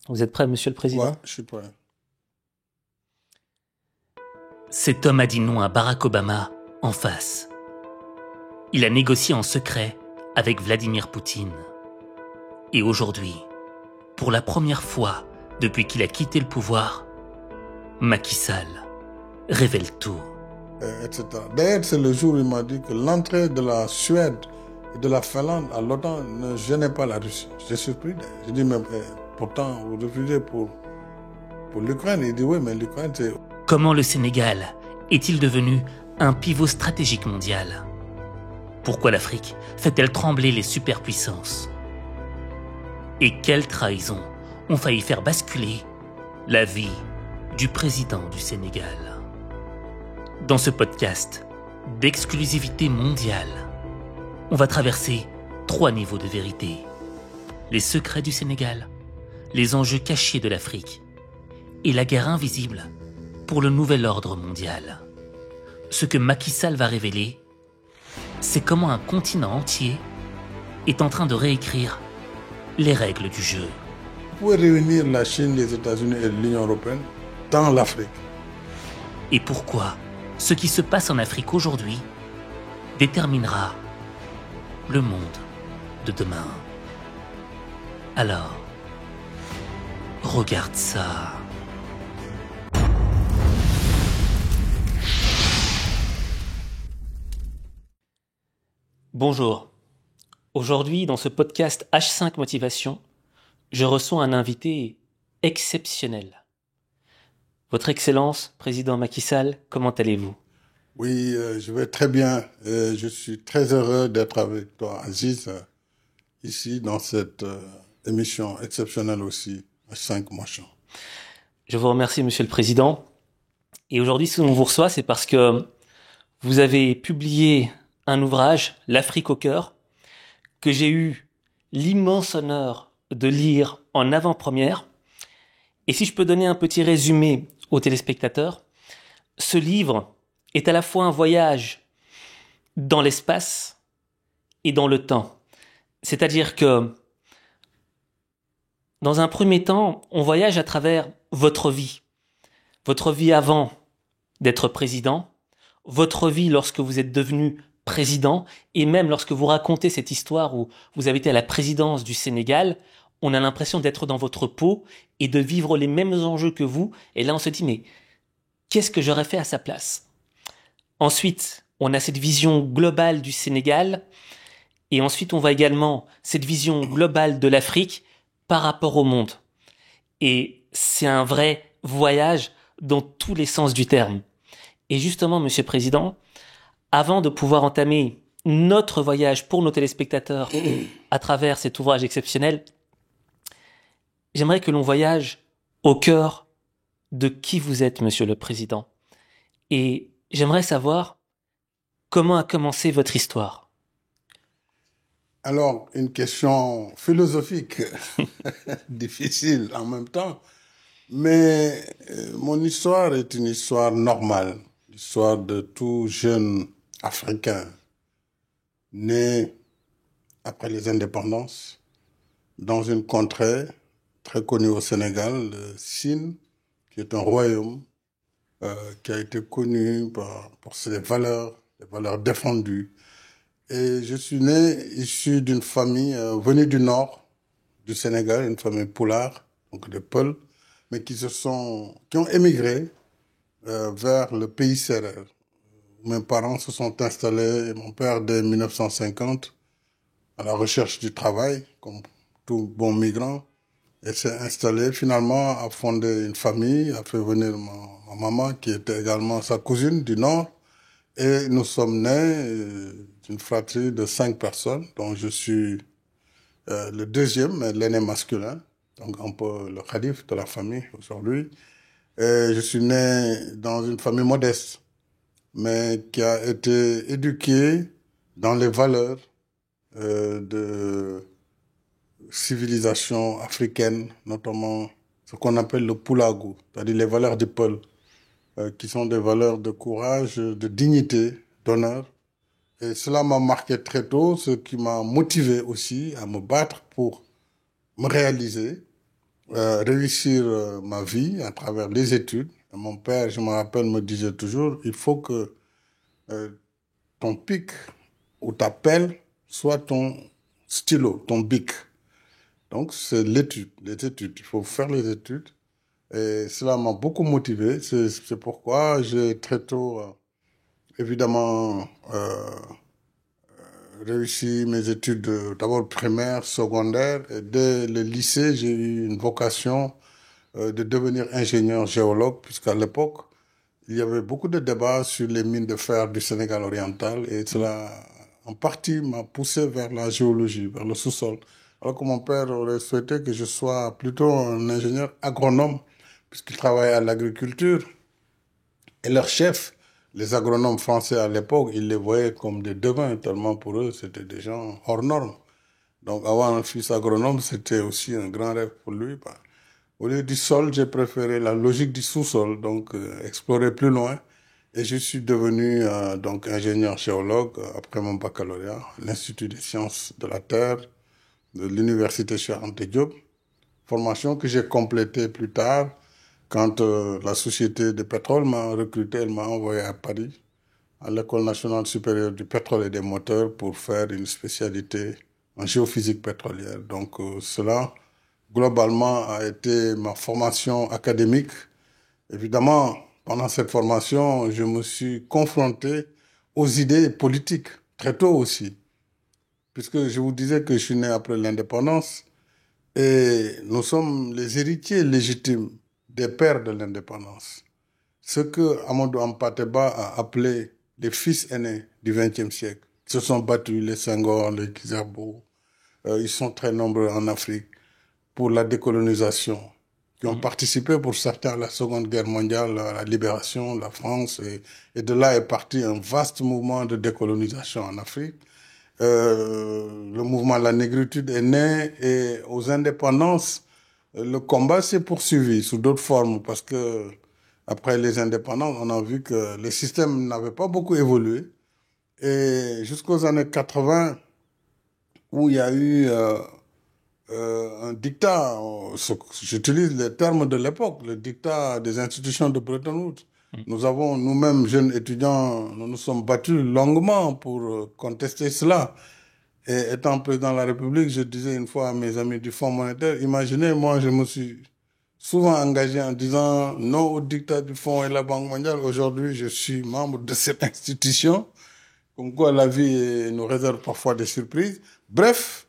Vous êtes prêt, Monsieur le Président? Ouais, je suis prêt. Cet homme a dit non à Barack Obama en face. Il a négocié en secret avec Vladimir Poutine. Et aujourd'hui, pour la première fois depuis qu'il a quitté le pouvoir, Macky Sall révèle tout. Etc. D'ailleurs, c'est le jour où il m'a dit que l'entrée de la Suède et de la Finlande à l'OTAN ne gênait pas la Russie. J'étais surpris. J'ai dit, mais pourtant, vous refusez pour l'Ukraine. Il dit, oui, mais l'Ukraine, c'est... Comment le Sénégal est-il devenu un pivot stratégique mondial? Pourquoi l'Afrique fait-elle trembler les superpuissances? Et quelles trahisons ont failli faire basculer la vie du président du Sénégal? Dans ce podcast d'exclusivité mondiale, on va traverser 3 niveaux de vérité. Les secrets du Sénégal, les enjeux cachés de l'Afrique et la guerre invisible pour le nouvel ordre mondial. Ce que Macky Sall va révéler, c'est comment un continent entier est en train de réécrire les règles du jeu. Vous pouvez réunir la Chine, les États-Unis et l'Union européenne dans l'Afrique. Et pourquoi ce qui se passe en Afrique aujourd'hui déterminera le monde de demain. Alors, regarde ça. Bonjour. Aujourd'hui, dans ce podcast H5 Motivation, je reçois un invité exceptionnel. Votre Excellence, Président Macky Sall, comment allez-vous? Oui, je vais très bien. Je suis très heureux d'être avec toi, Aziz, ici dans cette émission exceptionnelle aussi, H5 Motion. Je vous remercie, Monsieur le Président. Et aujourd'hui, si on vous reçoit, c'est parce que vous avez publié un ouvrage, L'Afrique au cœur, que j'ai eu l'immense honneur de lire en avant-première. Et si je peux donner un petit résumé aux téléspectateurs, ce livre est à la fois un voyage dans l'espace et dans le temps. C'est-à-dire que, dans un premier temps, on voyage à travers votre vie avant d'être président, votre vie lorsque vous êtes devenu président, et même lorsque vous racontez cette histoire où vous avez été à la présidence du Sénégal, on a l'impression d'être dans votre peau et de vivre les mêmes enjeux que vous. Et là, on se dit, mais qu'est-ce que j'aurais fait à sa place? Ensuite, on a cette vision globale du Sénégal. Et ensuite, on voit également cette vision globale de l'Afrique par rapport au monde. Et c'est un vrai voyage dans tous les sens du terme. Et justement, Monsieur le Président, avant de pouvoir entamer notre voyage pour nos téléspectateurs à travers cet ouvrage exceptionnel, j'aimerais que l'on voyage au cœur de qui vous êtes, Monsieur le Président. Et j'aimerais savoir comment a commencé votre histoire. Alors, une question philosophique, difficile en même temps, mais mon histoire est une histoire normale, l'histoire de tout jeune Africain né après les indépendances dans une contrée très connue au Sénégal, le Sine, qui est un royaume qui a été connu pour ses valeurs, les valeurs défendues. Et je suis né issu d'une famille venue du nord du Sénégal, une famille poulard, donc des Peuls, mais qui ont émigré vers le pays sérère. Mes parents se sont installés, mon père dès 1950, à la recherche du travail, comme tout bon migrant, et s'est installé finalement, a fondé une famille, a fait venir ma maman, qui était également sa cousine du nord, et nous sommes nés d'une fratrie de 5 personnes, dont je suis le deuxième, mais l'aîné masculin, donc un peu le khalif de la famille aujourd'hui. Et je suis né dans une famille modeste, mais qui a été éduquée dans les valeurs de civilisation africaine, notamment ce qu'on appelle le poulagou, c'est-à-dire les valeurs du Peul, qui sont des valeurs de courage, de dignité, d'honneur. Et cela m'a marqué très tôt, ce qui m'a motivé aussi à me battre pour me réaliser réussir ma vie à travers les études. Mon père, je me rappelle, me disait toujours, il faut que euh, ton pic ou ta pelle soit ton stylo, ton bic. Donc, c'est l'étude, les études. Il faut faire les études. Et cela m'a beaucoup motivé. C'est pourquoi j'ai très tôt, évidemment, réussi mes études d'abord primaires, secondaires. Et dès le lycée, j'ai eu une vocation de devenir ingénieur géologue, puisqu'à l'époque, il y avait beaucoup de débats sur les mines de fer du Sénégal oriental et cela, en partie, m'a poussé vers la géologie, vers le sous-sol. Alors que mon père aurait souhaité que je sois plutôt un ingénieur agronome, puisqu'il travaillait à l'agriculture. Et leurs chefs, les agronomes français à l'époque, ils les voyaient comme des devins, tellement pour eux, c'était des gens hors normes. Donc avoir un fils agronome, c'était aussi un grand rêve pour lui. Bah, au lieu du sol, j'ai préféré la logique du sous-sol, donc explorer plus loin. Et je suis devenu donc ingénieur géologue après mon baccalauréat à l'Institut des sciences de la Terre de l'Université Cheikh Anta Diop, formation que j'ai complétée plus tard quand la société de pétrole m'a recruté, elle m'a envoyé à Paris, à l'École nationale supérieure du pétrole et des moteurs pour faire une spécialité en géophysique pétrolière. Donc cela, globalement, a été ma formation académique. Évidemment, pendant cette formation, je me suis confronté aux idées politiques, très tôt aussi, puisque je vous disais que je suis né après l'indépendance et nous sommes les héritiers légitimes des pères de l'indépendance. Ce que Amadou Hampâté-Bâ a appelé les fils aînés du XXe siècle. Ils se sont battus, les Senghor, les Kizerbo, ils sont très nombreux en Afrique pour la décolonisation, qui ont participé pour certains à la Seconde Guerre mondiale, à la libération de la France, et de là est parti un vaste mouvement de décolonisation en Afrique. Le mouvement de la négritude est né et aux indépendances, le combat s'est poursuivi sous d'autres formes parce que après les indépendances, on a vu que les systèmes n'avaient pas beaucoup évolué et jusqu'aux années 80 où il y a eu un dictat, j'utilise les termes de l'époque, le dictat des institutions de Bretton Woods. Nous avons, nous-mêmes, jeunes étudiants, nous nous sommes battus longuement pour contester cela. Et étant président de la République, je disais une fois à mes amis du Fonds monétaire, imaginez, moi, je me suis souvent engagé en disant non au dictat du Fonds et la Banque mondiale. Aujourd'hui, je suis membre de cette institution. Comme quoi, la vie nous réserve parfois des surprises. Bref,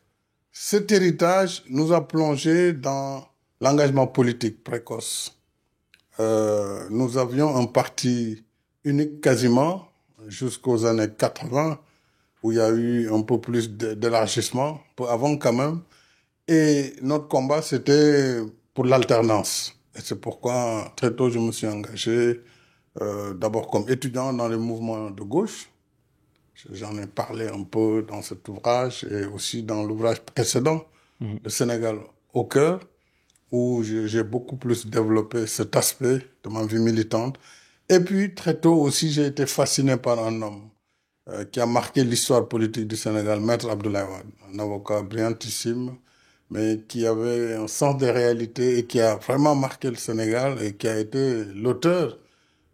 cet héritage nous a plongé dans l'engagement politique précoce. Nous avions un parti unique quasiment jusqu'aux années 80 où il y a eu un peu plus d'élargissement, avant quand même. Et notre combat, c'était pour l'alternance. Et c'est pourquoi très tôt, je me suis engagé d'abord comme étudiant dans les mouvements de gauche. J'en ai parlé un peu dans cet ouvrage et aussi dans l'ouvrage précédent, Le Sénégal au cœur, où j'ai beaucoup plus développé cet aspect de ma vie militante. Et puis, très tôt aussi, j'ai été fasciné par un homme qui a marqué l'histoire politique du Sénégal, Maître Abdoulaye Wade, un avocat brillantissime, mais qui avait un sens des réalités et qui a vraiment marqué le Sénégal et qui a été l'auteur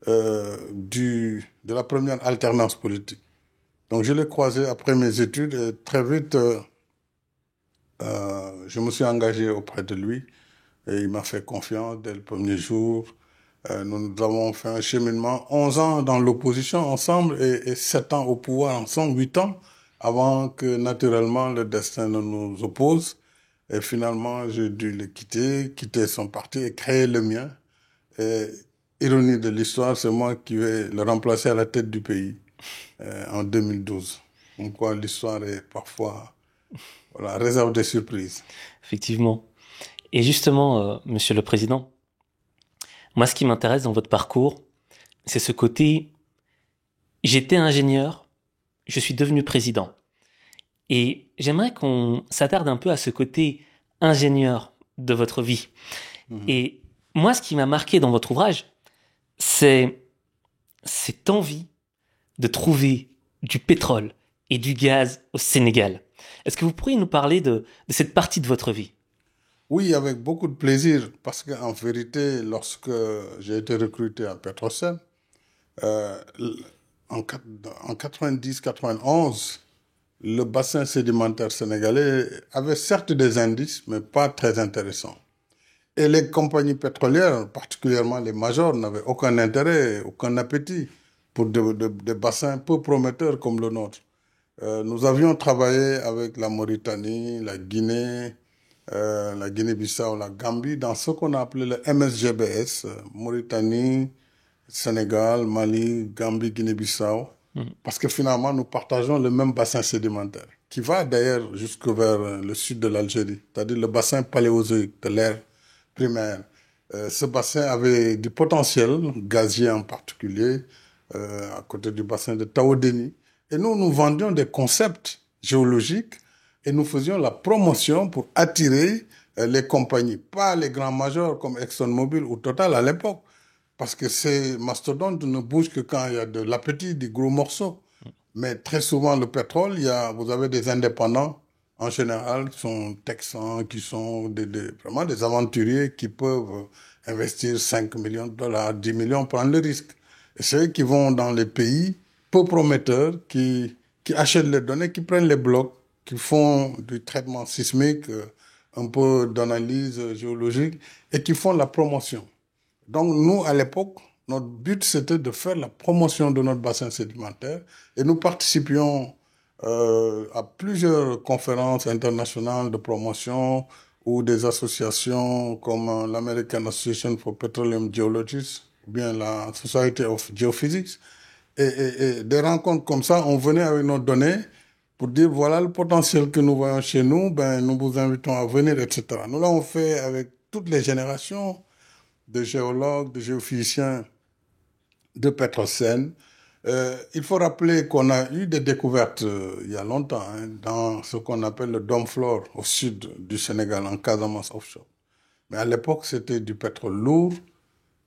de la première alternance politique. Donc je l'ai croisé après mes études et très vite, je me suis engagé auprès de lui et il m'a fait confiance dès le premier jour. Nous avons fait un cheminement, 11 ans dans l'opposition ensemble et 7 ans au pouvoir ensemble, 8 ans, avant que naturellement le destin ne nous oppose. Et finalement, j'ai dû le quitter son parti et créer le mien. Et ironie de l'histoire, c'est moi qui vais le remplacer à la tête du pays en 2012. Donc quoi, l'histoire est parfois réserve des surprises. Effectivement. Et justement, Monsieur le Président, moi, ce qui m'intéresse dans votre parcours, c'est ce côté, j'étais ingénieur, je suis devenu président. Et j'aimerais qu'on s'attarde un peu à ce côté ingénieur de votre vie. Et moi, ce qui m'a marqué dans votre ouvrage, c'est cette envie de trouver du pétrole et du gaz au Sénégal. Est-ce que vous pourriez nous parler de cette partie de votre vie? Oui, avec beaucoup de plaisir, parce qu'en vérité, lorsque j'ai été recruté à Petrosen, euh, en, quat- en 90-91, le bassin sédimentaire sénégalais avait certes des indices, mais pas très intéressants. Et les compagnies pétrolières, particulièrement les majors, n'avaient aucun intérêt, aucun appétit pour des bassins peu prometteurs comme le nôtre. Nous avions travaillé avec la Mauritanie, la Guinée-Bissau, la Gambie, dans ce qu'on a appelé le MSGBS, Mauritanie, Sénégal, Mali, Gambie, Guinée-Bissau, Mm. parce que finalement, nous partageons le même bassin sédimentaire, qui va d'ailleurs jusque vers le sud de l'Algérie, c'est-à-dire le bassin paléozoïque de l'ère primaire. Ce bassin avait du potentiel, gazier en particulier, à côté du bassin de Taodéni. Et nous vendions des concepts géologiques et nous faisions la promotion pour attirer les compagnies, pas les grands majors comme ExxonMobil ou Total à l'époque, parce que ces mastodontes ne bougent que quand il y a de l'appétit, des gros morceaux. Mais très souvent, le pétrole, vous avez des indépendants, en général, qui sont texans, qui sont vraiment des aventuriers qui peuvent investir 5 millions de dollars, 10 millions, prendre le risque. Et c'est eux qui vont dans les pays peu prometteurs, qui achètent les données, qui prennent les blocs, qui font du traitement sismique, un peu d'analyse géologique, et qui font la promotion. Donc, nous, à l'époque, notre but, c'était de faire la promotion de notre bassin sédimentaire et nous participions à plusieurs conférences internationales de promotion ou des associations comme l'American Association for Petroleum Geologists ou bien la Society of Geophysics. Et des rencontres comme ça, on venait avec nos données pour dire voilà le potentiel que nous voyons chez nous, ben, nous vous invitons à venir, etc. Nous l'avons fait avec toutes les générations de géologues, de géophysiciens de Petrosen. Il faut rappeler qu'on a eu des découvertes il y a longtemps dans ce qu'on appelle le Dome Flore au sud du Sénégal, en Casamance offshore. Mais à l'époque, c'était du pétrole lourd,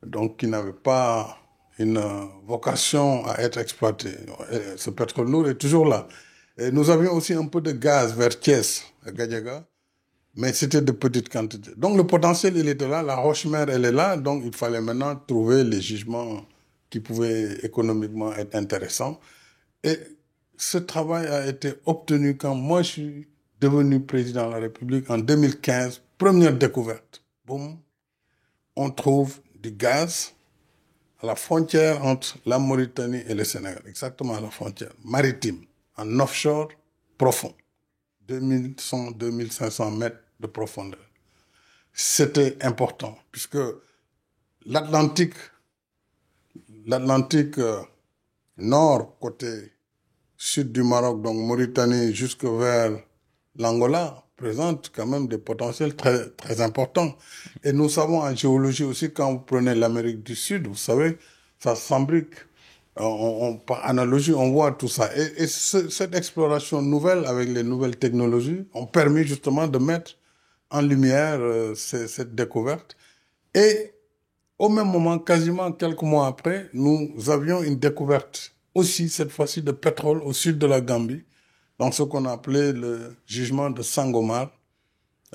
donc qui n'avait pas une vocation à être exploité. Et ce pétrole lourd est toujours là. Et nous avions aussi un peu de gaz vers Thiès, à Gadiaga, mais c'était de petites quantités. Donc le potentiel, il était là, la roche-mère, elle est là, donc il fallait maintenant trouver les gisements qui pouvaient économiquement être intéressants. Et ce travail a été obtenu quand moi je suis devenu président de la République en 2015, première découverte. Boum, on trouve du gaz à la frontière entre la Mauritanie et le Sénégal, exactement à la frontière maritime, en offshore profond, 2100-2500 mètres de profondeur. C'était important, puisque l'Atlantique, l'Atlantique nord, côté sud du Maroc, donc Mauritanie jusque vers l'Angola, présente quand même des potentiels très, très importants. Et nous savons en géologie aussi, quand vous prenez l'Amérique du Sud, vous savez, ça s'embrique. Par analogie, on voit tout ça. Et cette exploration nouvelle avec les nouvelles technologies ont permis justement de mettre en lumière cette découverte. Et au même moment, quasiment quelques mois après, nous avions une découverte aussi, cette fois-ci, de pétrole au sud de la Gambie, dans ce qu'on appelait le gisement de Sangomar,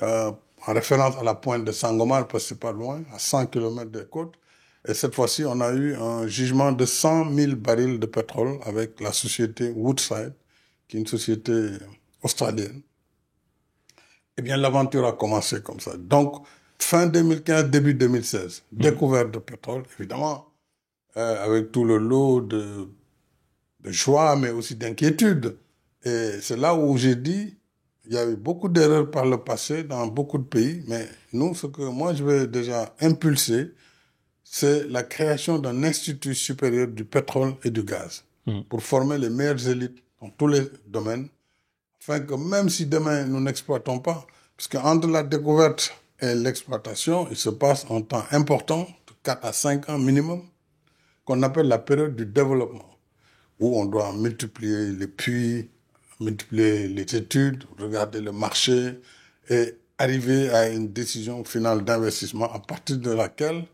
en référence à la pointe de Sangomar, parce que c'est pas loin, à 100 km des côtes. Et cette fois-ci, on a eu un jugement de 100 000 barils de pétrole avec la société Woodside, qui est une société australienne. Eh bien, l'aventure a commencé comme ça. Donc, fin 2015, début 2016, découverte de pétrole, évidemment, avec tout le lot de joie, mais aussi d'inquiétude. Et c'est là où j'ai dit, il y a eu beaucoup d'erreurs par le passé dans beaucoup de pays, mais nous, ce que moi je vais déjà impulser, c'est la création d'un institut supérieur du pétrole et du gaz Mm. pour former les meilleures élites dans tous les domaines, afin que même si demain nous n'exploitons pas, parce qu'entre la découverte et l'exploitation, il se passe un temps important, de 4 à 5 ans minimum, qu'on appelle la période du développement, où on doit multiplier les puits, multiplier les études, regarder le marché et arriver à une décision finale d'investissement à partir de laquelle,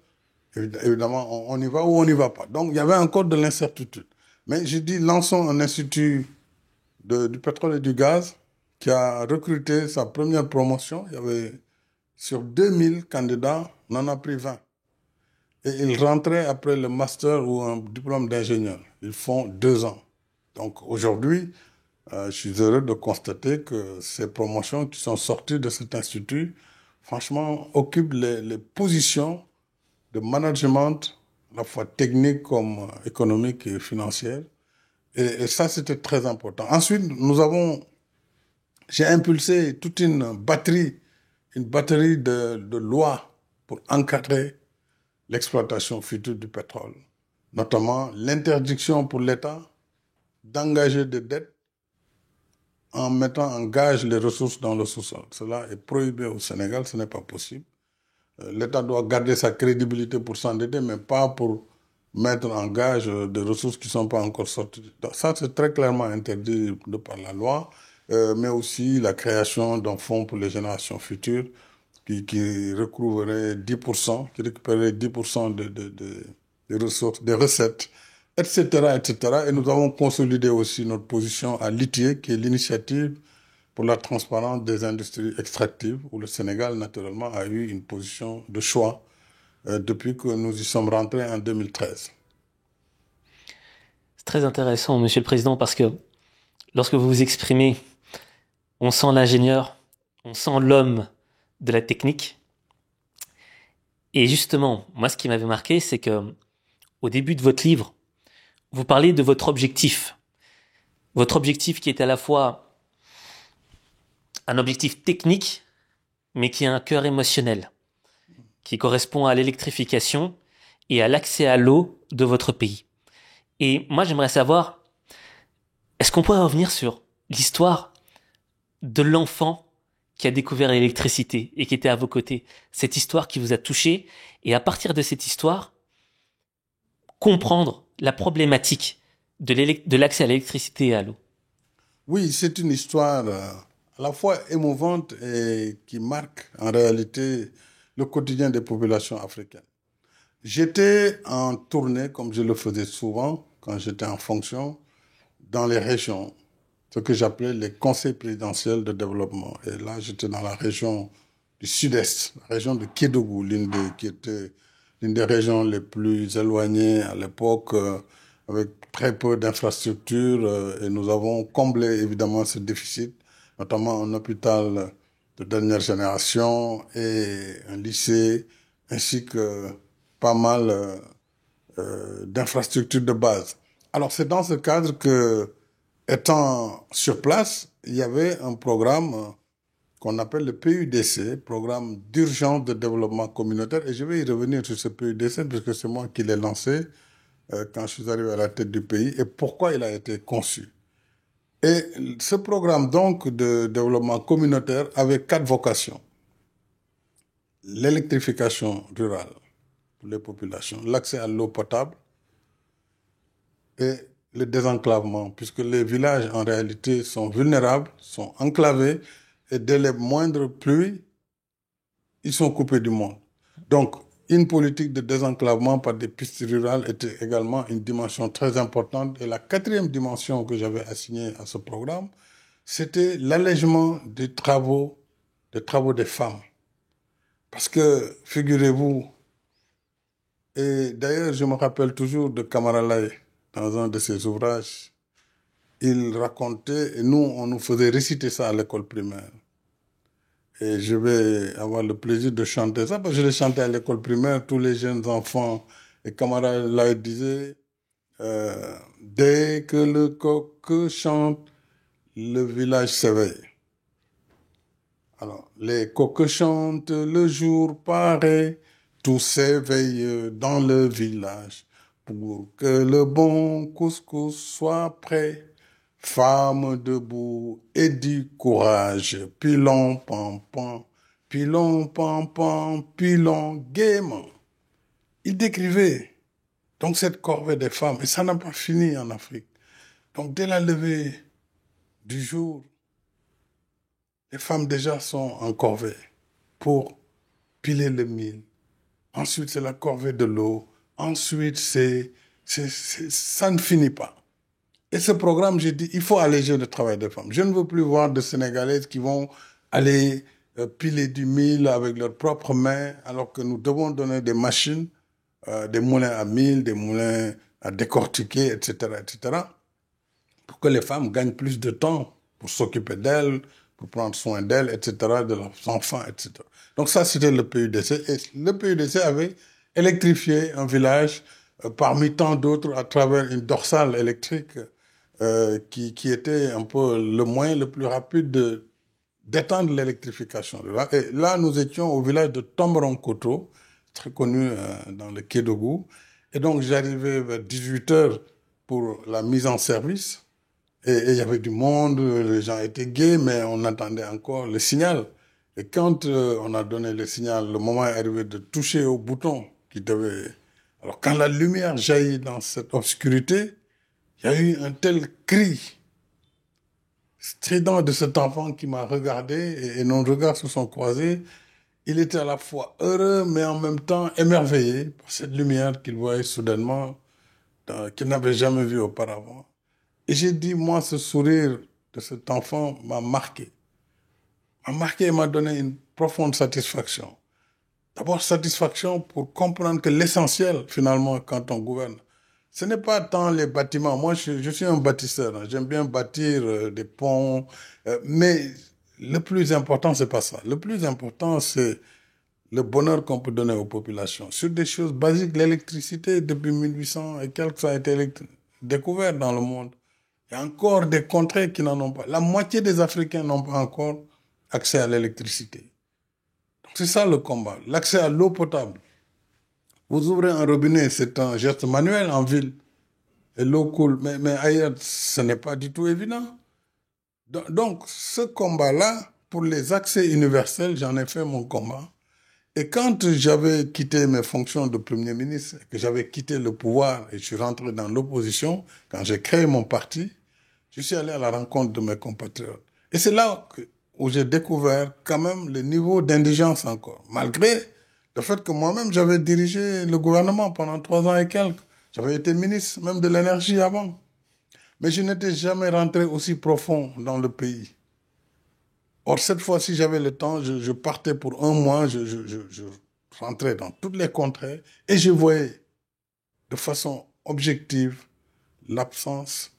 évidemment, on y va ou on n'y va pas. Donc, il y avait encore de l'incertitude. Mais j'ai dit, lançons un institut du pétrole et du gaz qui a recruté sa première promotion. Il y avait Sur 2000 candidats, on en a pris 20. Et ils rentraient après le master ou un diplôme d'ingénieur. Ils font 2 ans. Donc aujourd'hui, je suis heureux de constater que ces promotions qui sont sorties de cet institut, franchement, occupent les positions de management, à la fois technique comme économique et financière. Et ça, c'était très important. Ensuite, j'ai impulsé toute une batterie de lois pour encadrer l'exploitation future du pétrole, notamment l'interdiction pour l'État d'engager des dettes en mettant en gage les ressources dans le sous-sol. Cela est prohibé au Sénégal, ce n'est pas possible. L'État doit garder sa crédibilité pour s'endetter, mais pas pour mettre en gage des ressources qui ne sont pas encore sorties. Donc ça, c'est très clairement interdit de par la loi, mais aussi la création d'un fonds pour les générations futures qui recouvrerait 10%, qui récupérerait 10% des ressources, des recettes, etc., etc. Et nous avons consolidé aussi notre position à l'ITIE, qui est l'initiative pour la transparence des industries extractives, où le Sénégal, naturellement, a eu une position de choix depuis que nous y sommes rentrés en 2013. C'est très intéressant, Monsieur le Président, parce que lorsque vous vous exprimez, on sent l'ingénieur, on sent l'homme de la technique. Et justement, moi, ce qui m'avait marqué, c'est que au début de votre livre, vous parlez de votre objectif. Votre objectif qui est à la fois un objectif technique, mais qui a un cœur émotionnel, qui correspond à l'électrification et à l'accès à l'eau de votre pays. Et moi, j'aimerais savoir, est-ce qu'on pourrait revenir sur l'histoire de l'enfant qui a découvert l'électricité et qui était à vos côtés, cette histoire qui vous a touché, et à partir de cette histoire, comprendre la problématique de l'accès à l'électricité et à l'eau. Oui, c'est une histoire à la fois émouvante et qui marque en réalité le quotidien des populations africaines. J'étais en tournée, comme je le faisais souvent quand j'étais en fonction, dans les régions, ce que j'appelais les conseils présidentiels de développement. Et là, j'étais dans la région du sud-est, la région de Kédougou, qui était l'une des régions les plus éloignées à l'époque, avec très peu d'infrastructures, et nous avons comblé évidemment ce déficit, notamment un hôpital de dernière génération et un lycée, ainsi que pas mal d'infrastructures de base. Alors c'est dans ce cadre que, étant sur place, il y avait un programme qu'on appelle le PUDC, Programme d'urgence de développement communautaire, et je vais y revenir sur ce PUDC puisque c'est moi qui l'ai lancé quand je suis arrivé à la tête du pays et pourquoi il a été conçu. Et ce programme donc de développement communautaire avait 4 vocations. L'électrification rurale pour les populations, l'accès à l'eau potable et le désenclavement, puisque les villages en réalité sont vulnérables, sont enclavés et dès les moindres pluies, ils sont coupés du monde. Donc, une politique de désenclavement par des pistes rurales était également une dimension très importante. Et la 4e dimension que j'avais assignée à ce programme, c'était l'allègement des travaux des femmes. Parce que, figurez-vous, et d'ailleurs, je me rappelle toujours de Camara Laye, dans un de ses ouvrages, il racontait, et nous, on nous faisait réciter ça à l'école primaire. Et je vais avoir le plaisir de chanter ça, parce que je l'ai chanté à l'école primaire, tous les jeunes enfants, et Camara Laye disait, dès que le coq chante, le village s'éveille. Alors, les coqs chantent, le jour paraît, tout s'éveille dans le village pour que le bon couscous soit prêt. Femme debout et du courage, pilon pam pam, pilon pam pam, pilon gaiement. Il décrivait donc cette corvée des femmes, et ça n'a pas fini en Afrique. Donc dès la levée du jour, les femmes déjà sont en corvée pour piler le mil. Ensuite, c'est la corvée de l'eau. Ensuite, ça ne finit pas. Et ce programme, j'ai dit, il faut alléger le travail des femmes. Je ne veux plus voir de Sénégalaises qui vont aller piler du mil avec leurs propres mains, alors que nous devons donner des machines, des moulins à mil, des moulins à décortiquer, etc., etc., pour que les femmes gagnent plus de temps pour s'occuper d'elles, pour prendre soin d'elles, etc., de leurs enfants, etc. Donc ça, c'était le PUDC. Et le PUDC avait électrifié un village parmi tant d'autres à travers une dorsale électrique qui était un peu le moyen le plus rapide d'étendre l'électrification. Et là, nous étions au village de Tomberonkoto, très connu dans le Kédougou. Et donc, j'arrivais vers 18 heures pour la mise en service. Et il y avait du monde, les gens étaient gais, mais on attendait encore le signal. Et quand on a donné le signal, le moment est arrivé de toucher au bouton qui devait... Alors, quand la lumière jaillit dans cette obscurité, il y a eu un tel cri strident de cet enfant qui m'a regardé et nos regards se sont croisés. Il était à la fois heureux, mais en même temps émerveillé par cette lumière qu'il voyait soudainement, qu'il n'avait jamais vue auparavant. Et j'ai dit, moi, ce sourire de cet enfant m'a marqué. M'a marqué et m'a donné une profonde satisfaction. D'abord, satisfaction pour comprendre que l'essentiel, finalement, quand on gouverne, ce n'est pas tant les bâtiments. Moi, je suis un bâtisseur. Hein. J'aime bien bâtir des ponts. Mais le plus important, c'est pas ça. Le plus important, c'est le bonheur qu'on peut donner aux populations. Sur des choses basiques, l'électricité, depuis 1800 et quelques, ça a été découvert dans le monde. Il y a encore des contrées qui n'en ont pas. La moitié des Africains n'ont pas encore accès à l'électricité. C'est ça le combat. L'accès à l'eau potable. Vous ouvrez un robinet, c'est un geste manuel en ville. Et l'eau coule. Mais ailleurs, ce n'est pas du tout évident. Donc, ce combat-là, pour les accès universels, j'en ai fait mon combat. Et quand j'avais quitté mes fonctions de Premier ministre, que j'avais quitté le pouvoir et je suis rentré dans l'opposition, quand j'ai créé mon parti, je suis allé à la rencontre de mes compatriotes. Et c'est là où j'ai découvert quand même le niveau d'indigence encore, malgré le fait que moi-même j'avais dirigé le gouvernement pendant 3 ans et quelques. J'avais été ministre même de l'énergie avant. Mais je n'étais jamais rentré aussi profond dans le pays. Or, cette fois-ci, j'avais le temps, je partais pour un mois, je rentrais dans toutes les contrées et je voyais de façon objective l'absence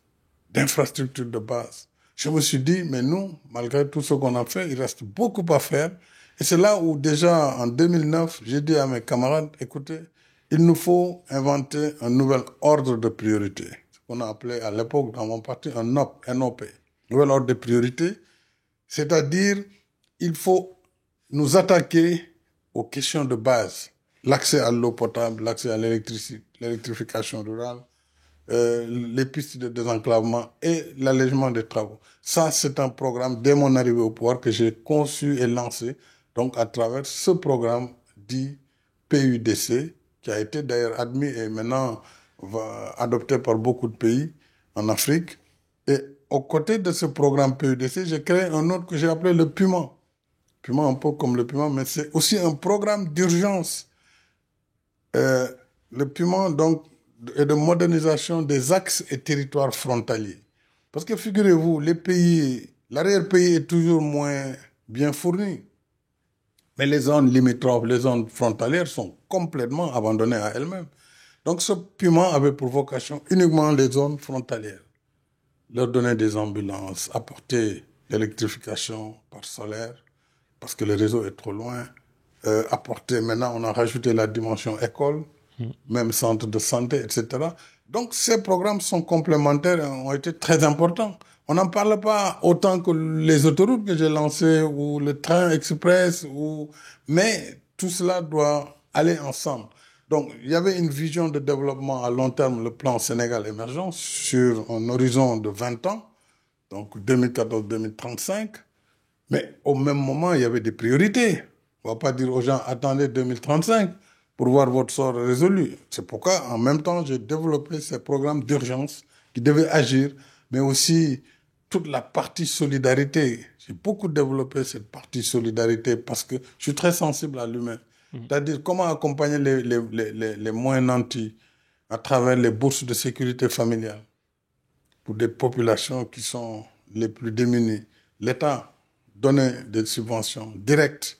d'infrastructures de base. Je me suis dit, mais nous, malgré tout ce qu'on a fait, il reste beaucoup à faire. Et c'est là où déjà en 2009, j'ai dit à mes camarades, écoutez, il nous faut inventer un nouvel ordre de priorité. Ce qu'on a appelé à l'époque dans mon parti un NOP, nouvel ordre de priorité. C'est-à-dire, il faut nous attaquer aux questions de base. L'accès à l'eau potable, l'accès à l'électrification rurale, les pistes de désenclavement et l'allègement des travaux. Ça, c'est un programme, dès mon arrivée au pouvoir, que j'ai conçu et lancé, donc à travers ce programme dit PUDC, qui a été d'ailleurs admis et maintenant adopté par beaucoup de pays en Afrique. Et aux côtés de ce programme PUDC, j'ai créé un autre que j'ai appelé le PUMA. PUMA un peu comme le PUMA, mais c'est aussi un programme d'urgence. Le PUMA, donc, et de modernisation des axes et territoires frontaliers. Parce que figurez-vous, l'arrière-pays est toujours moins bien fourni. Mais les zones limitrophes, les zones frontalières sont complètement abandonnées à elles-mêmes. Donc ce PUMA avait pour vocation uniquement les zones frontalières. Leur donner des ambulances, apporter l'électrification par solaire, parce que le réseau est trop loin. Maintenant, on a rajouté la dimension école, même centre de santé, etc. Donc, ces programmes sont complémentaires et ont été très importants. On n'en parle pas autant que les autoroutes que j'ai lancées ou le train express, mais tout cela doit aller ensemble. Donc, il y avait une vision de développement à long terme, le plan Sénégal émergent, sur un horizon de 20 ans, donc 2014-2035. Mais au même moment, il y avait des priorités. On ne va pas dire aux gens, attendez 2035 pour voir votre sort résolu. C'est pourquoi, en même temps, j'ai développé ces programmes d'urgence qui devaient agir, mais aussi toute la partie solidarité. J'ai beaucoup développé cette partie solidarité parce que je suis très sensible à l'humain. C'est-à-dire comment accompagner les moins nantis à travers les bourses de sécurité familiale pour des populations qui sont les plus démunies. L'État donner des subventions directes,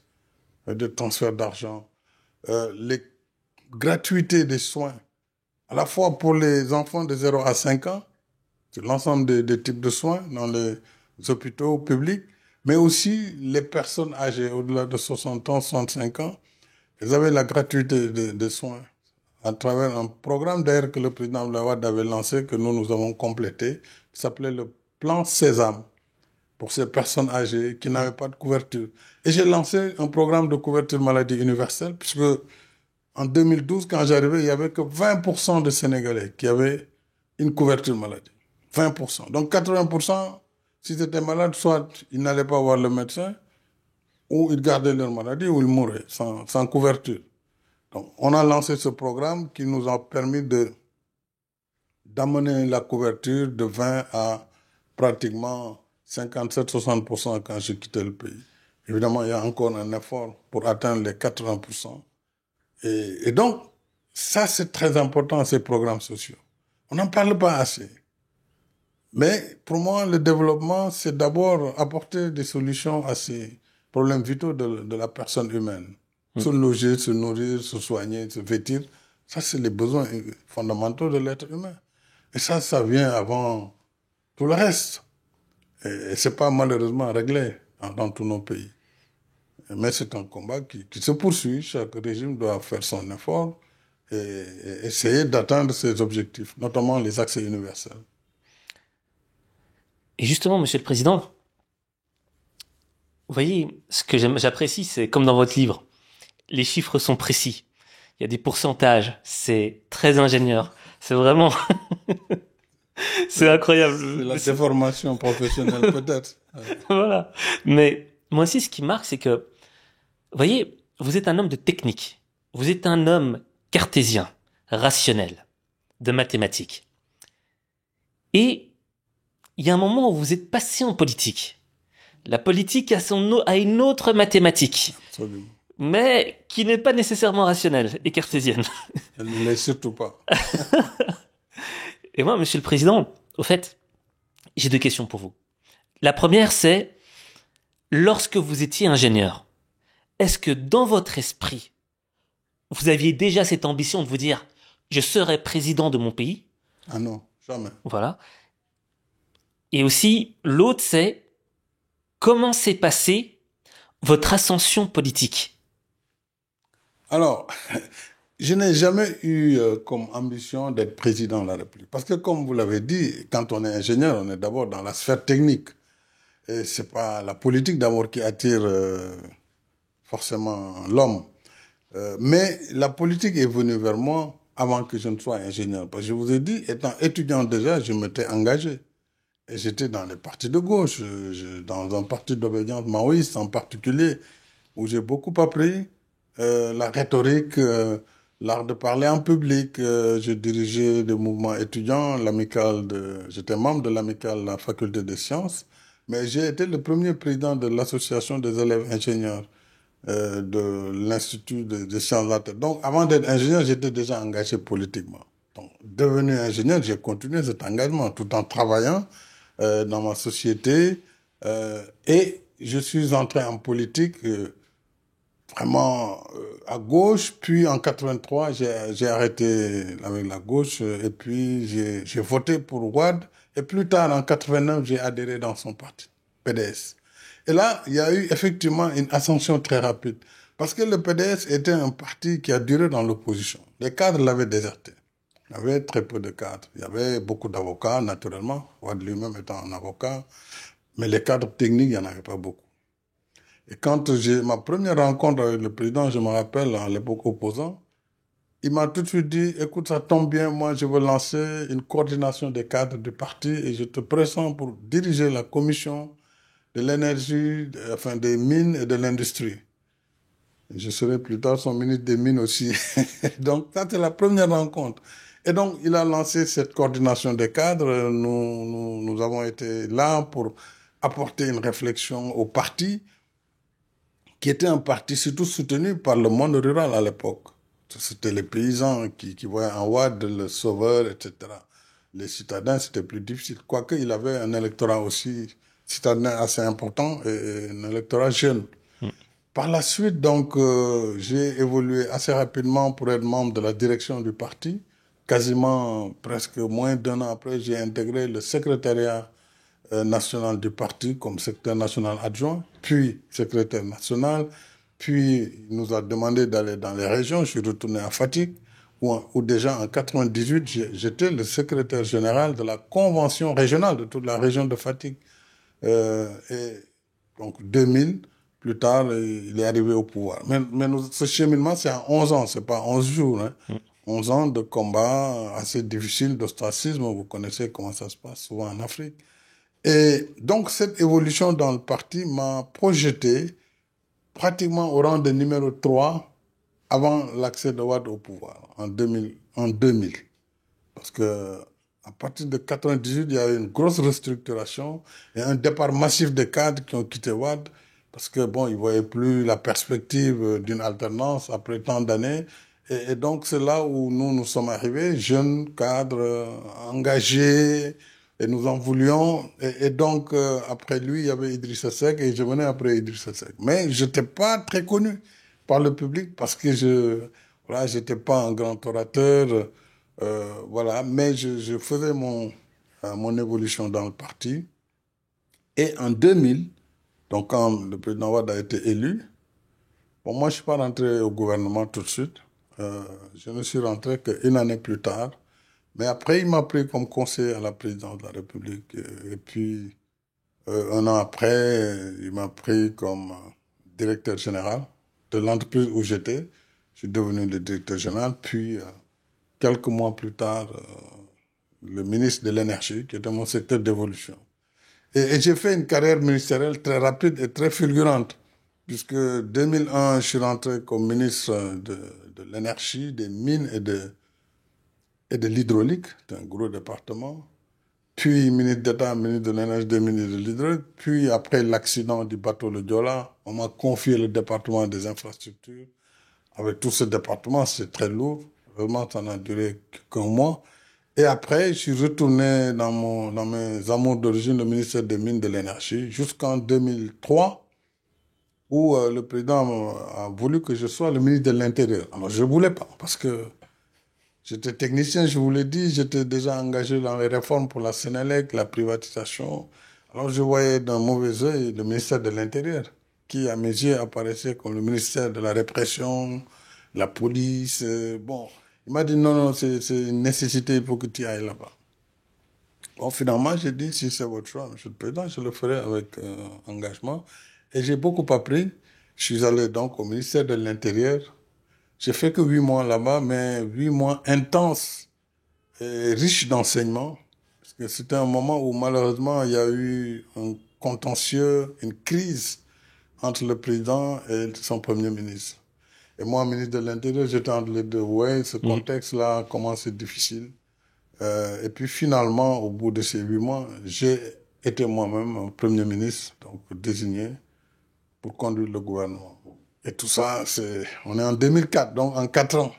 de transfert d'argent, les gratuités des soins, à la fois pour les enfants de 0 à 5 ans, sur l'ensemble des types de soins dans les hôpitaux publics, mais aussi les personnes âgées au-delà de 60 ans, 65 ans, ils avaient la gratuité des soins à travers un programme d'ailleurs que le président Abdoulaye Wade avait lancé, que nous avons complété, qui s'appelait le plan Sésame, pour ces personnes âgées qui n'avaient pas de couverture. Et j'ai lancé un programme de couverture maladie universelle, puisque en 2012, quand j'arrivais, il n'y avait que 20% de Sénégalais qui avaient une couverture maladie. 20%. Donc 80%, s'ils étaient malades, soit ils n'allaient pas voir le médecin, ou ils gardaient leur maladie, ou ils mouraient sans couverture. Donc on a lancé ce programme qui nous a permis d'amener la couverture de 20 à pratiquement 57-60% quand j'ai quitté le pays. Évidemment, il y a encore un effort pour atteindre les 80%. Et donc, ça c'est très important, ces programmes sociaux. On n'en parle pas assez. Mais pour moi, le développement, c'est d'abord apporter des solutions à ces problèmes vitaux de la personne humaine. Se loger, se nourrir, se soigner, se vêtir, ça c'est les besoins fondamentaux de l'être humain. Et ça vient avant tout le reste. Et c'est pas malheureusement réglé dans tous nos pays. Mais c'est un combat qui se poursuit. Chaque régime doit faire son effort et essayer d'atteindre ses objectifs, notamment les accès universels. Et justement, Monsieur le Président, vous voyez, ce que j'apprécie, c'est comme dans votre livre, les chiffres sont précis. Il y a des pourcentages, c'est très ingénieur. C'est vraiment... c'est incroyable. C'est la déformation professionnelle peut-être. Voilà. Mais moi aussi, ce qui marque, c'est que, vous voyez, vous êtes un homme de technique. Vous êtes un homme cartésien, rationnel, de mathématiques. Et il y a un moment où vous êtes passé en politique. La politique a une autre mathématique. Absolument. Mais qui n'est pas nécessairement rationnelle et cartésienne. Elle ne l'est surtout pas. Et moi, Monsieur le Président, au fait, j'ai 2 questions pour vous. La première, c'est, lorsque vous étiez ingénieur, est-ce que dans votre esprit, vous aviez déjà cette ambition de vous dire, je serai président de mon pays? Ah non, jamais. Voilà. Et aussi, l'autre, c'est, comment s'est passée votre ascension politique? Alors, je n'ai jamais eu comme ambition d'être président de la République. Parce que comme vous l'avez dit, quand on est ingénieur, on est d'abord dans la sphère technique. Et c'est pas la politique d'abord qui attire forcément l'homme. Mais la politique est venue vers moi avant que je ne sois ingénieur. Parce que je vous ai dit, étant étudiant déjà, je m'étais engagé. Et j'étais dans les partis de gauche, dans un parti d'obédience maoïste en particulier, où j'ai beaucoup appris la rhétorique, l'art de parler en public. J'ai dirigé des mouvements étudiants, j'étais membre de l'amicale de la faculté des sciences, mais j'ai été le premier président de l'association des élèves ingénieurs de l'Institut des sciences de la Terre. Donc, avant d'être ingénieur, j'étais déjà engagé politiquement. Donc, devenu ingénieur, j'ai continué cet engagement tout en travaillant dans ma société et je suis entré en politique vraiment à gauche, puis en 83 j'ai arrêté avec la gauche et puis j'ai voté pour Wade et plus tard en 89 j'ai adhéré dans son parti, PDS. Et là, il y a eu effectivement une ascension très rapide parce que le PDS était un parti qui a duré dans l'opposition. Les cadres l'avaient déserté. Il y avait très peu de cadres. Il y avait beaucoup d'avocats, naturellement. Wade lui-même étant un avocat. Mais les cadres techniques, il n'y en avait pas beaucoup. Et quand j'ai ma première rencontre avec le président, je me rappelle, à l'époque opposant, il m'a tout de suite dit, écoute, ça tombe bien, moi je veux lancer une coordination des cadres du parti et je te pressens pour diriger la commission de l'énergie, enfin des mines et de l'industrie. Je serai plus tard son ministre des Mines aussi. Donc ça, c'est la première rencontre. Et donc, il a lancé cette coordination des cadres. Nous avons été là pour apporter une réflexion au parti, qui était un parti surtout soutenu par le monde rural à l'époque. C'était les paysans qui voyaient en Wade le sauveur, etc. Les citadins, c'était plus difficile. Quoique, il avait un électorat aussi citadin assez important et un électorat jeune. Mm. Par la suite, donc, j'ai évolué assez rapidement pour être membre de la direction du parti. Quasiment presque moins d'un an après, j'ai intégré le secrétariat national du parti comme secrétaire national adjoint, puis secrétaire national. Puis, il nous a demandé d'aller dans les régions. Je suis retourné à Fatick, où déjà en 98, j'étais le secrétaire général de la convention régionale de toute la région de Fatick. Et donc, 2000, plus tard, il est arrivé au pouvoir. Mais ce cheminement, c'est en 11 ans, c'est pas 11 jours. Hein. Mm. 11 ans de combat assez difficile, d'ostracisme. Vous connaissez comment ça se passe souvent en Afrique. Et donc, cette évolution dans le parti m'a projeté pratiquement au rang de numéro 3 avant l'accès de Wade au pouvoir, en 2000. Parce que à partir de 98, il y a eu une grosse restructuration et un départ massif des cadres qui ont quitté Wade parce que bon, ils voyaient plus la perspective d'une alternance après tant d'années. Et donc, c'est là où nous sommes arrivés, jeunes cadres engagés, et nous en voulions. Et donc, après lui, il y avait Idrissa Seck et je venais après Idrissa Seck. Mais je n'étais pas très connu par le public parce que voilà, j'étais pas un grand orateur. Voilà, mais je faisais mon évolution dans le parti. Et en 2000, donc quand le président Wade a été élu, bon, moi je suis pas rentré au gouvernement tout de suite. Je ne suis rentré qu'une année plus tard. Mais après, il m'a pris comme conseiller à la présidence de la République. Et puis, un an après, il m'a pris comme directeur général de l'entreprise où j'étais. Je suis devenu le directeur général. Puis, quelques mois plus tard, le ministre de l'Énergie, qui était mon secteur d'évolution. Et j'ai fait une carrière ministérielle très rapide et très fulgurante, puisque 2001, je suis rentré comme ministre de l'Énergie, des Mines et de l'Hydraulique, c'est un gros département. Puis ministre d'État, ministre de l'Énergie, des Mines et de l'Hydraulique. Puis après l'accident du bateau Le Joola, on m'a confié le département des infrastructures. Avec tout ce département, c'est très lourd. Vraiment, ça n'a duré qu'un mois. Et après, je suis retourné dans mes amours d'origine, le ministère des Mines et de l'Énergie, jusqu'en 2003, où le président a voulu que je sois le ministre de l'Intérieur. Alors, je ne voulais pas, parce que j'étais technicien, je vous l'ai dit, j'étais déjà engagé dans les réformes pour la Sénélec, la privatisation. Alors, je voyais d'un mauvais œil le ministère de l'Intérieur, qui, à mes yeux, apparaissait comme le ministère de la répression, la police. Bon, il m'a dit non, c'est une nécessité, il faut que tu ailles là-bas. Bon, finalement, j'ai dit, si c'est votre choix, monsieur le président, je le ferai avec engagement. Et j'ai beaucoup appris. Je suis allé donc au ministère de l'Intérieur. J'ai fait que 8 mois là-bas, mais 8 mois intenses et riches d'enseignements. Parce que c'était un moment où, malheureusement, il y a eu un contentieux, une crise entre le président et son premier ministre. Et moi, ministre de l'Intérieur, j'étais entre les deux. Ouais, ce contexte-là, comment c'est difficile. Et puis finalement, au bout de ces 8 mois, j'ai été moi-même Premier ministre, donc désigné pour conduire le gouvernement. Et tout ça, on est en 2004, donc en 4 ans.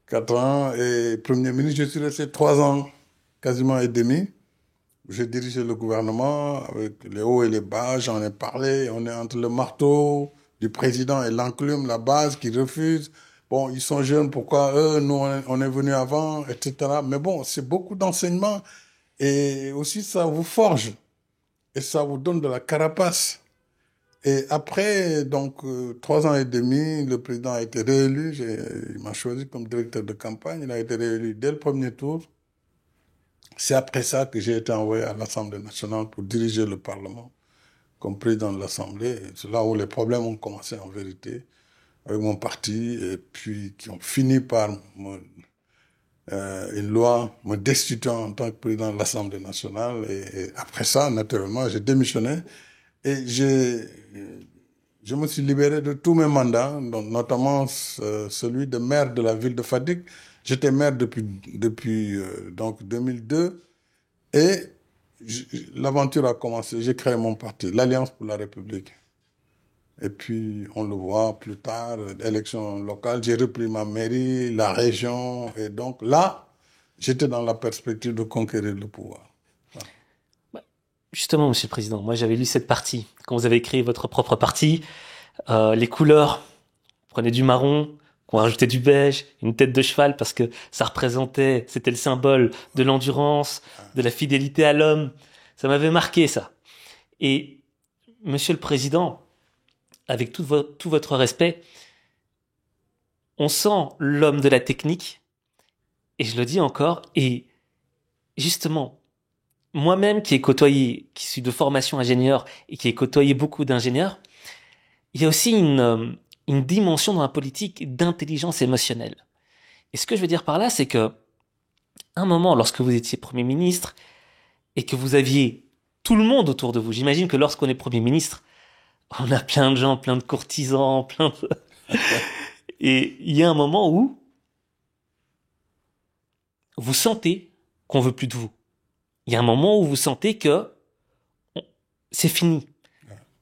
4 ans, et Premier ministre, je suis resté 3 ans, quasiment et demi. J'ai dirigé le gouvernement avec les hauts et les bas, j'en ai parlé. On est entre le marteau du président et l'enclume, la base qui refuse. Bon, ils sont jeunes, pourquoi eux, nous, on est venus avant, etc. Mais bon, c'est beaucoup d'enseignements et aussi ça vous forge et ça vous donne de la carapace. Et après, donc, 3 ans et demi, le président a été réélu. Il m'a choisi comme directeur de campagne. Il a été réélu dès le premier tour. C'est après ça que j'ai été envoyé à l'Assemblée nationale pour diriger le Parlement comme président de l'Assemblée. C'est là où les problèmes ont commencé en vérité avec mon parti et puis qui ont fini par une loi me destituant en tant que président de l'Assemblée nationale. Et après ça, naturellement, j'ai démissionné et je me suis libéré de tous mes mandats, donc notamment celui de maire de la ville de Fatick. J'étais maire depuis donc 2002 et l'aventure a commencé. J'ai créé mon parti, l'Alliance pour la République. Et puis, on le voit plus tard, élections locales, j'ai repris ma mairie, la région. Et donc là, j'étais dans la perspective de conquérir le pouvoir. Voilà. Justement, Monsieur le Président, moi j'avais lu cette partie. Quand vous avez créé votre propre parti, les couleurs, vous prenez du marron, qu'on rajoutait du beige, une tête de cheval parce que ça représentait, c'était le symbole de l'endurance, de la fidélité à l'homme. Ça m'avait marqué ça. Et Monsieur le Président, avec tout votre respect, on sent l'homme de la technique, et je le dis encore, et justement, moi-même qui ai côtoyé, qui suis de formation ingénieur et qui ai côtoyé beaucoup d'ingénieurs, il y a aussi une dimension dans la politique d'intelligence émotionnelle. Et ce que je veux dire par là, c'est que, un moment, lorsque vous étiez Premier ministre et que vous aviez tout le monde autour de vous, j'imagine que lorsqu'on est Premier ministre, on a plein de gens, plein de courtisans, plein de... Et il y a un moment où vous sentez qu'on veut plus de vous. Il y a un moment où vous sentez que c'est fini.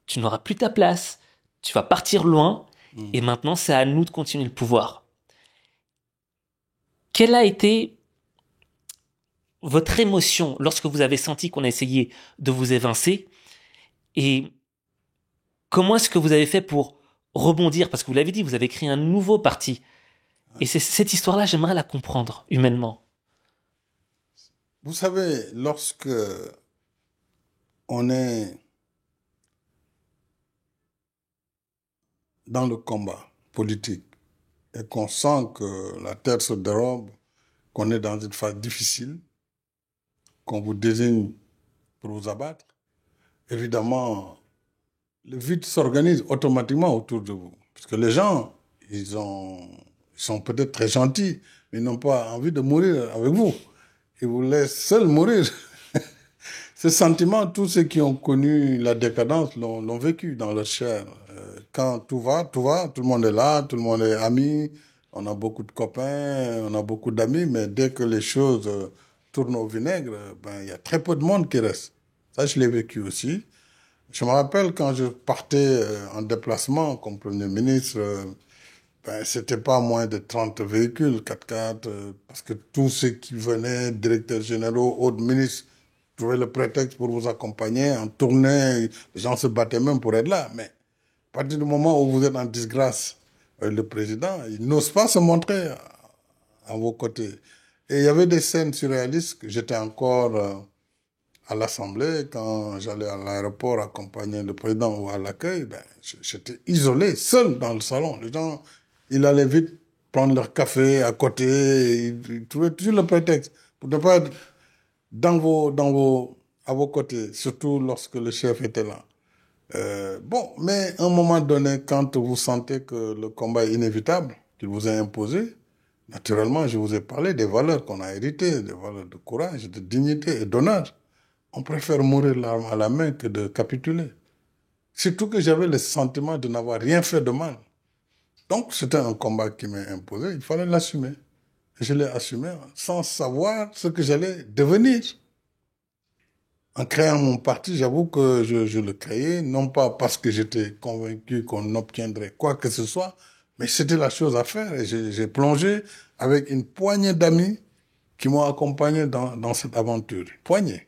Tu n'auras plus ta place. Tu vas partir loin. Et maintenant, c'est à nous de continuer le pouvoir. Quelle a été votre émotion lorsque vous avez senti qu'on a essayé de vous évincer? Et comment est-ce que vous avez fait pour rebondir? Parce que vous l'avez dit, vous avez créé un nouveau parti. Et c'est cette histoire-là, j'aimerais la comprendre humainement. Vous savez, lorsque on est dans le combat politique et qu'on sent que la terre se dérobe, qu'on est dans une phase difficile, qu'on vous désigne pour vous abattre, évidemment, le vide s'organise automatiquement autour de vous. Parce que les gens, ils sont peut-être très gentils, mais ils n'ont pas envie de mourir avec vous. Ils vous laissent seuls mourir. Ce sentiment, tous ceux qui ont connu la décadence l'ont vécu dans leur chair. Quand tout va, tout le monde est là, tout le monde est ami, on a beaucoup de copains, on a beaucoup d'amis, mais dès que les choses tournent au vinaigre, ben, il y a très peu de monde qui reste. Ça, je l'ai vécu aussi. Je me rappelle quand je partais en déplacement comme Premier ministre, ben, c'était pas moins de 30 véhicules, 4x4, parce que tous ceux qui venaient, directeurs généraux, autres ministres, trouvaient le prétexte pour vous accompagner en tournée. Les gens se battaient même pour être là. Mais à partir du moment où vous êtes en disgrâce avec le président, il n'ose pas se montrer à vos côtés. Et il y avait des scènes surréalistes que j'étais encore à l'Assemblée, quand j'allais à l'aéroport accompagner le président ou à l'accueil, ben, j'étais isolé, seul dans le salon. Les gens, ils allaient vite prendre leur café à côté, ils trouvaient toujours le prétexte pour ne pas être à vos côtés, surtout lorsque le chef était là. Bon, mais à un moment donné, quand vous sentez que le combat est inévitable, qu'il vous est imposé, naturellement, je vous ai parlé des valeurs qu'on a héritées, des valeurs de courage, de dignité et d'honneur. On préfère mourir l'arme à la main que de capituler. Surtout que j'avais le sentiment de n'avoir rien fait de mal. Donc, c'était un combat qui m'est imposé, il fallait l'assumer. Je l'ai assumé sans savoir ce que j'allais devenir. En créant mon parti, j'avoue que je le créais, non pas parce que j'étais convaincu qu'on obtiendrait quoi que ce soit, mais c'était la chose à faire. Et j'ai plongé avec une poignée d'amis qui m'ont accompagné dans cette aventure. Poignée.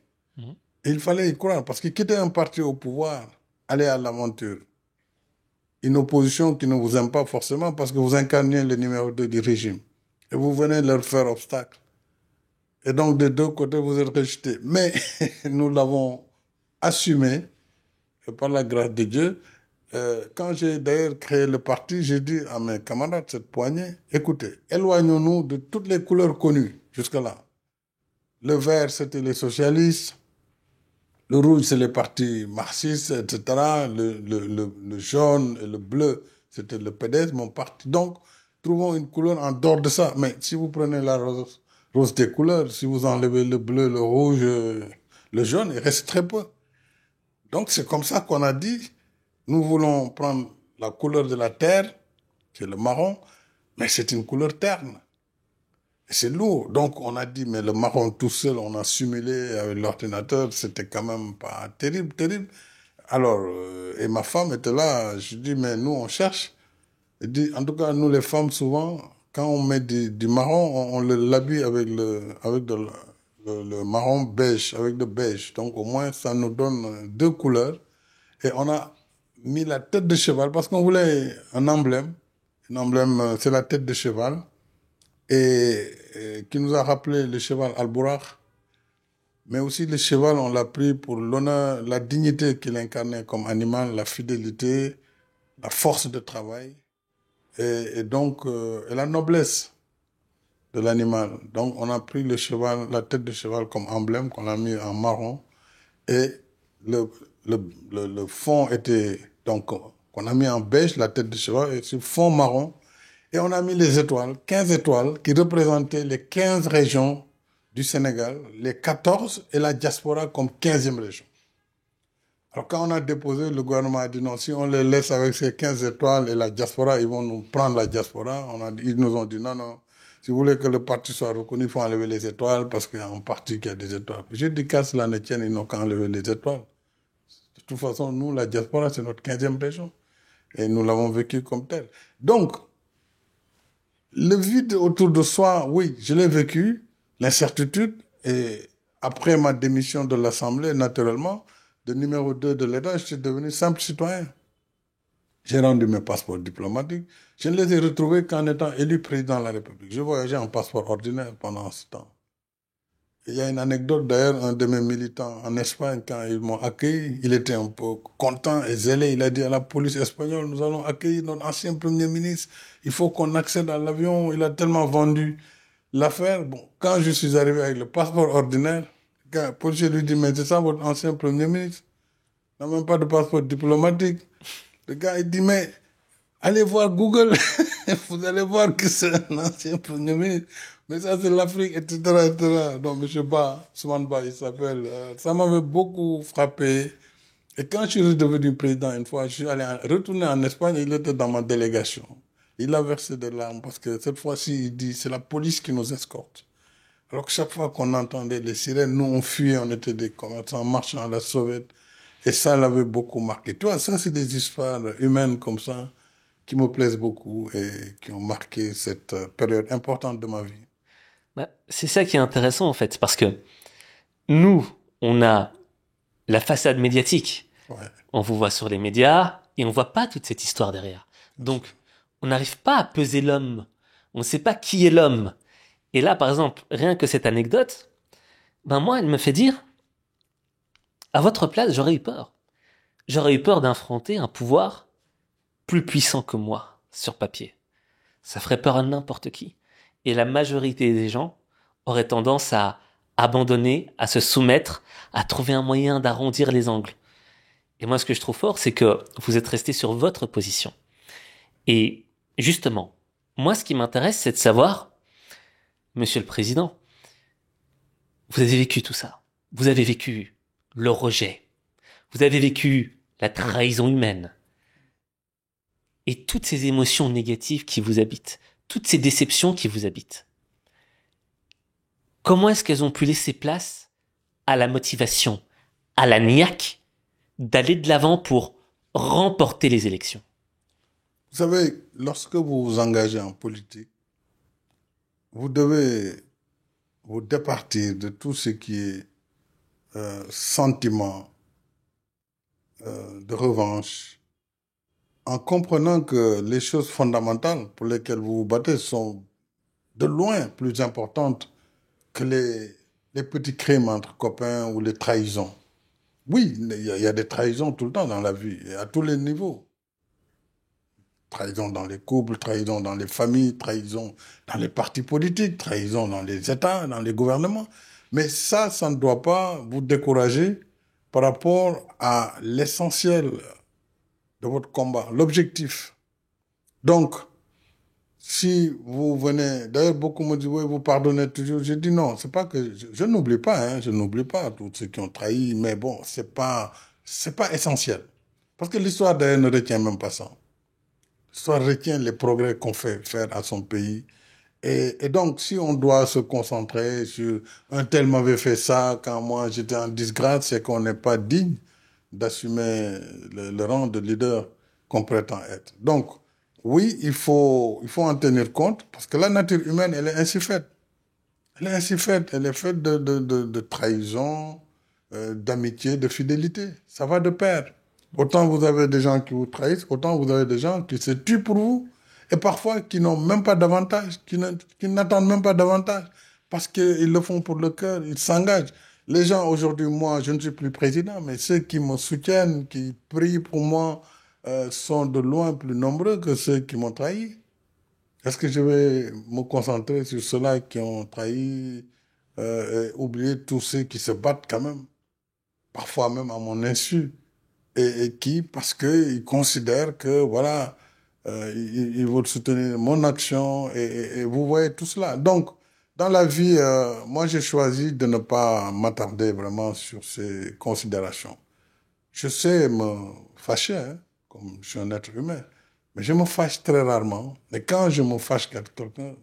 Et il fallait y croire, parce que quitter un parti au pouvoir, aller à l'aventure, une opposition qui ne vous aime pas forcément parce que vous incarnez le numéro 2 du régime, et vous venez leur faire obstacle. Et donc, des deux côtés, vous êtes rejetés. Mais nous l'avons assumé, et par la grâce de Dieu. Quand j'ai d'ailleurs créé le parti, j'ai dit à mes camarades, cette poignée, écoutez, éloignons-nous de toutes les couleurs connues jusque-là. Le vert, c'était les socialistes. Le rouge, c'est les partis marxistes, etc. Le jaune et le bleu, c'était le PDS, mon parti. Donc, trouvons une couleur en dehors de ça. Mais si vous prenez la rose des couleurs, si vous enlevez le bleu, le rouge, le jaune, il reste très peu. Donc, c'est comme ça qu'on a dit, nous voulons prendre la couleur de la terre, qui est le marron, mais c'est une couleur terne. Et c'est lourd. Donc, on a dit, mais le marron tout seul, on a simulé avec l'ordinateur, c'était quand même pas terrible, terrible. Alors, et ma femme était là, je dis, mais nous, on cherche. Elle dit, en tout cas, nous, les femmes, souvent, quand on met du marron, on l'habille avec le marron beige avec le beige. Donc au moins, ça nous donne deux couleurs. Et on a mis la tête de cheval parce qu'on voulait un emblème. Un emblème, c'est la tête de cheval. Et qui nous a rappelé le cheval Al-Buraq. Mais aussi le cheval, on l'a pris pour l'honneur, la dignité qu'il incarnait comme animal, la fidélité, la force de travail et donc et la noblesse de l'animal. Donc on a pris le cheval, la tête de cheval comme emblème qu'on a mis en marron et le fond était donc qu'on a mis en beige la tête de cheval et sur fond marron et on a mis les étoiles, 15 étoiles qui représentaient les 15 régions du Sénégal, les 14 et la diaspora comme 15e région. Alors quand on a déposé, le gouvernement a dit non, si on les laisse avec ces 15 étoiles et la diaspora, ils vont nous prendre la diaspora. Ils nous ont dit non, non, si vous voulez que le parti soit reconnu, il faut enlever les étoiles parce qu'il y a un parti qui a des étoiles. J'ai dit qu'à cela ne tienne, ils n'ont qu'à enlever les étoiles. De toute façon, nous, la diaspora, c'est notre 15e région. Et nous l'avons vécu comme tel. Donc, le vide autour de soi, oui, je l'ai vécu, l'incertitude, et après ma démission de l'Assemblée, naturellement, de numéro 2 de l'État, je suis devenu simple citoyen. J'ai rendu mes passeports diplomatiques. Je ne les ai retrouvés qu'en étant élu président de la République. Je voyageais en passeport ordinaire pendant ce temps. Il y a une anecdote d'ailleurs, un de mes militants en Espagne, quand ils m'ont accueilli, il était un peu content et zélé. Il a dit à la police espagnole, nous allons accueillir notre ancien Premier ministre. Il faut qu'on accède à l'avion. Il a tellement vendu l'affaire. Bon, quand je suis arrivé avec le passeport ordinaire, le policier lui dit, mais c'est ça votre ancien Premier ministre? Il n'a même pas de passeport diplomatique. Le gars, il dit, mais allez voir Google, vous allez voir que c'est un ancien Premier ministre. Mais ça, c'est l'Afrique, etc., etc. Donc, M. Ba, Soumane Ba, il s'appelle. Ça m'avait beaucoup frappé. Et quand je suis redevenu président une fois, je suis allé retourner en Espagne, il était dans ma délégation. Il a versé des larmes parce que cette fois-ci, il dit, c'est la police qui nous escorte. Alors que chaque fois qu'on entendait les sirènes, nous, on fuyait, on était des commerçants marchant à la sauvette. Et ça l'avait beaucoup marqué. Tu vois, ça, c'est des histoires humaines comme ça qui me plaisent beaucoup et qui ont marqué cette période importante de ma vie. Bah, c'est ça qui est intéressant en fait, parce que nous, on a la façade médiatique. Ouais. On vous voit sur les médias et on voit pas toute cette histoire derrière. Donc, on n'arrive pas à peser l'homme. On ne sait pas qui est l'homme. Et là, par exemple, rien que cette anecdote, ben moi, elle me fait dire, à votre place, j'aurais eu peur. J'aurais eu peur d'affronter un pouvoir plus puissant que moi, sur papier. Ça ferait peur à n'importe qui. Et la majorité des gens auraient tendance à abandonner, à se soumettre, à trouver un moyen d'arrondir les angles. Et moi, ce que je trouve fort, c'est que vous êtes resté sur votre position. Et justement, moi, ce qui m'intéresse, c'est de savoir, Monsieur le Président, vous avez vécu tout ça. Vous avez vécu le rejet. Vous avez vécu la trahison humaine. Et toutes ces émotions négatives qui vous habitent, toutes ces déceptions qui vous habitent. Comment est-ce qu'elles ont pu laisser place à la motivation, à la niaque d'aller de l'avant pour remporter les élections? Vous savez, lorsque vous vous engagez en politique, vous devez vous départir de tout ce qui est sentiment de revanche, en comprenant que les choses fondamentales pour lesquelles vous vous battez sont de loin plus importantes que les petits crimes entre copains ou les trahisons. Oui, il y a des trahisons tout le temps dans la vie, et à tous les niveaux. Trahison dans les couples, trahison dans les familles, trahison dans les partis politiques, trahison dans les États, dans les gouvernements. Mais ça ne doit pas vous décourager par rapport à l'essentiel de votre combat, l'objectif. Donc, si vous venez, d'ailleurs beaucoup me disent, oui, vous pardonnez toujours. Je dis non, c'est pas que, je n'oublie pas, hein, je n'oublie pas tous ceux qui ont trahi, mais bon, c'est pas essentiel. Parce que l'histoire d'ailleurs ne retient même pas ça. L'histoire retient les progrès qu'on fait faire à son pays. Et donc, si on doit se concentrer sur un tel m'avait fait ça quand moi j'étais en disgrâce, c'est qu'on n'est pas digne d'assumer le rang de leader qu'on prétend être. Donc, oui, il faut en tenir compte parce que la nature humaine, elle est ainsi faite. Elle est ainsi faite. Elle est faite de trahison, d'amitié, de fidélité. Ça va de pair. Autant vous avez des gens qui vous trahissent, autant vous avez des gens qui se tuent pour vous, et parfois qui n'ont même pas d'avantage, qui n'attendent même pas d'avantage, parce qu'ils le font pour le cœur, ils s'engagent. Les gens aujourd'hui, moi, je ne suis plus président, mais ceux qui me soutiennent, qui prient pour moi, sont de loin plus nombreux que ceux qui m'ont trahi. Est-ce que je vais me concentrer sur ceux-là qui ont trahi, et oublier tous ceux qui se battent quand même, parfois même à mon insu, et qui, parce qu'ils considèrent que, voilà, ils veulent soutenir mon action, et vous voyez tout cela. Donc, dans la vie, moi, j'ai choisi de ne pas m'attarder vraiment sur ces considérations. Je sais me fâcher, hein, comme je suis un être humain, mais je me fâche très rarement. Et quand je me fâche avec quelqu'un,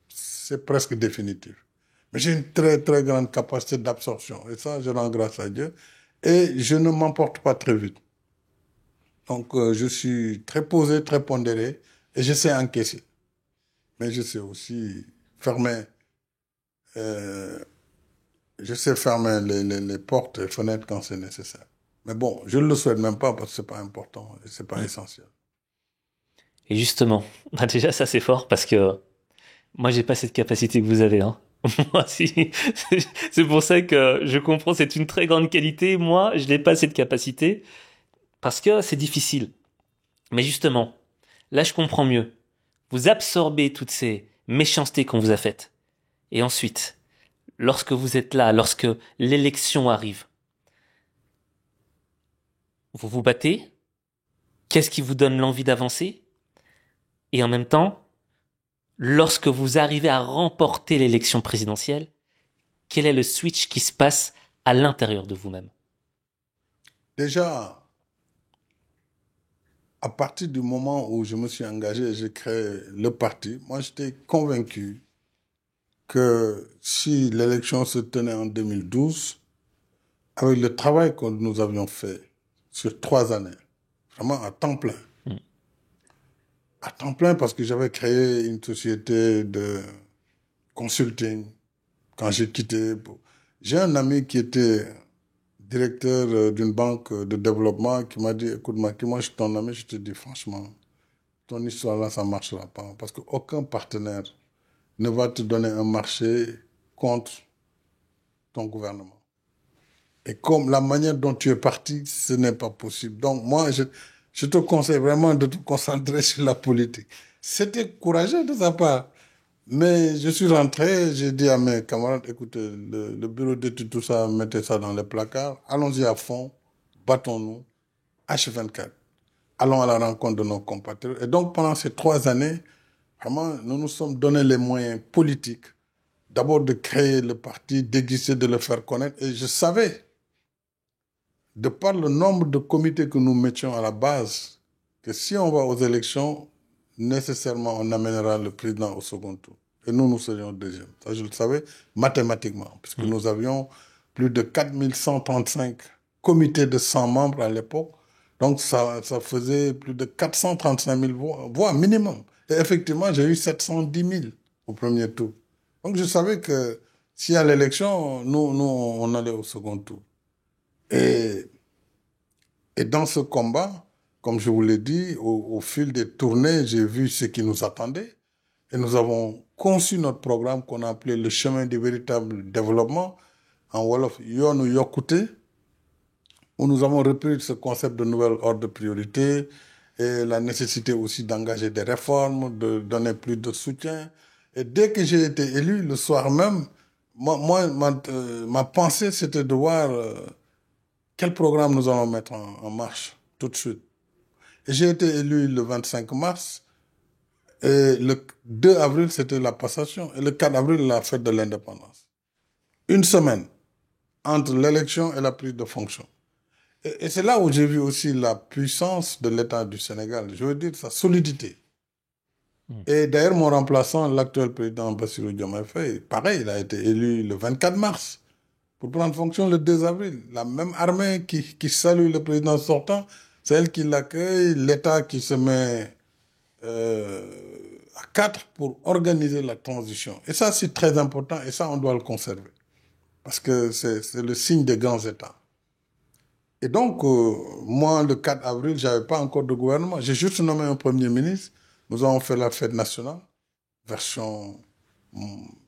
c'est presque définitif. Mais j'ai une très, très grande capacité d'absorption. Et ça, je rends grâce à Dieu. Et je ne m'emporte pas très vite. Donc, je suis très posé, très pondéré. Et je sais encaisser. Mais je sais aussi fermer, euh, je sais fermer les portes et fenêtres quand c'est nécessaire. Mais bon, je ne le souhaite même pas parce que c'est pas important et c'est pas Mm. essentiel. Et justement, bah déjà ça c'est fort parce que moi j'ai pas cette capacité que vous avez, hein. Moi si, c'est pour ça que je comprends, c'est une très grande qualité. Moi, je n'ai pas cette capacité parce que c'est difficile. Mais justement, là je comprends mieux. Vous absorbez toutes ces méchancetés qu'on vous a faites. Et ensuite, lorsque vous êtes là, lorsque l'élection arrive, vous vous battez. Qu'est-ce qui vous donne l'envie d'avancer? Et en même temps, lorsque vous arrivez à remporter l'élection présidentielle, quel est le switch qui se passe à l'intérieur de vous-même? Déjà, à partir du moment où je me suis engagé et j'ai créé le parti, moi j'étais convaincu que si l'élection se tenait en 2012, avec le travail que nous avions fait sur 3 années, vraiment Mm. à temps plein parce que j'avais créé une société de consulting quand j'ai quitté. J'ai un ami qui était directeur d'une banque de développement qui m'a dit, écoute, Maki, moi je suis ton ami, je te dis franchement, ton histoire là, ça ne marchera pas parce qu'aucun partenaire ne va te donner un marché contre ton gouvernement. Et comme la manière dont tu es parti, ce n'est pas possible. Donc moi, je te conseille vraiment de te concentrer sur la politique. C'était courageux de sa part. Mais je suis rentré, j'ai dit à mes camarades, écoutez, le bureau d'études, tout ça, mettez ça dans les placards, allons-y à fond, battons-nous, H24. Allons à la rencontre de nos compatriotes. Et donc pendant ces 3 années, vraiment, nous nous sommes donné les moyens politiques, d'abord de créer le parti, d'exister, de le faire connaître. Et je savais, de par le nombre de comités que nous mettions à la base, que si on va aux élections, nécessairement on amènera le président au second tour. Et nous, nous serions deuxième. Ça, je le savais mathématiquement, puisque Mm. nous avions plus de 4135 comités de 100 membres à l'époque. Donc ça faisait plus de 435 000 voix minimum. Et effectivement, j'ai eu 710 000 au premier tour. Donc je savais que si à l'élection, nous, on allait au second tour. Et, et dans ce combat, comme je vous l'ai dit, au fil des tournées, j'ai vu ce qui nous attendait. Et nous avons conçu notre programme qu'on a appelé le chemin du véritable développement, en Wolof Yoonu Yokkute, où nous avons repris ce concept de nouvel ordre de priorité et la nécessité aussi d'engager des réformes, de donner plus de soutien. Et dès que j'ai été élu, le soir même, ma pensée, c'était de voir quel programme nous allons mettre en marche tout de suite. Et j'ai été élu le 25 mars. Et le 2 avril, c'était la passation. Et le 4 avril, la fête de l'indépendance. Une semaine entre l'élection et la prise de fonction. Et c'est là où j'ai vu aussi la puissance de l'État du Sénégal. Je veux dire, sa solidité. Mm. Et d'ailleurs, mon remplaçant, l'actuel président Bassirou Diomaye Faye, pareil, il a été élu le 24 mars pour prendre fonction le 2 avril. La même armée qui salue le président sortant, c'est elle qui l'accueille, l'État qui se met à quatre pour organiser la transition. Et ça, c'est très important et ça, on doit le conserver. Parce que c'est le signe des grands États. Et donc, moi, le 4 avril, j'avais pas encore de gouvernement. J'ai juste nommé un premier ministre. Nous avons fait la fête nationale, version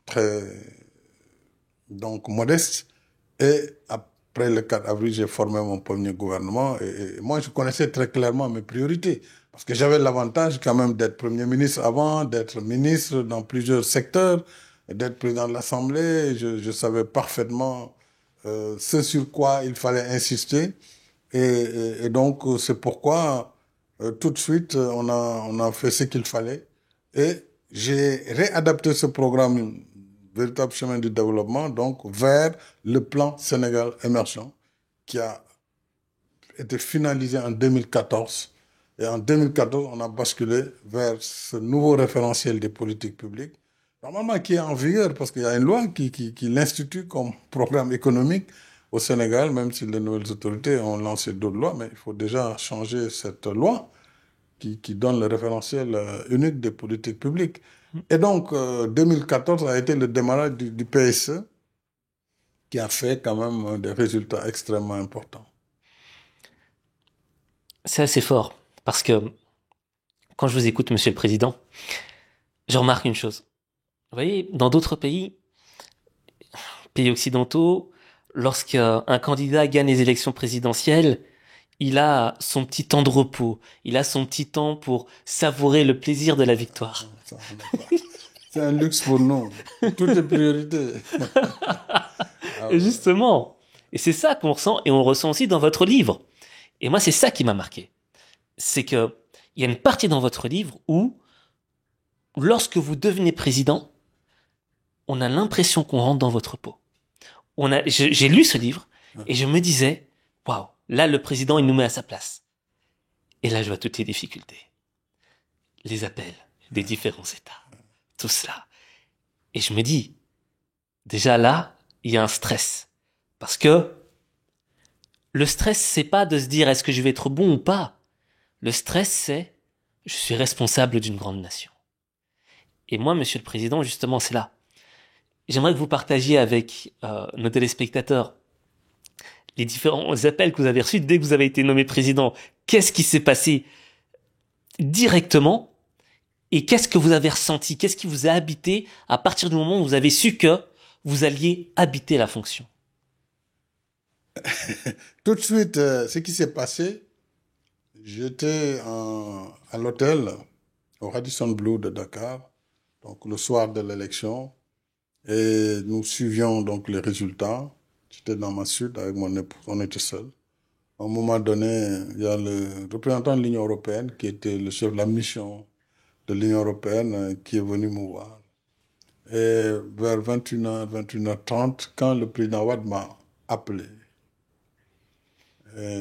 très donc modeste. Et après le 4 avril, j'ai formé mon premier gouvernement. Et moi, je connaissais très clairement mes priorités. Parce que j'avais l'avantage quand même d'être Premier ministre avant, d'être ministre dans plusieurs secteurs, d'être président de l'Assemblée. Je savais parfaitement ce sur quoi il fallait insister. Et donc, c'est pourquoi tout de suite, on a fait ce qu'il fallait. Et j'ai réadapté ce programme véritable chemin du développement, donc vers le plan Sénégal émergent, qui a été finalisé en 2014. Et en 2014, on a basculé vers ce nouveau référentiel des politiques publiques, normalement qui est en vigueur, parce qu'il y a une loi qui l'institue comme programme économique au Sénégal, même si les nouvelles autorités ont lancé d'autres lois, mais il faut déjà changer cette loi qui donne le référentiel unique des politiques publiques. Et donc, 2014 a été le démarrage du PSE, qui a fait quand même des résultats extrêmement importants. C'est assez fort, parce que quand je vous écoute, Monsieur le Président, je remarque une chose. Vous voyez, dans d'autres pays occidentaux, lorsqu'un candidat gagne les élections présidentielles, il a son petit temps de repos, il a son petit temps pour savourer le plaisir de la victoire. C'est un luxe pour nous. Tout est priorité. Et justement, et c'est ça qu'on ressent, et on ressent aussi dans votre livre. Et moi, c'est ça qui m'a marqué. C'est que il y a une partie dans votre livre où, lorsque vous devenez président, on a l'impression qu'on rentre dans votre peau. J'ai lu ce livre et je me disais, waouh, là le président il nous met à sa place. Et là je vois toutes les difficultés, les appels des différents États, tout cela. Et je me dis, déjà là, il y a un stress. Parce que le stress, c'est pas de se dire est-ce que je vais être bon ou pas. Le stress, c'est je suis responsable d'une grande nation. Et moi, Monsieur le Président, justement, c'est là. J'aimerais que vous partagiez avec nos téléspectateurs les différents appels que vous avez reçus dès que vous avez été nommé président. Qu'est-ce qui s'est passé directement et qu'est-ce que vous avez ressenti? Qu'est-ce qui vous a habité à partir du moment où vous avez su que vous alliez habiter la fonction? Tout de suite, ce qui s'est passé, j'étais à l'hôtel au Radisson Blu de Dakar, donc le soir de l'élection, et nous suivions donc les résultats. J'étais dans ma suite avec mon épouse, on était seuls. À un moment donné, il y a le représentant de l'Union européenne, qui était le chef de la mission de l'Union européenne, qui est venu me voir. Et vers 21h, 21h30, quand le président Wade m'a appelé,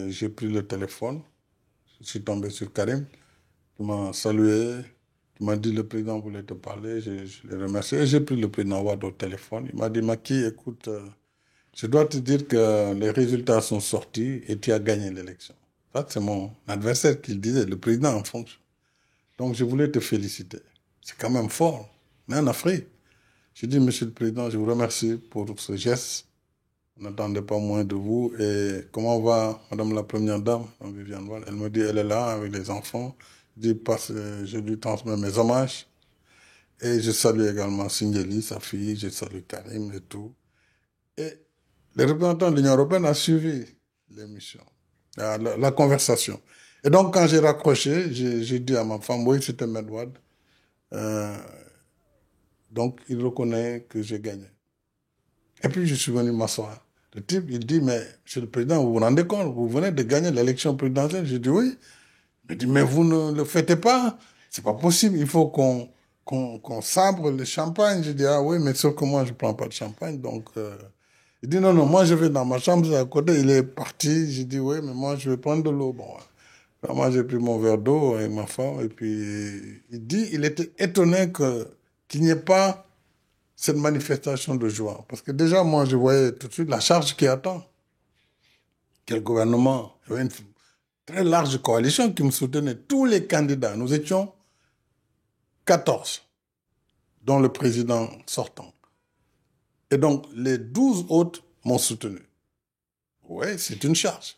j'ai pris le téléphone, je suis tombé sur Karim, qui m'a salué, qui m'a dit le président voulait te parler, je l'ai remercié. Et j'ai pris le président Wade au téléphone, il m'a dit Macky, écoute, je dois te dire que les résultats sont sortis et tu as gagné l'élection. Ça, c'est mon adversaire qui le disait, le président en fonction. Donc, je voulais te féliciter. C'est quand même fort, mais en Afrique. Je dis, Monsieur le Président, je vous remercie pour ce geste. On n'attendait pas moins de vous. Et comment va Madame la Première Dame, Viviane Wade? Elle me dit, elle est là avec les enfants. Je lui transmets mes hommages. Et je salue également Singheli, sa fille, je salue Karim et tout. Et les représentants de l'Union européenne ont suivi l'émission, la conversation. Et donc, quand j'ai raccroché, j'ai dit à ma femme, oui, c'était Medwad. Donc, il reconnaît que j'ai gagné. Et puis, je suis venu m'asseoir. Le type, il dit, mais Monsieur le Président, vous vous rendez compte, vous venez de gagner l'élection présidentielle? J'ai dit, oui. Il dit, mais vous ne le faites pas. C'est pas possible, il faut qu'on sabre le champagne. J'ai dit, ah oui, mais sauf que moi, je prends pas de champagne, donc... Il dit, non, non, moi, je vais dans ma chambre, c'est à côté. Il est parti. J'ai dit, oui, mais moi, je vais prendre de l'eau. Bon, moi, j'ai pris mon verre d'eau avec ma femme. Et puis, il dit, il était étonné qu'il n'y ait pas cette manifestation de joie. Parce que déjà, moi, je voyais tout de suite la charge qui attend. Quel gouvernement? Il y avait une très large coalition qui me soutenait. Tous les candidats, nous étions 14, dont le président sortant. Et donc, les 12 autres m'ont soutenu. Oui, c'est une charge.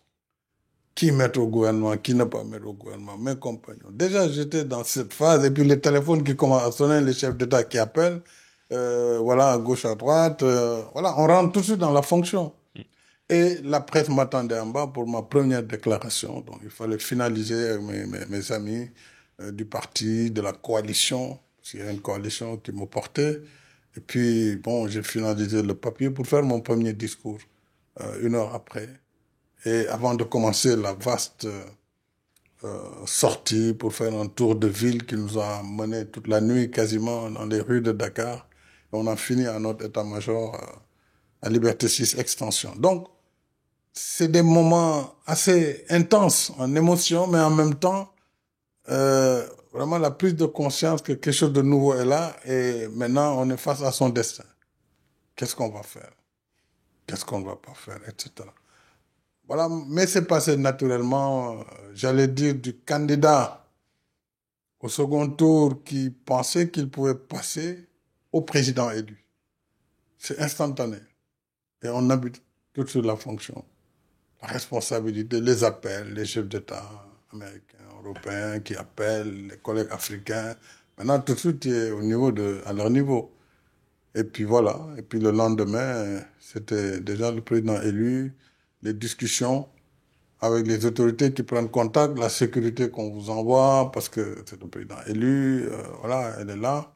Qui met au gouvernement, qui ne pas mettre au gouvernement, mes compagnons. Déjà, j'étais dans cette phase, et puis les téléphones qui commencent à sonner, les chefs d'État qui appellent, voilà, à gauche, à droite, voilà, on rentre tout de suite dans la fonction. Et la presse m'attendait en bas pour ma première déclaration. Donc, il fallait finaliser avec mes amis du parti, de la coalition, parce qu'il y a une coalition qui me portait. Et puis, bon, j'ai finalisé le papier pour faire mon premier discours, 1 heure après. Et avant de commencer la vaste sortie pour faire un tour de ville qui nous a mené toute la nuit quasiment dans les rues de Dakar, et on a fini à notre état-major à Liberté 6 Extension. Donc, c'est des moments assez intenses en émotion, mais en même temps, vraiment la prise de conscience que quelque chose de nouveau est là et maintenant on est face à son destin. Qu'est-ce qu'on va faire? Qu'est-ce qu'on ne va pas faire, etc. Voilà, mais c'est passé naturellement, j'allais dire, du candidat au second tour qui pensait qu'il pouvait passer au président élu. C'est instantané. Et on habite tout de suite la fonction. La responsabilité, les appels, les chefs d'État américains, européens qui appellent, les collègues africains. Maintenant, tout de suite, tu es à leur niveau. Et puis voilà. Et puis le lendemain, c'était déjà le président élu, les discussions avec les autorités qui prennent contact, la sécurité qu'on vous envoie, parce que c'est le président élu, voilà, elle est là.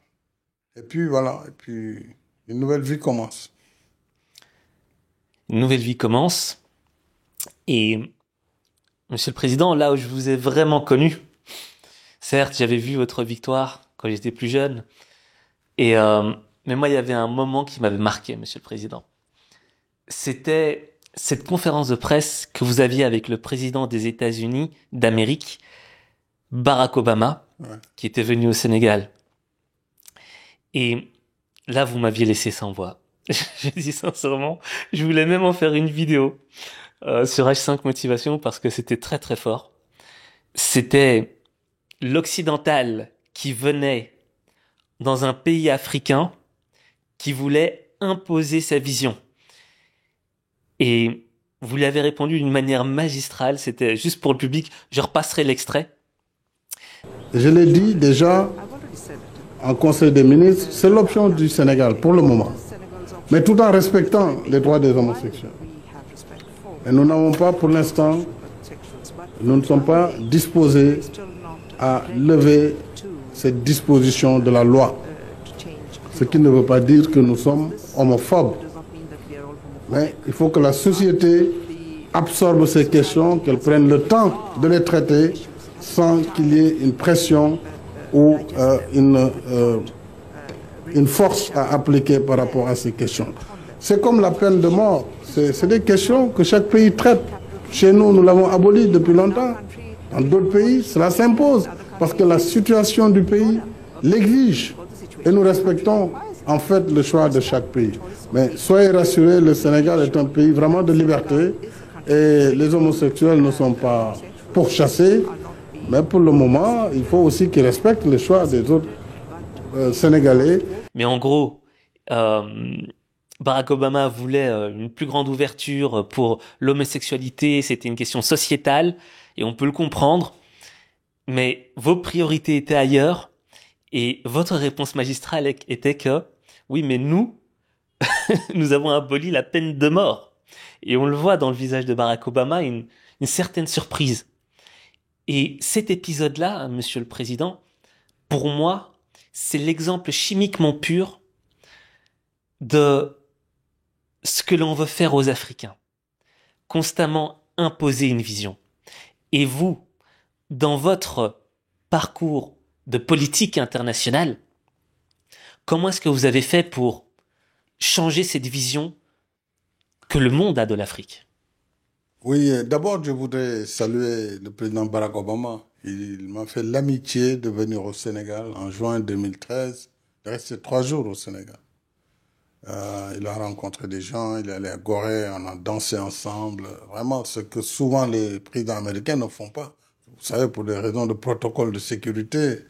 Et puis voilà, et puis une nouvelle vie commence. Une nouvelle vie commence. Et, Monsieur le Président, là où je vous ai vraiment connu, certes, j'avais vu votre victoire quand j'étais plus jeune, mais moi, il y avait un moment qui m'avait marqué, Monsieur le Président. C'était cette conférence de presse que vous aviez avec le président des États-Unis d'Amérique, Barack Obama, qui était venu au Sénégal. Et là, vous m'aviez laissé sans voix. Je dis sincèrement, je voulais même en faire une vidéo sur H5 Motivation parce que c'était très très fort. C'était l'occidental qui venait dans un pays africain qui voulait imposer sa vision. Et vous lui avez répondu d'une manière magistrale, c'était juste pour le public, je repasserai l'extrait. Je l'ai dit déjà en Conseil des ministres, c'est l'option du Sénégal pour le moment, mais tout en respectant les droits des homosexuels. Et nous n'avons pas, pour l'instant, nous ne sommes pas disposés à lever cette disposition de la loi. Ce qui ne veut pas dire que nous sommes homophobes. Mais il faut que la société absorbe ces questions, qu'elle prenne le temps de les traiter sans qu'il y ait une pression ou une force à appliquer par rapport à ces questions. C'est comme la peine de mort. C'est des questions que chaque pays traite. Chez nous, nous l'avons abolie depuis longtemps. Dans d'autres pays, cela s'impose parce que la situation du pays l'exige. Et nous respectons en fait le choix de chaque pays. Mais soyez rassurés, le Sénégal est un pays vraiment de liberté et les homosexuels ne sont pas pourchassés. Mais pour le moment, il faut aussi qu'ils respectent le choix des autres Sénégalais. Mais en gros, Barack Obama voulait une plus grande ouverture pour l'homosexualité, c'était une question sociétale, et on peut le comprendre, mais vos priorités étaient ailleurs, et votre réponse magistrale était que, oui, mais nous, nous avons aboli la peine de mort. Et on le voit dans le visage de Barack Obama, une certaine surprise. Et cet épisode-là, Monsieur le Président, pour moi, c'est l'exemple chimiquement pur de ce que l'on veut faire aux Africains. Constamment imposer une vision. Et vous, dans votre parcours de politique internationale, comment est-ce que vous avez fait pour changer cette vision que le monde a de l'Afrique? Oui, d'abord, je voudrais saluer le président Barack Obama. Il m'a fait l'amitié de venir au Sénégal en juin 2013. Il est resté 3 jours au Sénégal. Il a rencontré des gens, il est allé à Gorée, on a dansé ensemble. Vraiment, ce que souvent les présidents américains ne font pas. Vous savez, pour des raisons de protocole de sécurité,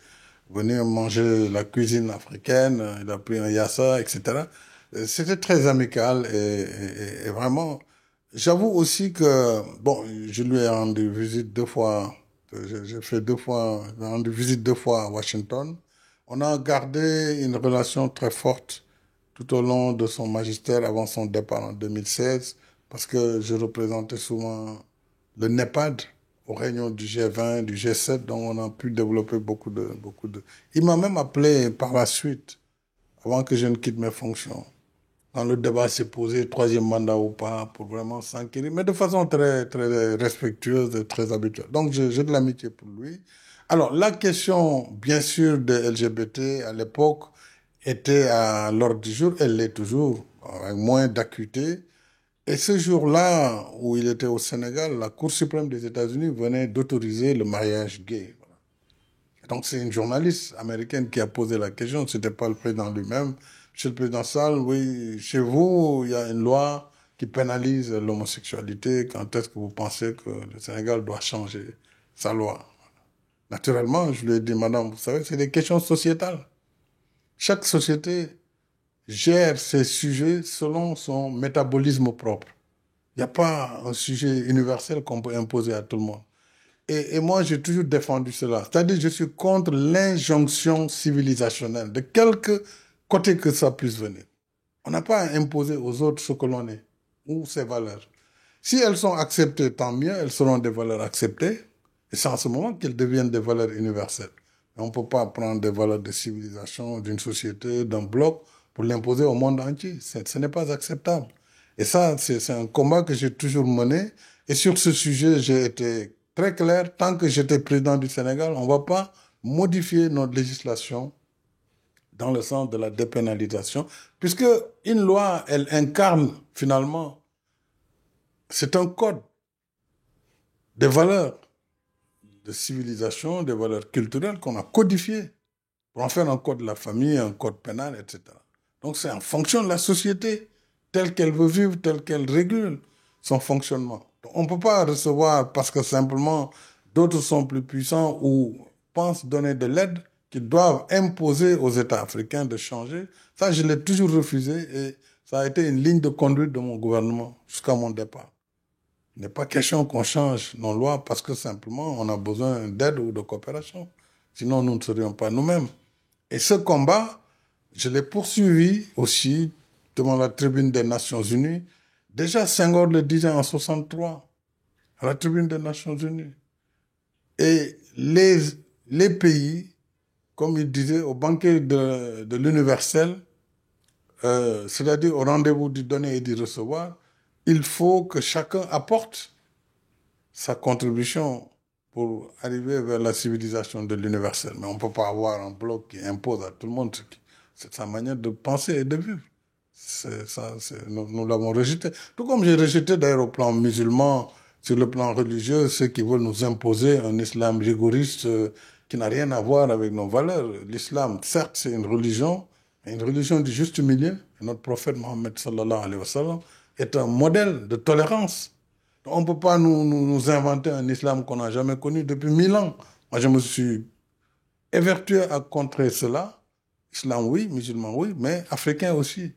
venir manger la cuisine africaine, il a pris un yassa, etc. C'était très amical et vraiment, j'avoue aussi que, bon, je lui ai rendu visite 2 fois, j'ai fait 2 fois, j'ai rendu visite 2 fois à Washington. On a gardé une relation très forte tout au long de son magistère avant son départ en 2016, parce que je représentais souvent le NEPAD aux réunions du G20, du G7, donc on a pu développer beaucoup de. Il m'a même appelé par la suite, avant que je ne quitte mes fonctions. Quand le débat s'est posé, troisième mandat ou pas, pour vraiment s'enquérir, mais de façon très respectueuse et très habituelle. Donc j'ai de l'amitié pour lui. Alors la question, bien sûr, des LGBT à l'époque était à l'ordre du jour, elle l'est toujours, avec moins d'acuité. Et ce jour-là, où il était au Sénégal, la Cour suprême des États-Unis venait d'autoriser le mariage gay. Voilà. Donc c'est une journaliste américaine qui a posé la question, ce n'était pas le président lui-même. Monsieur le président Sall, oui, chez vous, il y a une loi qui pénalise l'homosexualité. Quand est-ce que vous pensez que le Sénégal doit changer sa loi? Naturellement, je lui ai dit, madame, vous savez, c'est des questions sociétales. Chaque société gère ses sujets selon son métabolisme propre. Il n'y a pas un sujet universel qu'on peut imposer à tout le monde. Et moi, j'ai toujours défendu cela. C'est-à-dire, je suis contre l'injonction civilisationnelle, de quelque côté que ça puisse venir. On n'a pas à imposer aux autres ce que l'on est, ou ses valeurs. Si elles sont acceptées, tant mieux, elles seront des valeurs acceptées, et c'est en ce moment qu'elles deviennent des valeurs universelles. Mais on ne peut pas prendre des valeurs de civilisation, d'une société, d'un bloc, pour l'imposer au monde entier. Ce n'est pas acceptable. Et ça, c'est un combat que j'ai toujours mené. Et sur ce sujet, j'ai été très clair. Tant que j'étais président du Sénégal, on ne va pas modifier notre législation dans le sens de la dépénalisation, puisque une loi, elle incarne finalement, c'est un code des valeurs de civilisation, des valeurs culturelles qu'on a codifiées pour en faire un code de la famille, un code pénal, etc. Donc c'est en fonction de la société, telle qu'elle veut vivre, telle qu'elle régule son fonctionnement. On ne peut pas recevoir parce que simplement d'autres sont plus puissants ou pensent donner de l'aide qu'ils doivent imposer aux États africains de changer. Ça, je l'ai toujours refusé et ça a été une ligne de conduite de mon gouvernement jusqu'à mon départ. Il n'est pas question qu'on change nos lois parce que simplement on a besoin d'aide ou de coopération. Sinon, nous ne serions pas nous-mêmes. Et ce combat, je l'ai poursuivi aussi devant la tribune des Nations Unies. Déjà, Senghor le disait en 63, à la tribune des Nations Unies. Et les pays, comme il disait, au banquet de l'universel, c'est-à-dire au rendez-vous du donner et du recevoir, il faut que chacun apporte sa contribution pour arriver vers la civilisation de l'universel. Mais on ne peut pas avoir un bloc qui impose à tout le monde. C'est sa manière de penser et de vivre. Nous l'avons rejeté. Tout comme j'ai rejeté d'ailleurs au plan musulman, sur le plan religieux, ceux qui veulent nous imposer un islam rigoriste qui n'a rien à voir avec nos valeurs. L'islam, certes, c'est une religion, mais une religion du juste milieu. Et notre prophète Mohammed sallallahu alayhi wa sallam est un modèle de tolérance. On ne peut pas nous inventer un islam qu'on n'a jamais connu depuis 1000 ans. Moi, je me suis évertué à contrer cela. Islam, oui, musulman, oui, mais africain aussi.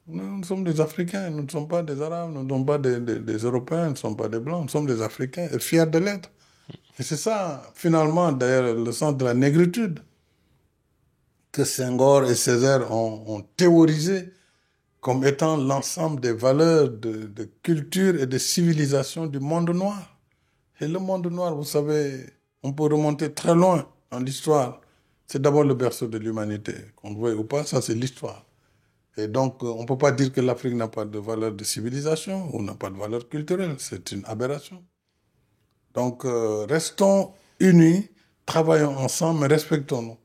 Nous sommes des Africains, nous ne sommes pas des Arabes, nous ne sommes pas des Européens, nous ne sommes pas des Blancs, nous sommes des Africains et fiers de l'être. Et c'est ça, finalement, d'ailleurs, le sens de la négritude que Senghor et Césaire ont théorisé comme étant l'ensemble des valeurs de culture et de civilisation du monde noir. Et le monde noir, vous savez, on peut remonter très loin dans l'histoire. C'est d'abord le berceau de l'humanité. Qu'on le veuille ou pas, ça c'est l'histoire. Et donc, on ne peut pas dire que l'Afrique n'a pas de valeur de civilisation ou n'a pas de valeur culturelle. C'est une aberration. Donc, restons unis, travaillons ensemble, mais respectons-nous. En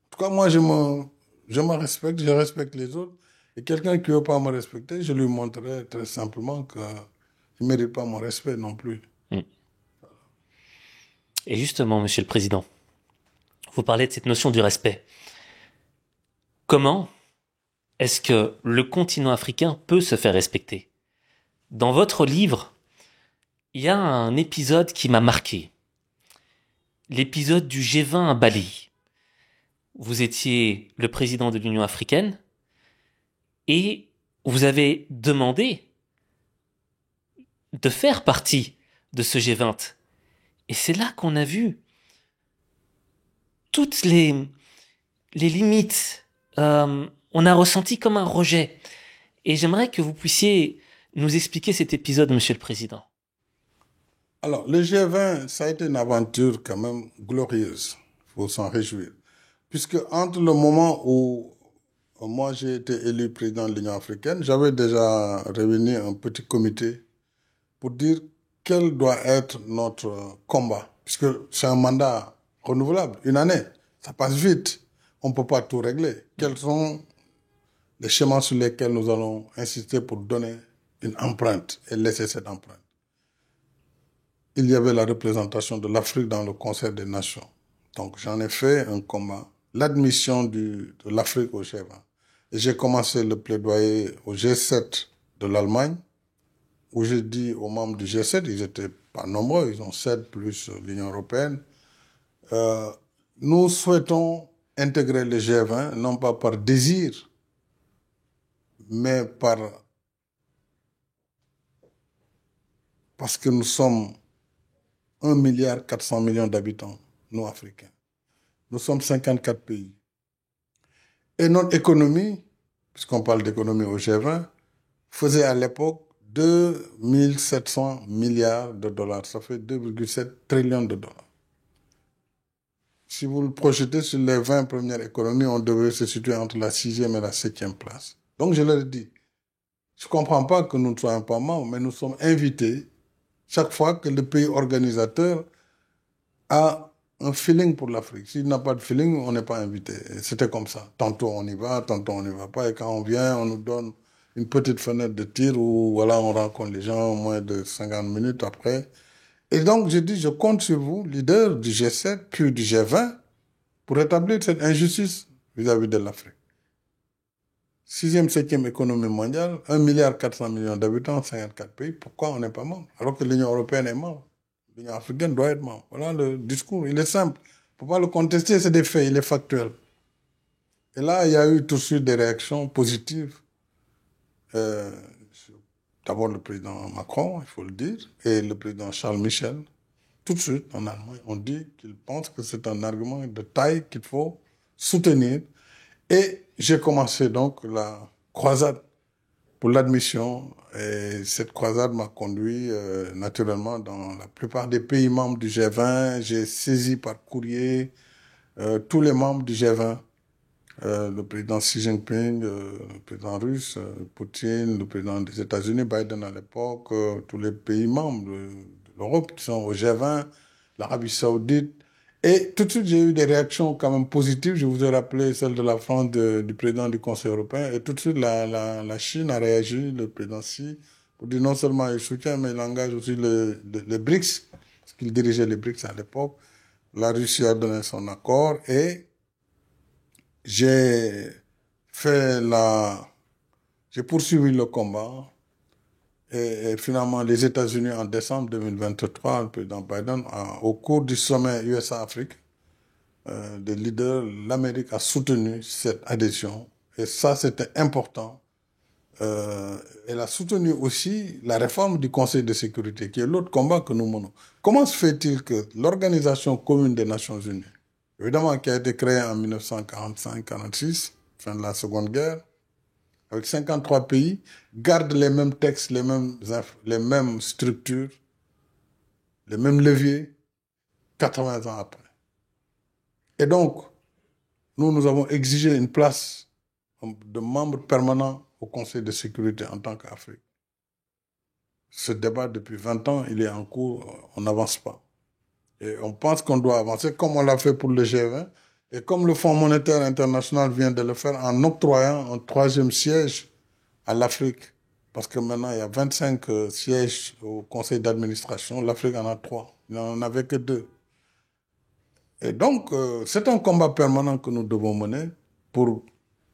tout cas, moi, je me respecte, je respecte les autres. Et quelqu'un qui ne veut pas me respecter, je lui montrerai très simplement qu'il ne mérite pas mon respect non plus. Et justement, Monsieur le Président, vous parlez de cette notion du respect. Comment est-ce que le continent africain peut se faire respecter? Dans votre livre, il y a un épisode qui m'a marqué. L'épisode du G20 à Bali. vous étiez le président de l'Union africaine et vous avez demandé de faire partie de ce G20. Et c'est là qu'on a vu toutes les limites. On a ressenti comme un rejet. Et j'aimerais que vous puissiez nous expliquer cet épisode, Monsieur le Président. Alors, le G20, ça a été une aventure quand même glorieuse. Il faut s'en réjouir. Puisque entre le moment où moi j'ai été élu président de l'Union africaine, j'avais déjà réuni un petit comité pour dire quel doit être notre combat. Puisque c'est un mandat renouvelable, une année. Ça passe vite. On ne peut pas tout régler. Quels sont les schémas sur lesquels nous allons insister pour donner une empreinte et laisser cette empreinte? Il y avait la représentation de l'Afrique dans le Conseil des Nations. Donc j'en ai fait un combat. L'admission de l'Afrique au G20. Et j'ai commencé le plaidoyer au G7 de l'Allemagne, où j'ai dit aux membres du G7, ils n'étaient pas nombreux, ils ont 7 plus l'Union européenne, nous souhaitons intégrer le G20, non pas par désir, mais parce que nous sommes 1,4 milliard d'habitants, nous Africains. Nous sommes 54 pays. Et notre économie, puisqu'on parle d'économie au G20, faisait à l'époque 2 700 milliards de dollars. Ça fait 2,7 trillions de dollars. Si vous le projetez sur les 20 premières économies, on devrait se situer entre la 6e et la 7e place. Donc je leur ai dit, je ne comprends pas que nous ne soyons pas membres, mais nous sommes invités chaque fois que le pays organisateur a un feeling pour l'Afrique. S'il n'a pas de feeling, on n'est pas invité. C'était comme ça. Tantôt on y va, tantôt on n'y va pas. Et quand on vient, on nous donne une petite fenêtre de tir où voilà, on rencontre les gens en moins de 50 minutes après. Et donc, je dis, je compte sur vous, leader du G7, puis du G20, pour rétablir cette injustice vis-à-vis de l'Afrique. 6e, 7e économie mondiale, 1,4 milliard d'habitants, 54 pays. Pourquoi on n'est pas membre? Alors que l'Union européenne est membre. L'Union africaine doit être membre. Voilà le discours, il est simple. Il ne faut pas le contester, c'est des faits, il est factuel. Et là, il y a eu tout de suite des réactions positives. D'abord le président Macron, il faut le dire, et le président Charles Michel, tout de suite en Allemagne, on dit qu'ils pensent que c'est un argument de taille qu'il faut soutenir. Et j'ai commencé donc la croisade pour l'admission. Et cette croisade m'a conduit naturellement dans la plupart des pays membres du G20. J'ai saisi par courrier tous les membres du G20. Le président Xi Jinping, le président russe, Poutine, le président des États-Unis, Biden à l'époque, tous les pays membres de l'Europe qui sont au G20, l'Arabie Saoudite. Et tout de suite, j'ai eu des réactions quand même positives. Je vous ai rappelé celle de la France, du président du Conseil européen. Et tout de suite, la Chine a réagi, le président Xi, pour dire non seulement il soutient, mais il engage aussi le BRICS, parce qu'il dirigeait les BRICS à l'époque. La Russie a donné son accord et j'ai poursuivi le combat et finalement les États-Unis en décembre 2023, le président Biden, au cours du sommet USA-Afrique des leaders, l'Amérique a soutenu cette adhésion et ça c'était important. Elle a soutenu aussi la réforme du Conseil de sécurité qui est l'autre combat que nous menons. Comment se fait-il que l'Organisation commune des Nations Unies, évidemment qui a été créée en 1945-46, fin de la Seconde Guerre, avec 53 pays, garde les mêmes textes, les mêmes structures, les mêmes leviers, 80 ans après. Et donc, nous avons exigé une place de membre permanent au Conseil de sécurité en tant qu'Afrique. Ce débat, depuis 20 ans, il est en cours, on n'avance pas. Et on pense qu'on doit avancer comme on l'a fait pour le G20 et comme le Fonds monétaire international vient de le faire en octroyant un 3e siège à l'Afrique. Parce que maintenant, il y a 25 sièges au conseil d'administration. L'Afrique en a 3. Il n'en avait que 2. Et donc, c'est un combat permanent que nous devons mener pour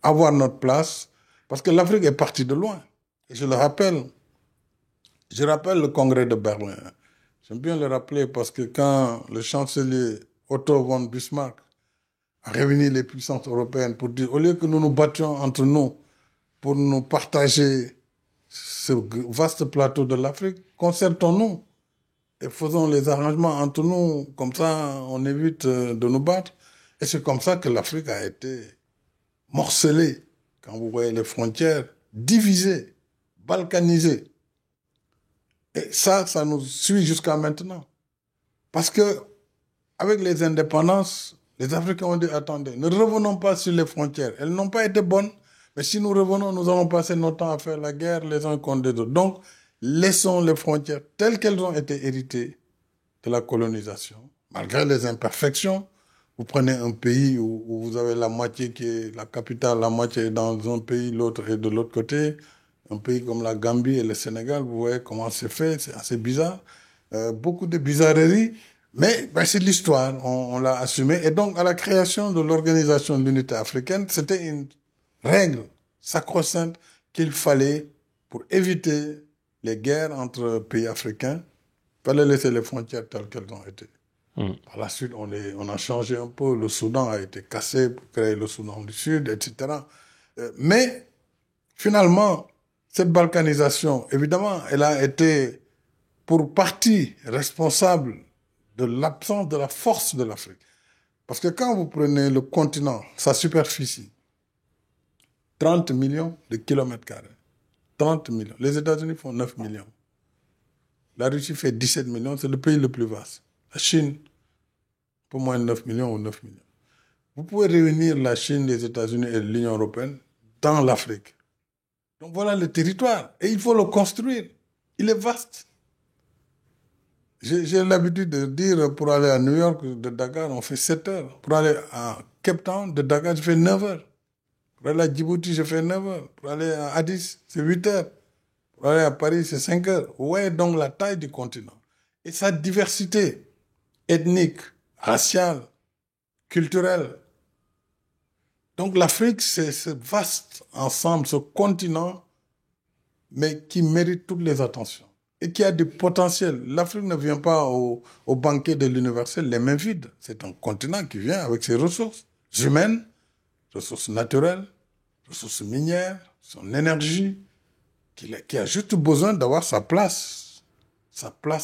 avoir notre place. Parce que l'Afrique est partie de loin. Et je rappelle le congrès de Berlin. J'aime bien le rappeler parce que quand le chancelier Otto von Bismarck a réuni les puissances européennes pour dire, au lieu que nous nous battions entre nous pour nous partager ce vaste plateau de l'Afrique, concertons-nous et faisons les arrangements entre nous, comme ça on évite de nous battre. Et c'est comme ça que l'Afrique a été morcelée. Quand vous voyez les frontières divisées, balkanisées. Et ça nous suit jusqu'à maintenant. Parce que, avec les indépendances, les Africains ont dit, attendez, ne revenons pas sur les frontières. Elles n'ont pas été bonnes, mais si nous revenons, nous allons passer notre temps à faire la guerre les uns contre les autres. Donc, laissons les frontières telles qu'elles ont été héritées de la colonisation, malgré les imperfections. Vous prenez un pays où vous avez la moitié qui est la capitale, la moitié est dans un pays, l'autre est de l'autre côté. Un pays comme la Gambie et le Sénégal, vous voyez comment c'est fait, c'est assez bizarre. Beaucoup de bizarreries, mais c'est l'histoire, on l'a assumé. Et donc, à la création de l'Organisation de l'Unité africaine, c'était une règle sacro-sainte qu'il fallait, pour éviter les guerres entre pays africains, il fallait laisser les frontières telles qu'elles ont été. Par la suite, on a changé un peu. Le Soudan a été cassé pour créer le Soudan du Sud, etc. Mais, finalement, cette balkanisation, évidemment, elle a été pour partie responsable de l'absence de la force de l'Afrique. Parce que quand vous prenez le continent, sa superficie, 30 millions de kilomètres carrés. 30 millions. Les États-Unis font 9 millions. La Russie fait 17 millions, c'est le pays le plus vaste. La Chine, pour moins de 9 millions ou 9 millions. Vous pouvez réunir la Chine, les États-Unis et l'Union européenne dans l'Afrique. Donc voilà le territoire. Et il faut le construire. Il est vaste. J'ai l'habitude de dire, pour aller à New York, de Dakar, on fait 7 heures. Pour aller à Cape Town, de Dakar, je fais 9 heures. Pour aller à Djibouti, je fais 9 heures. Pour aller à Addis, c'est 8 heures. Pour aller à Paris, c'est 5 heures. Vous voyez donc la taille du continent. Et sa diversité ethnique, raciale, culturelle. Donc l'Afrique, c'est ce vaste ensemble, ce continent, mais qui mérite toutes les attentions. Et qui a du potentiel. L'Afrique ne vient pas au banquet de l'universel les mains vides. C'est un continent qui vient avec ses ressources humaines, ressources naturelles, ressources minières, son énergie, qui a juste besoin d'avoir sa place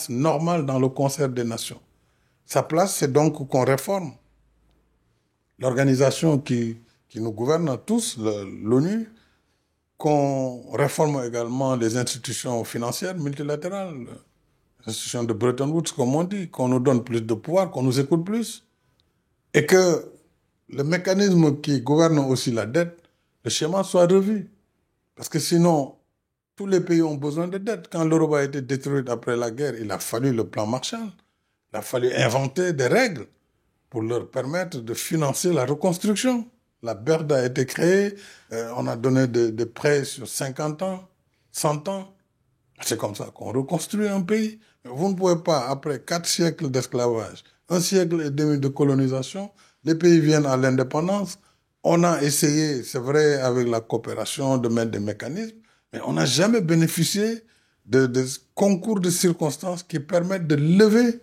normale dans le concert des nations. Sa place, c'est donc qu'on réforme l'organisation qui nous gouverne tous, l'ONU, qu'on réforme également les institutions financières multilatérales, les institutions de Bretton Woods, comme on dit, qu'on nous donne plus de pouvoir, qu'on nous écoute plus, et que le mécanisme qui gouverne aussi la dette, le schéma soit revu. Parce que sinon, tous les pays ont besoin de dette. Quand l'Europe a été détruite après la guerre, il a fallu le plan Marshall. Il a fallu inventer des règles pour leur permettre de financer la reconstruction. La BERD a été créée, on a donné des prêts sur 50 ans, 100 ans. C'est comme ça qu'on reconstruit un pays. Vous ne pouvez pas, après 4 siècles d'esclavage, 1 siècle et demi de colonisation, les pays viennent à l'indépendance. On a essayé, c'est vrai, avec la coopération, de mettre des mécanismes, mais on n'a jamais bénéficié de concours de circonstances qui permettent de lever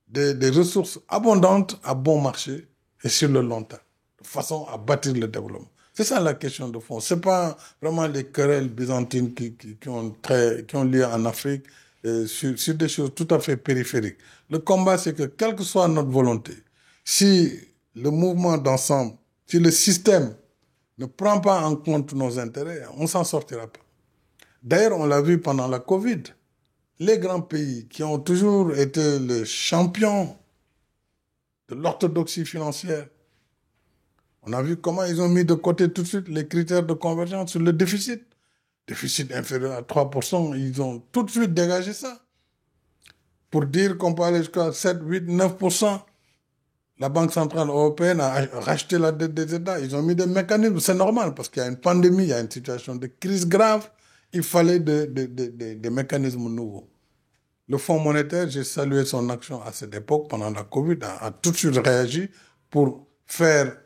des ressources abondantes à bon marché et sur le long terme, de façon à bâtir le développement. C'est ça la question de fond. C'est pas vraiment les querelles byzantines qui ont lieu en Afrique sur des choses tout à fait périphériques. Le combat, c'est que quelle que soit notre volonté, si le mouvement d'ensemble, si le système ne prend pas en compte nos intérêts, on s'en sortira pas. D'ailleurs, on l'a vu pendant la Covid. Les grands pays qui ont toujours été les champions de l'orthodoxie financière, on a vu comment ils ont mis de côté tout de suite les critères de convergence sur le déficit. Déficit inférieur à 3%, ils ont tout de suite dégagé ça. Pour dire qu'on peut aller jusqu'à 7, 8, 9%. La Banque centrale européenne a racheté la dette des États. Ils ont mis des mécanismes. C'est normal parce qu'il y a une pandémie, il y a une situation de crise grave. Il fallait des mécanismes nouveaux. Le Fonds monétaire, j'ai salué son action à cette époque, pendant la Covid, a tout de suite réagi pour faire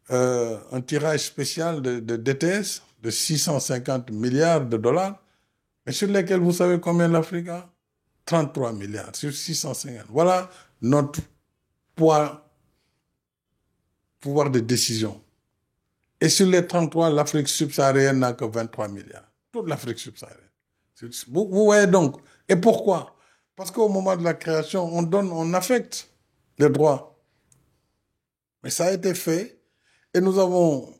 un tirage spécial de DTS de 650 milliards de dollars, mais sur lesquels vous savez combien l'Afrique a? 33 milliards sur 650. Voilà notre poids pouvoir de décision. Et sur les 33, l'Afrique subsaharienne n'a que 23 milliards. Toute l'Afrique subsaharienne. Vous voyez donc. Et pourquoi? Parce qu'au moment de la création, on affecte les droits. Mais ça a été fait et nous avons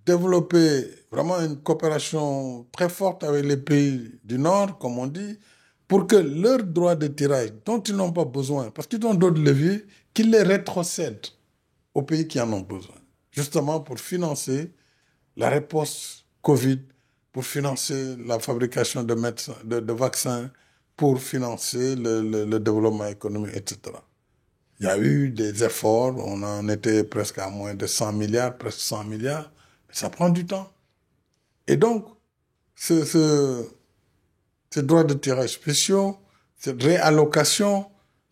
développé vraiment une coopération très forte avec les pays du Nord, comme on dit, pour que leurs droits de tirage, dont ils n'ont pas besoin, parce qu'ils ont d'autres leviers, qu'ils les rétrocèdent aux pays qui en ont besoin, justement pour financer la réponse Covid, pour financer la fabrication de vaccins, pour financer le développement économique, etc. Il y a eu des efforts, on en était presque à moins de 100 milliards, presque 100 milliards, mais ça prend du temps. Et donc, ces droits de tirage spéciaux, cette réallocation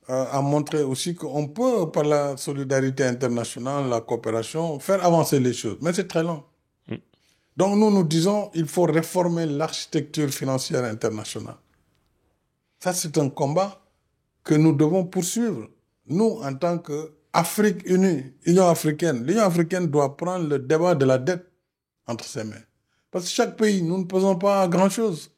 a montré aussi qu'on peut, par la solidarité internationale, la coopération, faire avancer les choses. Mais c'est très lent. Donc nous disons qu'il faut réformer l'architecture financière internationale. Ça, c'est un combat que nous devons poursuivre. Nous, en tant qu'Afrique unie, l'Union africaine doit prendre le débat de la dette entre ses mains. Parce que chaque pays, nous ne pesons pas grand-chose.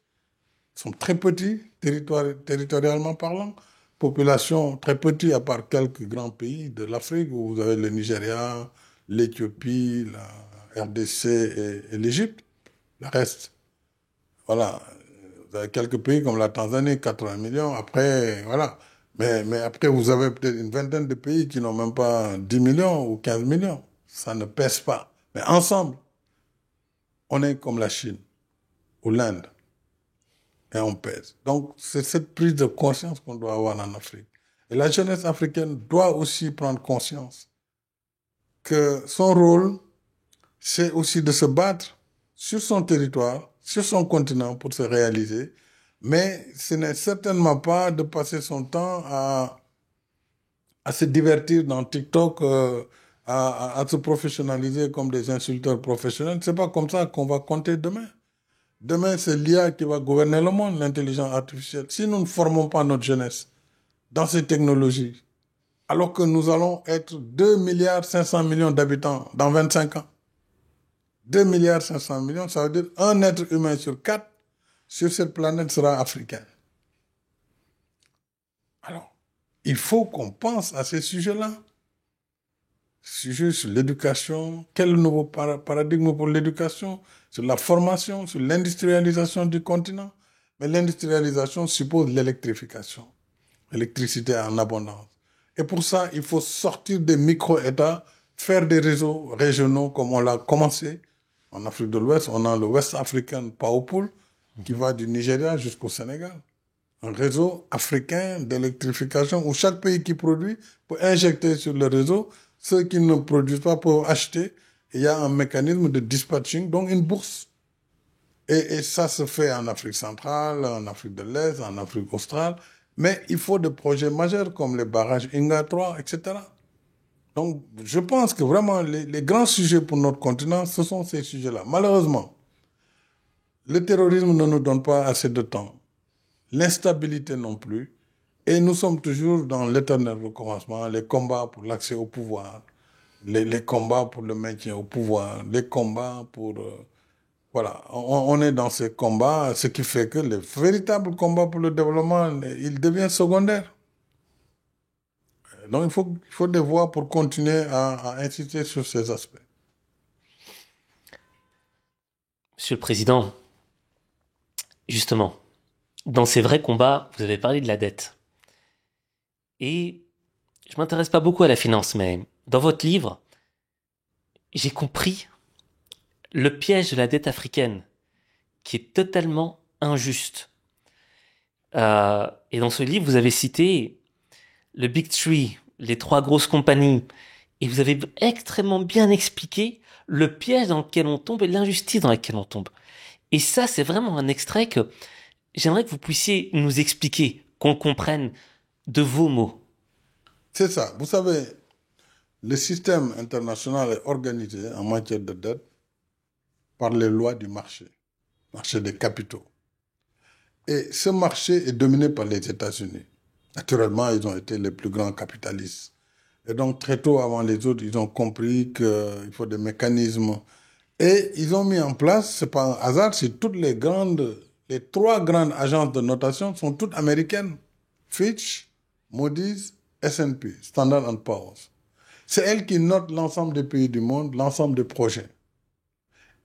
Ils sont très petits, territorialement parlant. Population très petite, à part quelques grands pays de l'Afrique, où vous avez le Nigeria, l'Éthiopie, la RDC et l'Égypte. Le reste, voilà. Vous avez quelques pays comme la Tanzanie, 80 millions. Après, voilà. Mais après, vous avez peut-être une vingtaine de pays qui n'ont même pas 10 millions ou 15 millions. Ça ne pèse pas. Mais ensemble, on est comme la Chine ou l'Inde. Et on pèse. Donc, c'est cette prise de conscience qu'on doit avoir en Afrique. Et la jeunesse africaine doit aussi prendre conscience que son rôle, c'est aussi de se battre sur son territoire, sur son continent pour se réaliser. Mais ce n'est certainement pas de passer son temps à se divertir dans TikTok, à se professionnaliser comme des insulteurs professionnels. C'est pas comme ça qu'on va compter demain. Demain, c'est l'IA qui va gouverner le monde, l'intelligence artificielle. Si nous ne formons pas notre jeunesse dans ces technologies, alors que nous allons être 2 milliards 500 millions d'habitants dans 25 ans, 2 milliards 500 millions, ça veut dire un être humain sur 4 sur cette planète sera africain. Alors, il faut qu'on pense à ces sujets-là. Sujets sur l'éducation, quel nouveau paradigme pour l'éducation, sur la formation, sur l'industrialisation du continent. Mais l'industrialisation suppose l'électrification, l'électricité en abondance. Et pour ça, il faut sortir des micro-États, faire des réseaux régionaux comme on l'a commencé. En Afrique de l'Ouest, on a le West African Power Pool qui va du Nigeria jusqu'au Sénégal. Un réseau africain d'électrification où chaque pays qui produit peut injecter sur le réseau. Ceux qui ne produisent pas peuvent acheter. Il y a un mécanisme de dispatching, donc une bourse. Et ça se fait en Afrique centrale, en Afrique de l'Est, en Afrique australe. Mais il faut des projets majeurs comme les barrages Inga 3, etc. Donc, je pense que vraiment, les grands sujets pour notre continent, ce sont ces sujets-là. Malheureusement, le terrorisme ne nous donne pas assez de temps. L'instabilité non plus. Et nous sommes toujours dans l'éternel recommencement, les combats pour l'accès au pouvoir, les combats pour le maintien au pouvoir, les combats pour... voilà, on est dans ces combats, ce qui fait que le véritable combat pour le développement, il devient secondaire. Donc il faut des voies pour continuer à insister sur ces aspects. Monsieur le Président, justement, dans ces vrais combats, vous avez parlé de la dette. Et je m'intéresse pas beaucoup à la finance, mais dans votre livre, j'ai compris le piège de la dette africaine, qui est totalement injuste. Et dans ce livre, vous avez cité le Big Three, les trois grosses compagnies, et vous avez extrêmement bien expliqué le piège dans lequel on tombe et l'injustice dans laquelle on tombe. Et ça, c'est vraiment un extrait que j'aimerais que vous puissiez nous expliquer, qu'on comprenne de vos mots. C'est ça. Vous savez, le système international est organisé en matière de dette par les lois du marché des capitaux. Et ce marché est dominé par les États-Unis. Naturellement, ils ont été les plus grands capitalistes Et donc, très tôt avant les autres, ils ont compris qu'il faut des mécanismes. Et ils ont mis en place, c'est pas un hasard, c'est les 3 grandes agences de notation sont toutes américaines. Fitch, Moody's, S&P, Standard and Poor's. C'est elles qui notent l'ensemble des pays du monde, l'ensemble des projets.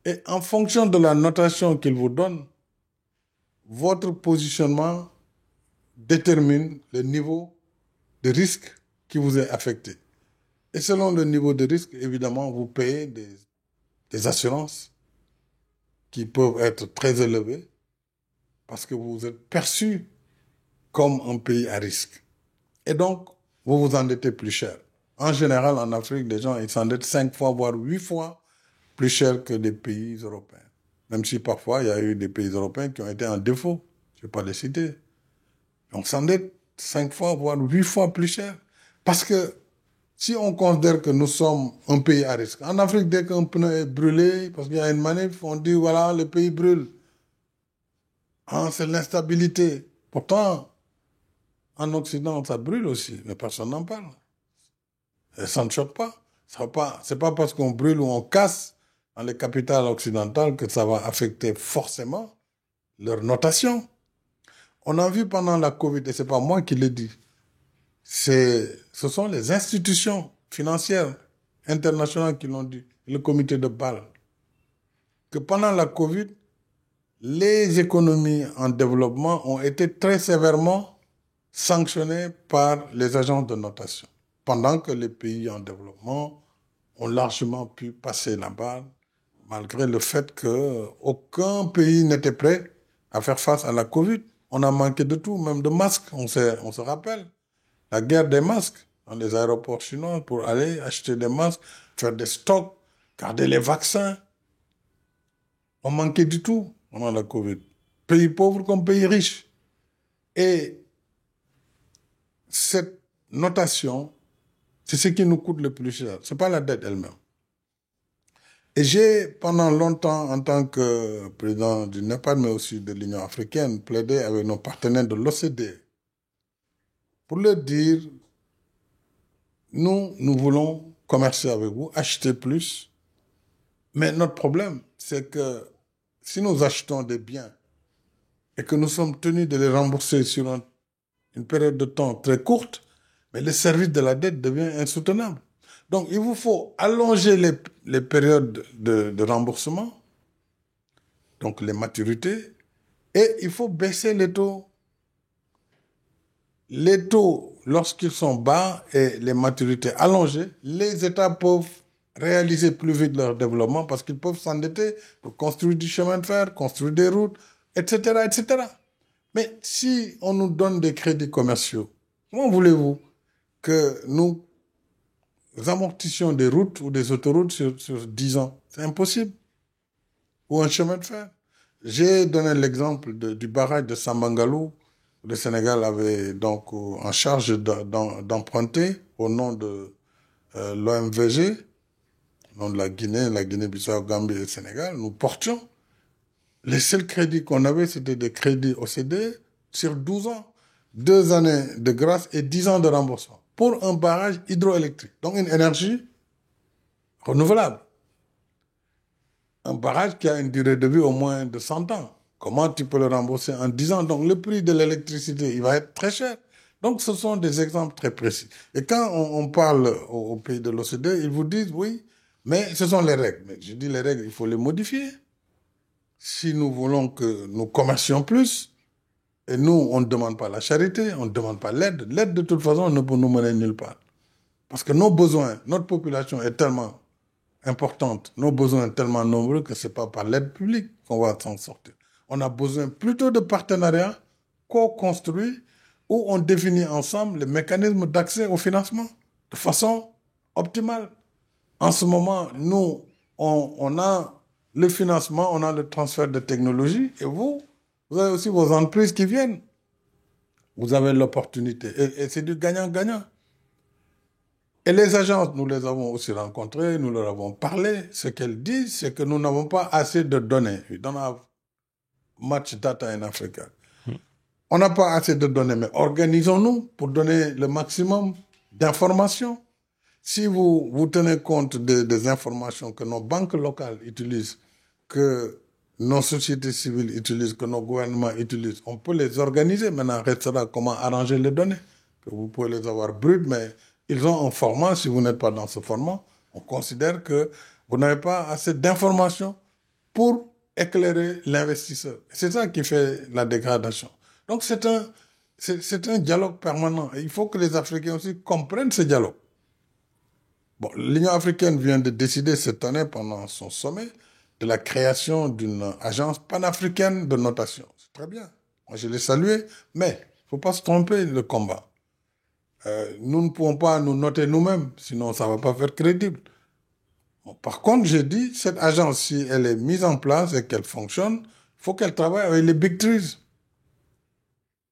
Et en fonction de la notation qu'ils vous donnent, votre positionnement détermine le niveau de risque qui vous est affecté. Et selon le niveau de risque, évidemment, vous payez des assurances qui peuvent être très élevées parce que vous êtes perçu comme un pays à risque. Et donc, vous vous endettez plus cher. En général, en Afrique, les gens ils s'endettent 5 fois, voire 8 fois plus cher que les pays européens. Même si parfois, il y a eu des pays européens qui ont été en défaut. Je ne vais pas les citer. On s'endette 5 fois, voire 8 fois plus cher. Parce que si on considère que nous sommes un pays à risque, en Afrique, dès qu'un pneu est brûlé, parce qu'il y a une manif, on dit voilà, le pays brûle. Ah, c'est l'instabilité. Pourtant, en Occident, ça brûle aussi, mais personne n'en parle. Et ça ne choque pas. C'est pas parce qu'on brûle ou on casse dans les capitales occidentales que ça va affecter forcément leur notation. On a vu pendant la Covid, et c'est pas moi qui l'ai dit, ce sont les institutions financières internationales qui l'ont dit, le comité de Bâle, que pendant la Covid, les économies en développement ont été très sévèrement sanctionnées par les agences de notation, pendant que les pays en développement ont largement pu passer la balle, malgré le fait qu'aucun pays n'était prêt à faire face à la Covid. On a manqué de tout, même de masques, on se rappelle. La guerre des masques dans les aéroports chinois pour aller acheter des masques, faire des stocks, garder les vaccins. On manquait du tout pendant la Covid. Pays pauvres comme pays riches. Et cette notation, c'est ce qui nous coûte le plus cher. Ce n'est pas la dette elle-même. Et j'ai, pendant longtemps, en tant que président du NEPAD, mais aussi de l'Union africaine, plaidé avec nos partenaires de l'OCDE pour leur dire, nous voulons commercer avec vous, acheter plus. Mais notre problème, c'est que si nous achetons des biens et que nous sommes tenus de les rembourser sur une période de temps très courte, mais le service de la dette devient insoutenable. Donc, il vous faut allonger les périodes de remboursement, donc les maturités, et il faut baisser les taux. Les taux, lorsqu'ils sont bas et les maturités allongées, les États peuvent réaliser plus vite leur développement parce qu'ils peuvent s'endetter pour construire du chemin de fer, construire des routes, etc., etc. Mais si on nous donne des crédits commerciaux, comment voulez-vous que nous amortissions des routes ou des autoroutes sur 10 ans? C'est impossible. Ou un chemin de fer. J'ai donné l'exemple du barrage de Sambangalou. Le Sénégal avait donc en charge d'emprunter au nom de l'OMVG, au nom de la Guinée-Bissau, Gambie et le Sénégal. Nous portions. Les seuls crédits qu'on avait, c'était des crédits OCDE sur 12 ans. 2 années de grâce et 10 ans de remboursement pour un barrage hydroélectrique. Donc une énergie renouvelable. Un barrage qui a une durée de vie au moins de 100 ans. Comment tu peux le rembourser en 10 ans? Donc le prix de l'électricité, il va être très cher. Donc ce sont des exemples très précis. Et quand on parle aux pays de l'OCDE, ils vous disent oui, mais ce sont les règles. Mais je dis les règles, il faut les modifier. Si nous voulons que nous commercions plus, et nous, on ne demande pas la charité, on ne demande pas l'aide. L'aide, de toute façon, ne peut nous mener nulle part. Parce que nos besoins, notre population est tellement importante, nos besoins tellement nombreux que ce n'est pas par l'aide publique qu'on va s'en sortir. On a besoin plutôt de partenariats co-construits où on définit ensemble les mécanismes d'accès au financement de façon optimale. En ce moment, nous, on a le financement, on a le transfert de technologie et vous avez aussi vos entreprises qui viennent. Vous avez l'opportunité et c'est du gagnant-gagnant. Et les agences, nous les avons aussi rencontrées, nous leur avons parlé. Ce qu'elles disent, c'est que nous n'avons pas assez de données. We don't have much data in Africa. On n'a pas assez de données, mais organisons-nous pour donner le maximum d'informations. Si vous tenez compte des informations que nos banques locales utilisent, que nos sociétés civiles utilisent, que nos gouvernements utilisent, on peut les organiser. Maintenant, restera comment arranger les données. Que vous pouvez les avoir brutes, mais ils ont un format. Si vous n'êtes pas dans ce format, on considère que vous n'avez pas assez d'informations pour éclairer l'investisseur. C'est ça qui fait la dégradation. Donc c'est un dialogue permanent. Et il faut que les Africains aussi comprennent ce dialogue. Bon, l'Union africaine vient de décider cette année, pendant son sommet, de la création d'une agence panafricaine de notation. C'est très bien. Moi, je l'ai salué, mais il ne faut pas se tromper le combat. Nous ne pouvons pas nous noter nous-mêmes, sinon ça ne va pas faire crédible. Bon, par contre, j'ai dit, cette agence, si elle est mise en place et qu'elle fonctionne, il faut qu'elle travaille avec les big trees.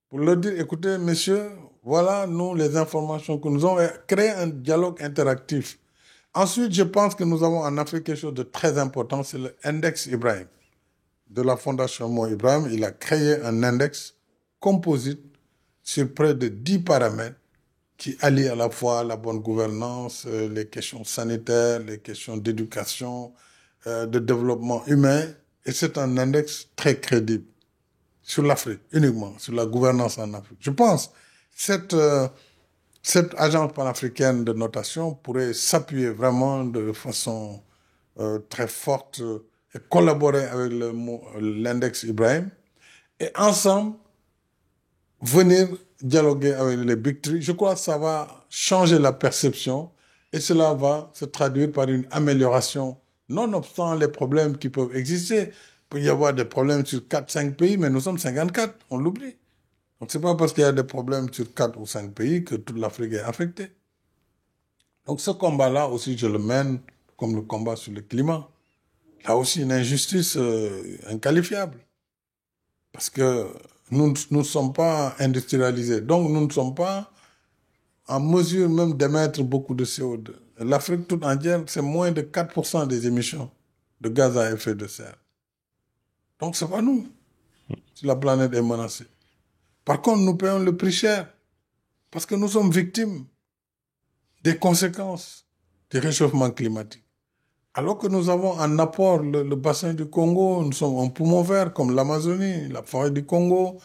Pour leur dire, écoutez, messieurs, voilà, nous, les informations que nous avons, et créer un dialogue interactif. Ensuite, je pense que nous avons en Afrique quelque chose de très important, c'est l'index Ibrahim. De la Fondation Mo Ibrahim, il a créé un index composite sur près de 10 paramètres qui allient à la fois la bonne gouvernance, les questions sanitaires, les questions d'éducation, de développement humain. Et c'est un index très crédible sur l'Afrique, uniquement, sur la gouvernance en Afrique. Je pense que cette agence panafricaine de notation pourrait s'appuyer vraiment de façon très forte et collaborer avec l'index Ibrahim et ensemble venir dialoguer avec les Big Three. Je crois que ça va changer la perception et cela va se traduire par une amélioration, nonobstant les problèmes qui peuvent exister. Il peut y avoir des problèmes sur 4-5 pays, mais nous sommes 54, on l'oublie. Donc ce n'est pas parce qu'il y a des problèmes sur 4 ou 5 pays que toute l'Afrique est affectée. Donc ce combat-là aussi, je le mène comme le combat sur le climat. Là aussi, une injustice inqualifiable. Parce que nous ne sommes pas industrialisés. Donc nous ne sommes pas en mesure même d'émettre beaucoup de CO2. L'Afrique toute entière, c'est moins de 4% des émissions de gaz à effet de serre. Donc ce n'est pas nous si la planète est menacée. Par contre, nous payons le prix cher parce que nous sommes victimes des conséquences du réchauffement climatique. Alors que nous avons en apport le bassin du Congo, nous sommes en poumon vert comme l'Amazonie, la forêt du Congo,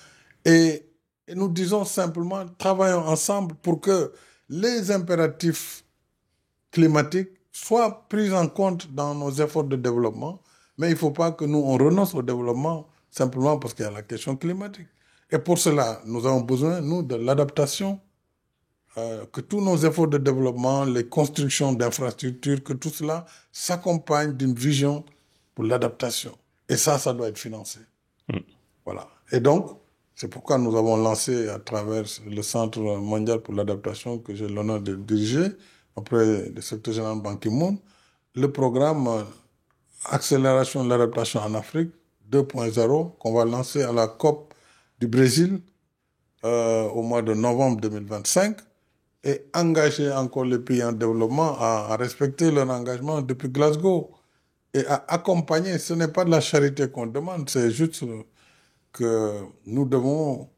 et nous disons simplement, travaillons ensemble pour que les impératifs climatiques soient pris en compte dans nos efforts de développement, mais il ne faut pas que nous, on renonce au développement simplement parce qu'il y a la question climatique. Et pour cela, nous avons besoin, nous, de l'adaptation, que tous nos efforts de développement, les constructions d'infrastructures, que tout cela s'accompagne d'une vision pour l'adaptation. Et ça doit être financé. Voilà. Et donc, c'est pourquoi nous avons lancé à travers le Centre mondial pour l'adaptation, que j'ai l'honneur de diriger, auprès du secrétaire général Ban Ki-moon, le programme Accélération de l'adaptation en Afrique 2.0, qu'on va lancer à la COP du Brésil au mois de novembre 2025, et engager encore les pays en développement à respecter leur engagement depuis Glasgow et à accompagner. Ce n'est pas de la charité qu'on demande, c'est juste que nous devons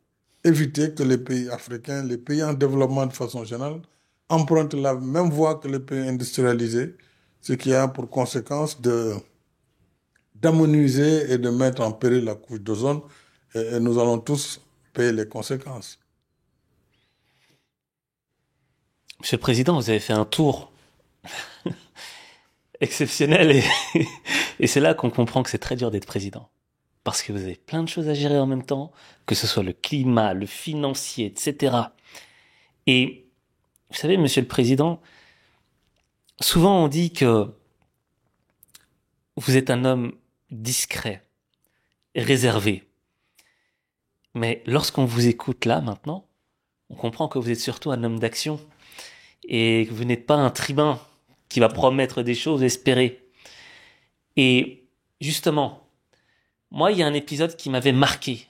éviter que les pays africains, les pays en développement de façon générale, empruntent la même voie que les pays industrialisés, ce qui a pour conséquence d'amenuiser et de mettre en péril la couche d'ozone, et nous allons tous payer les conséquences. Monsieur le Président, vous avez fait un tour exceptionnel et c'est là qu'on comprend que c'est très dur d'être président. Parce que vous avez plein de choses à gérer en même temps, que ce soit le climat, le financier, etc. Et vous savez, Monsieur le Président, souvent on dit que vous êtes un homme discret, réservé. Mais lorsqu'on vous écoute là, maintenant, on comprend que vous êtes surtout un homme d'action et que vous n'êtes pas un tribun qui va promettre des choses, espérer. Et justement, moi, il y a un épisode qui m'avait marqué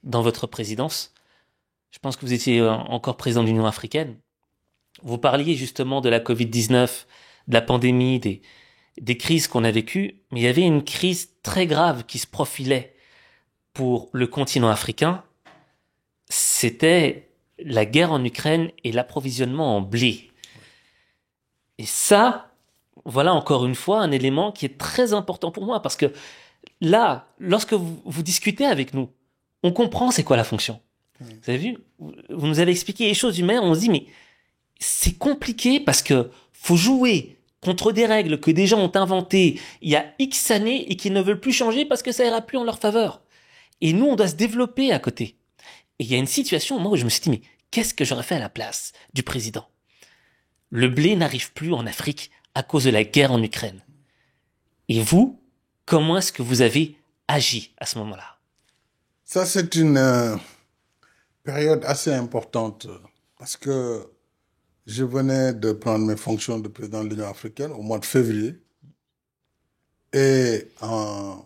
dans votre présidence. Je pense que vous étiez encore président de l'Union africaine. Vous parliez justement de la Covid-19, de la pandémie, des crises qu'on a vécues, mais il y avait une crise très grave qui se profilait pour le continent africain. C'était la guerre en Ukraine et l'approvisionnement en blé. Et ça, voilà encore une fois un élément qui est très important pour moi parce que là, lorsque vous discutez avec nous, on comprend c'est quoi la fonction. Vous avez vu? Vous nous avez expliqué les choses humaines, on se dit mais c'est compliqué parce que faut jouer contre des règles que des gens ont inventées il y a X années et qui ne veulent plus changer parce que ça ira plus en leur faveur. Et nous, on doit se développer à côté. Et il y a une situation, moi, où je me suis dit, mais qu'est-ce que j'aurais fait à la place du président? Le blé n'arrive plus en Afrique à cause de la guerre en Ukraine. Et vous, comment est-ce que vous avez agi à ce moment-là? Ça, c'est une période assez importante parce que je venais de prendre mes fonctions de président de l'Union africaine au mois de février. Et en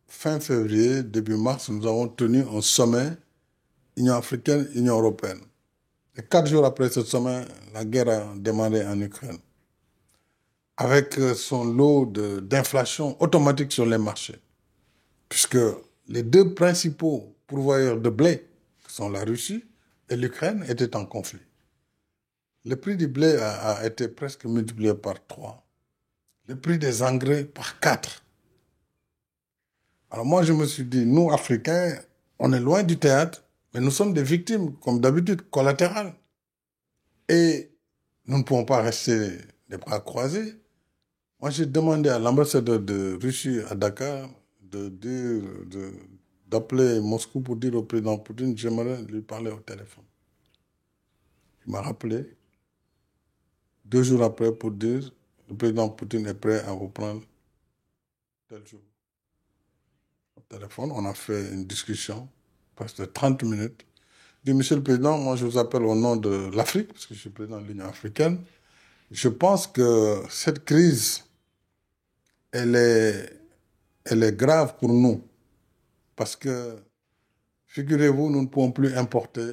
fin février, début mars, nous avons tenu un sommet Union africaine, Union européenne. Et 4 jours après ce sommet, la guerre a démarré en Ukraine, avec son lot d'inflation automatique sur les marchés, puisque les deux principaux pourvoyeurs de blé, qui sont la Russie et l'Ukraine, étaient en conflit. Le prix du blé a été presque multiplié par 3. Le prix des engrais par 4. Alors moi, je me suis dit, nous, Africains, on est loin du théâtre, mais nous sommes des victimes, comme d'habitude, collatérales. Et nous ne pouvons pas rester les bras croisés. Moi, j'ai demandé à l'ambassadeur de Russie à Dakar d'appeler Moscou pour dire au président Poutine, j'aimerais lui parler au téléphone. Il m'a rappelé 2 jours après pour dire, le président Poutine est prêt à vous prendre tel jour. Au téléphone, on a fait une discussion, presque de 30 minutes. Je dis, Monsieur le Président, moi je vous appelle au nom de l'Afrique, parce que je suis président de l'Union africaine. Je pense que cette crise, elle est grave pour nous. Parce que, figurez-vous, nous ne pouvons plus importer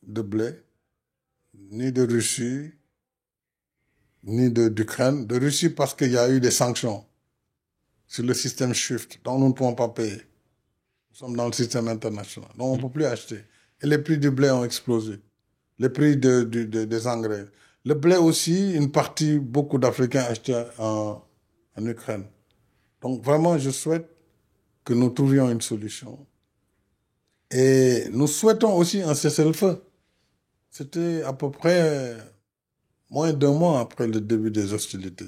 de blé, ni de Russie, ni d'Ukraine. De Russie parce qu'il y a eu des sanctions sur le système SWIFT, donc nous ne pouvons pas payer. Nous sommes dans le système international, donc on ne peut plus acheter. Et les prix du blé ont explosé. Les prix des engrais. Le blé aussi, une partie, beaucoup d'Africains achetaient en Ukraine. Donc vraiment, je souhaite que nous trouvions une solution. Et nous souhaitons aussi un cessez-le-feu. C'était à peu près moins d'1 mois après le début des hostilités.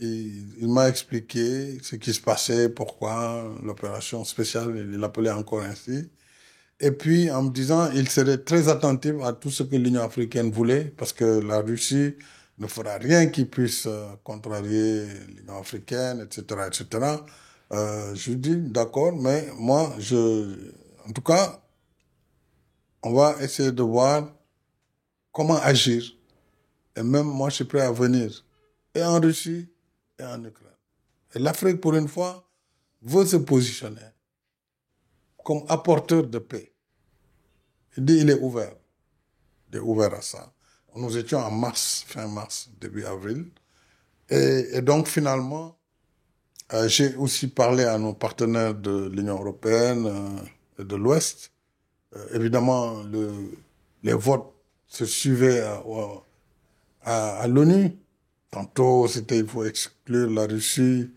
Il m'a expliqué ce qui se passait, pourquoi, l'opération spéciale, il l'appelait encore ainsi. Et puis, en me disant, il serait très attentif à tout ce que l'Union africaine voulait, parce que la Russie ne fera rien qui puisse contrarier l'Union africaine, etc., etc. Je lui dis, d'accord, mais moi, en tout cas, on va essayer de voir comment agir. Et même moi, je suis prêt à venir, et en Russie, et en Ukraine. Et l'Afrique, pour une fois, veut se positionner comme apporteur de paix. Il dit, il est ouvert. Il est ouvert à ça. Nous étions en mars, fin mars, début avril. Et donc, finalement, j'ai aussi parlé à nos partenaires de l'Union européenne et de l'Ouest. Évidemment, les votes se suivaient à l'ONU. Tantôt, c'était il faut exclure la Russie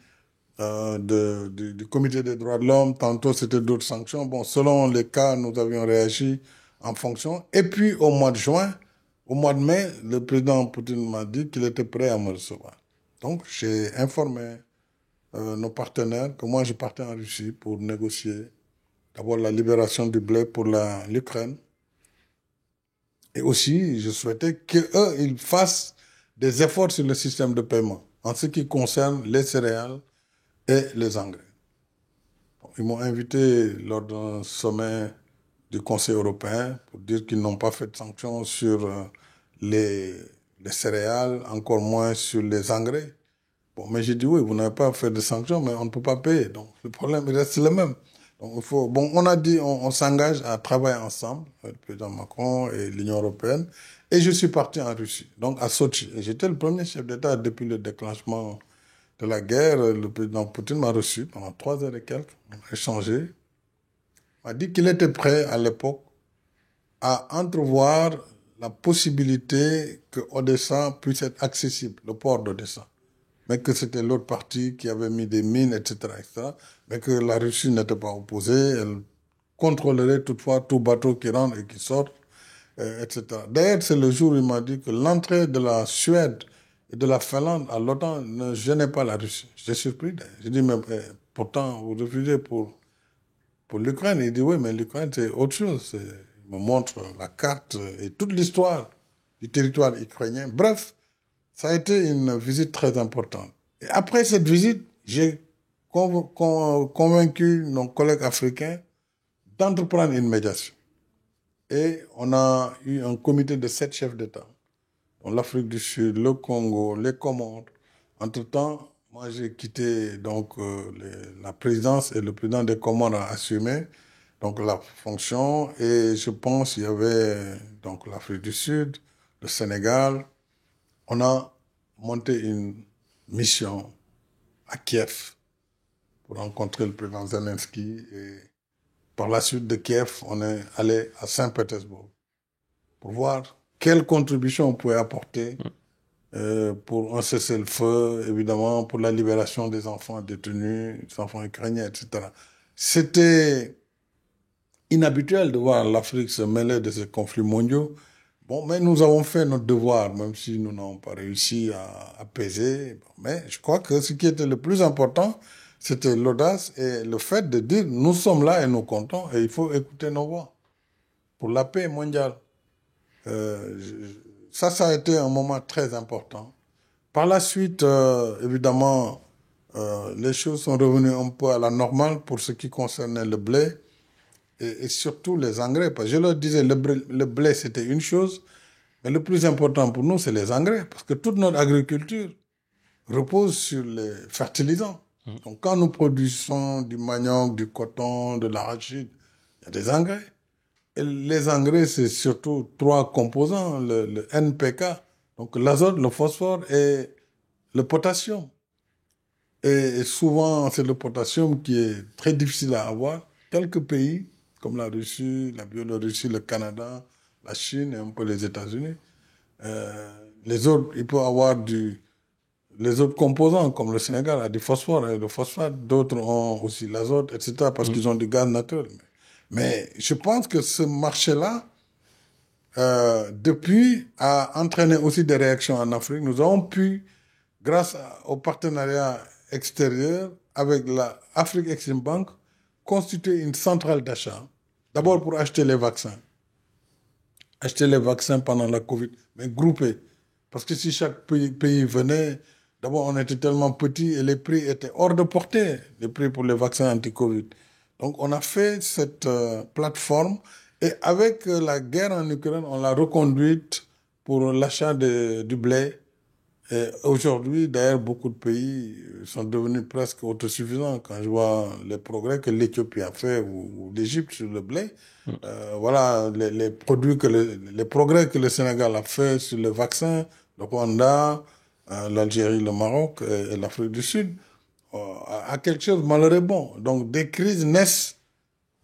du comité des droits de l'homme. Tantôt, c'était d'autres sanctions. Bon, selon les cas, nous avions réagi en fonction. Et puis, au mois de juin, au mois de mai, le président Poutine m'a dit qu'il était prêt à me recevoir. Donc, j'ai informé nos partenaires que moi, je partais en Russie pour négocier d'abord la libération du blé pour l'Ukraine. Et aussi, je souhaitais qu'eux, ils fassent des efforts sur le système de paiement en ce qui concerne les céréales et les engrais. Ils m'ont invité lors d'un sommet du Conseil européen pour dire qu'ils n'ont pas fait de sanctions sur les céréales, encore moins sur les engrais. Bon, mais j'ai dit oui, vous n'avez pas fait de sanctions, mais on ne peut pas payer. Donc le problème il reste le même. Donc il faut, bon, on a dit on s'engage à travailler ensemble, le président Macron et l'Union européenne, et je suis parti en Russie, donc à Sochi. Et j'étais le premier chef d'État depuis le déclenchement de la guerre. Le président Poutine m'a reçu pendant 3 heures et quelques, on a échangé. Il m'a dit qu'il était prêt à l'époque à entrevoir la possibilité que Odessa puisse être accessible, le port d'Odessa. Mais que c'était l'autre partie qui avait mis des mines, etc., etc., mais que la Russie n'était pas opposée, elle contrôlerait toutefois tout bateau qui rentre et qui sort, etc. D'ailleurs, c'est le jour où il m'a dit que l'entrée de la Suède et de la Finlande à l'OTAN ne gênait pas la Russie. J'étais surpris. J'ai dit, mais pourtant, vous refusez pour l'Ukraine. Il dit, oui, mais l'Ukraine, c'est autre chose. Il me montre la carte et toute l'histoire du territoire ukrainien. Bref, ça a été une visite très importante. Et après cette visite, j'ai convaincu nos collègues africains d'entreprendre une médiation. Et on a eu un comité de 7 chefs d'État, dont l'Afrique du Sud, le Congo, les Comores. Entre-temps, moi j'ai quitté donc, la présidence et le président des Comores a assumé donc, la fonction. Et je pense qu'il y avait donc, l'Afrique du Sud, le Sénégal. On a monté une mission à Kiev pour rencontrer le président Zelensky. Et par la suite de Kiev, on est allé à Saint-Pétersbourg pour voir quelle contribution on pouvait apporter pour un cessez-le-feu, évidemment, pour la libération des enfants détenus, des enfants ukrainiens, etc. C'était inhabituel de voir l'Afrique se mêler de ces conflits mondiaux. Bon, mais nous avons fait notre devoir, même si nous n'avons pas réussi à apaiser. Mais je crois que ce qui était le plus important, c'était l'audace et le fait de dire nous sommes là et nous comptons et il faut écouter nos voix pour la paix mondiale. Ça a été un moment très important. Par la suite, évidemment, les choses sont revenues un peu à la normale pour ce qui concernait le blé et surtout les engrais. Parce que je leur disais, le blé, c'était une chose, mais le plus important pour nous, c'est les engrais. Parce que toute notre agriculture repose sur les fertilisants. Donc, quand nous produisons du manioc, du coton, de l'arachide, il y a des engrais. Et les engrais, c'est surtout 3 composants, le NPK, donc l'azote, le phosphore et le potassium. Et souvent, c'est le potassium qui est très difficile à avoir. Quelques pays, comme la Russie, la Biélorussie, le Canada, la Chine et un peu les États-Unis, les autres, il peut avoir les autres composants, comme le Sénégal a du phosphore et le phosphate, d'autres ont aussi l'azote, etc., parce qu'ils ont du gaz naturel. Mais je pense que ce marché-là, depuis, a entraîné aussi des réactions en Afrique. Nous avons pu, grâce au partenariat extérieur avec la Afrique Exim Bank, constituer une centrale d'achat. D'abord pour acheter les vaccins. Acheter les vaccins pendant la Covid, mais groupés. Parce que si chaque pays venait, d'abord on était tellement petits et les prix étaient hors de portée, les prix pour les vaccins anti-Covid. Donc on a fait cette plateforme et avec la guerre en Ukraine, on l'a reconduite pour l'achat du blé. Et aujourd'hui, d'ailleurs, beaucoup de pays sont devenus presque autosuffisants. Quand je vois les progrès que l'Éthiopie a fait ou l'Égypte sur le blé, voilà les progrès que le Sénégal a fait sur le vaccin, le Rwanda, l'Algérie, le Maroc et l'Afrique du Sud, à quelque chose malheureux bon. Donc des crises naissent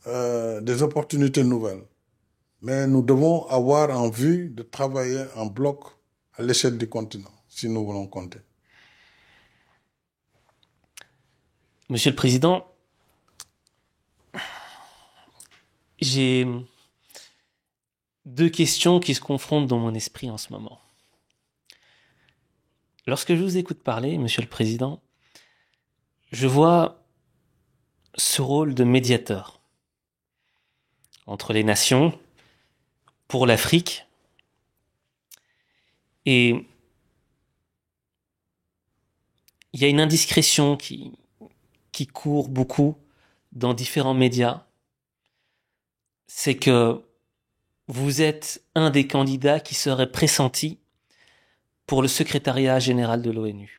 des opportunités nouvelles. Mais nous devons avoir en vue de travailler en bloc à l'échelle du continent, si nous voulons compter. Monsieur le Président, j'ai 2 questions qui se confrontent dans mon esprit en ce moment. Lorsque je vous écoute parler, Monsieur le Président, je vois ce rôle de médiateur entre les nations, pour l'Afrique, et il y a une indiscrétion qui court beaucoup dans différents médias, c'est que vous êtes un des candidats qui serait pressenti pour le secrétariat général de l'ONU.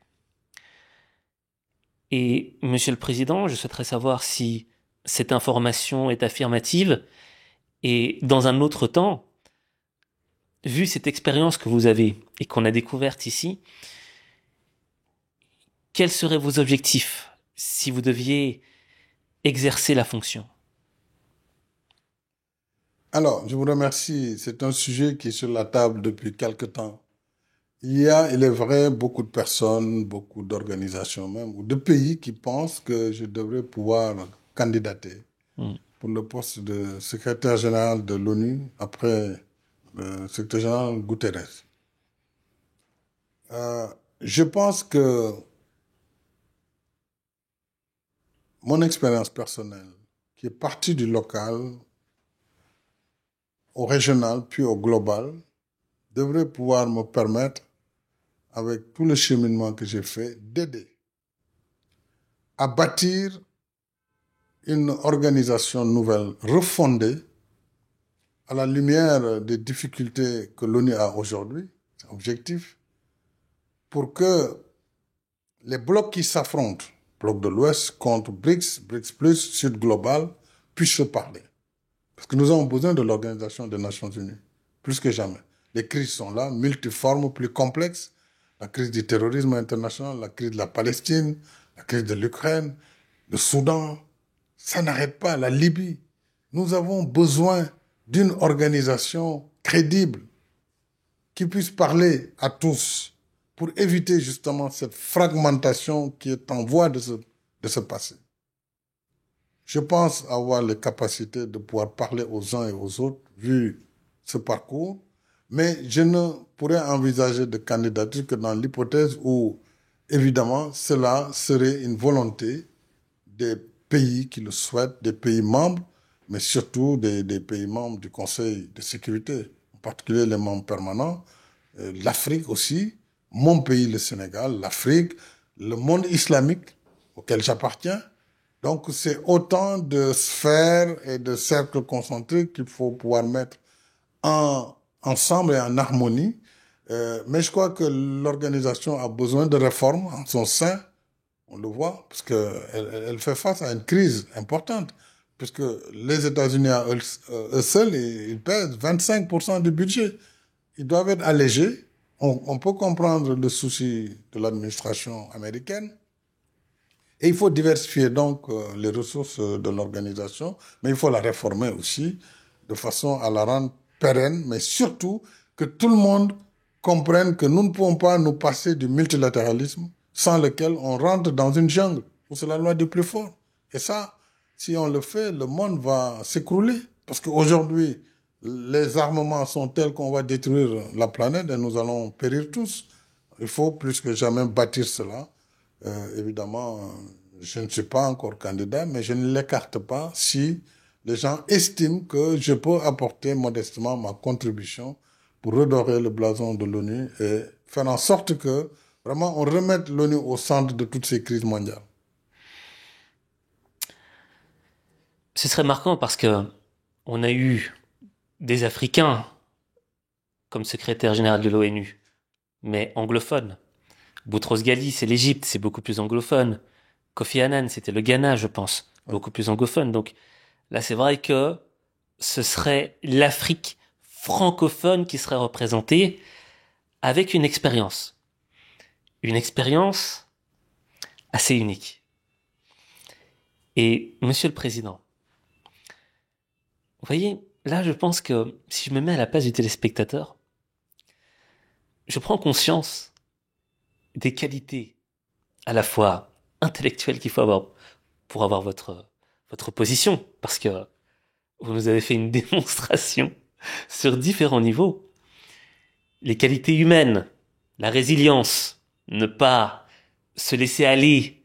Et, Monsieur le Président, je souhaiterais savoir si cette information est affirmative et dans un autre temps, vu cette expérience que vous avez et qu'on a découverte ici, quels seraient vos objectifs si vous deviez exercer la fonction? Alors, je vous remercie. C'est un sujet qui est sur la table depuis quelque temps. Il y a, il est vrai, beaucoup de personnes, beaucoup d'organisations même, ou de pays qui pensent que je devrais pouvoir candidater Mm. pour le poste de secrétaire général de l'ONU après le secrétaire général Guterres. Euh, je pense que mon expérience personnelle, qui est partie du local au régional puis au global, devrait pouvoir me permettre, avec tout le cheminement que j'ai fait, d'aider à bâtir une organisation nouvelle, refondée, à la lumière des difficultés que l'ONU a aujourd'hui, c'est objectif, pour que les blocs qui s'affrontent, bloc de l'Ouest contre BRICS, BRICS plus, Sud global, puissent se parler. Parce que nous avons besoin de l'Organisation des Nations Unies, plus que jamais. Les crises sont là, multiformes, plus complexes. La crise du terrorisme international, la crise de la Palestine, la crise de l'Ukraine, le Soudan, ça n'arrête pas, la Libye. Nous avons besoin d'une organisation crédible qui puisse parler à tous pour éviter justement cette fragmentation qui est en voie de se passer. Je pense avoir les capacités de pouvoir parler aux uns et aux autres, vu ce parcours, mais je ne pourrais envisager de candidature que dans l'hypothèse où, évidemment, cela serait une volonté des pays qui le souhaitent, des pays membres, mais surtout des pays membres du Conseil de sécurité, en particulier les membres permanents, l'Afrique aussi, mon pays, le Sénégal, l'Afrique, le monde islamique auquel j'appartiens. Donc, c'est autant de sphères et de cercles concentriques qu'il faut pouvoir mettre ensemble et en harmonie. Mais je crois que l'organisation a besoin de réformes en son sein. On le voit, parce qu'elle fait face à une crise importante. Puisque les États-Unis, à eux seuls, ils pèsent 25% du budget. Ils doivent être allégés. On peut comprendre le souci de l'administration américaine. Et il faut diversifier donc les ressources de l'organisation, mais il faut la réformer aussi de façon à la rendre pérenne, mais surtout que tout le monde comprenne que nous ne pouvons pas nous passer du multilatéralisme sans lequel on rentre dans une jungle où c'est la loi du plus fort. Et ça, si on le fait, le monde va s'écrouler. Parce qu'aujourd'hui, les armements sont tels qu'on va détruire la planète et nous allons périr tous. Il faut plus que jamais bâtir cela. Évidemment, je ne suis pas encore candidat, mais je ne l'écarte pas si les gens estiment que je peux apporter modestement ma contribution pour redorer le blason de l'ONU et faire en sorte que vraiment on remette l'ONU au centre de toutes ces crises mondiales. Ce serait marquant parce que on a eu des Africains comme secrétaire général de l'ONU, mais anglophones. Boutros Ghali, c'est l'Égypte, c'est beaucoup plus anglophone. Kofi Annan, c'était le Ghana, je pense, Ouais. beaucoup plus anglophone. Donc là, c'est vrai que ce serait l'Afrique francophone qui serait représentée avec une expérience assez unique. Et Monsieur le Président, vous voyez, là, je pense que si je me mets à la place du téléspectateur, je prends conscience des qualités à la fois intellectuelles qu'il faut avoir pour avoir votre position, parce que vous nous avez fait une démonstration sur différents niveaux. Les qualités humaines, la résilience, ne pas se laisser aller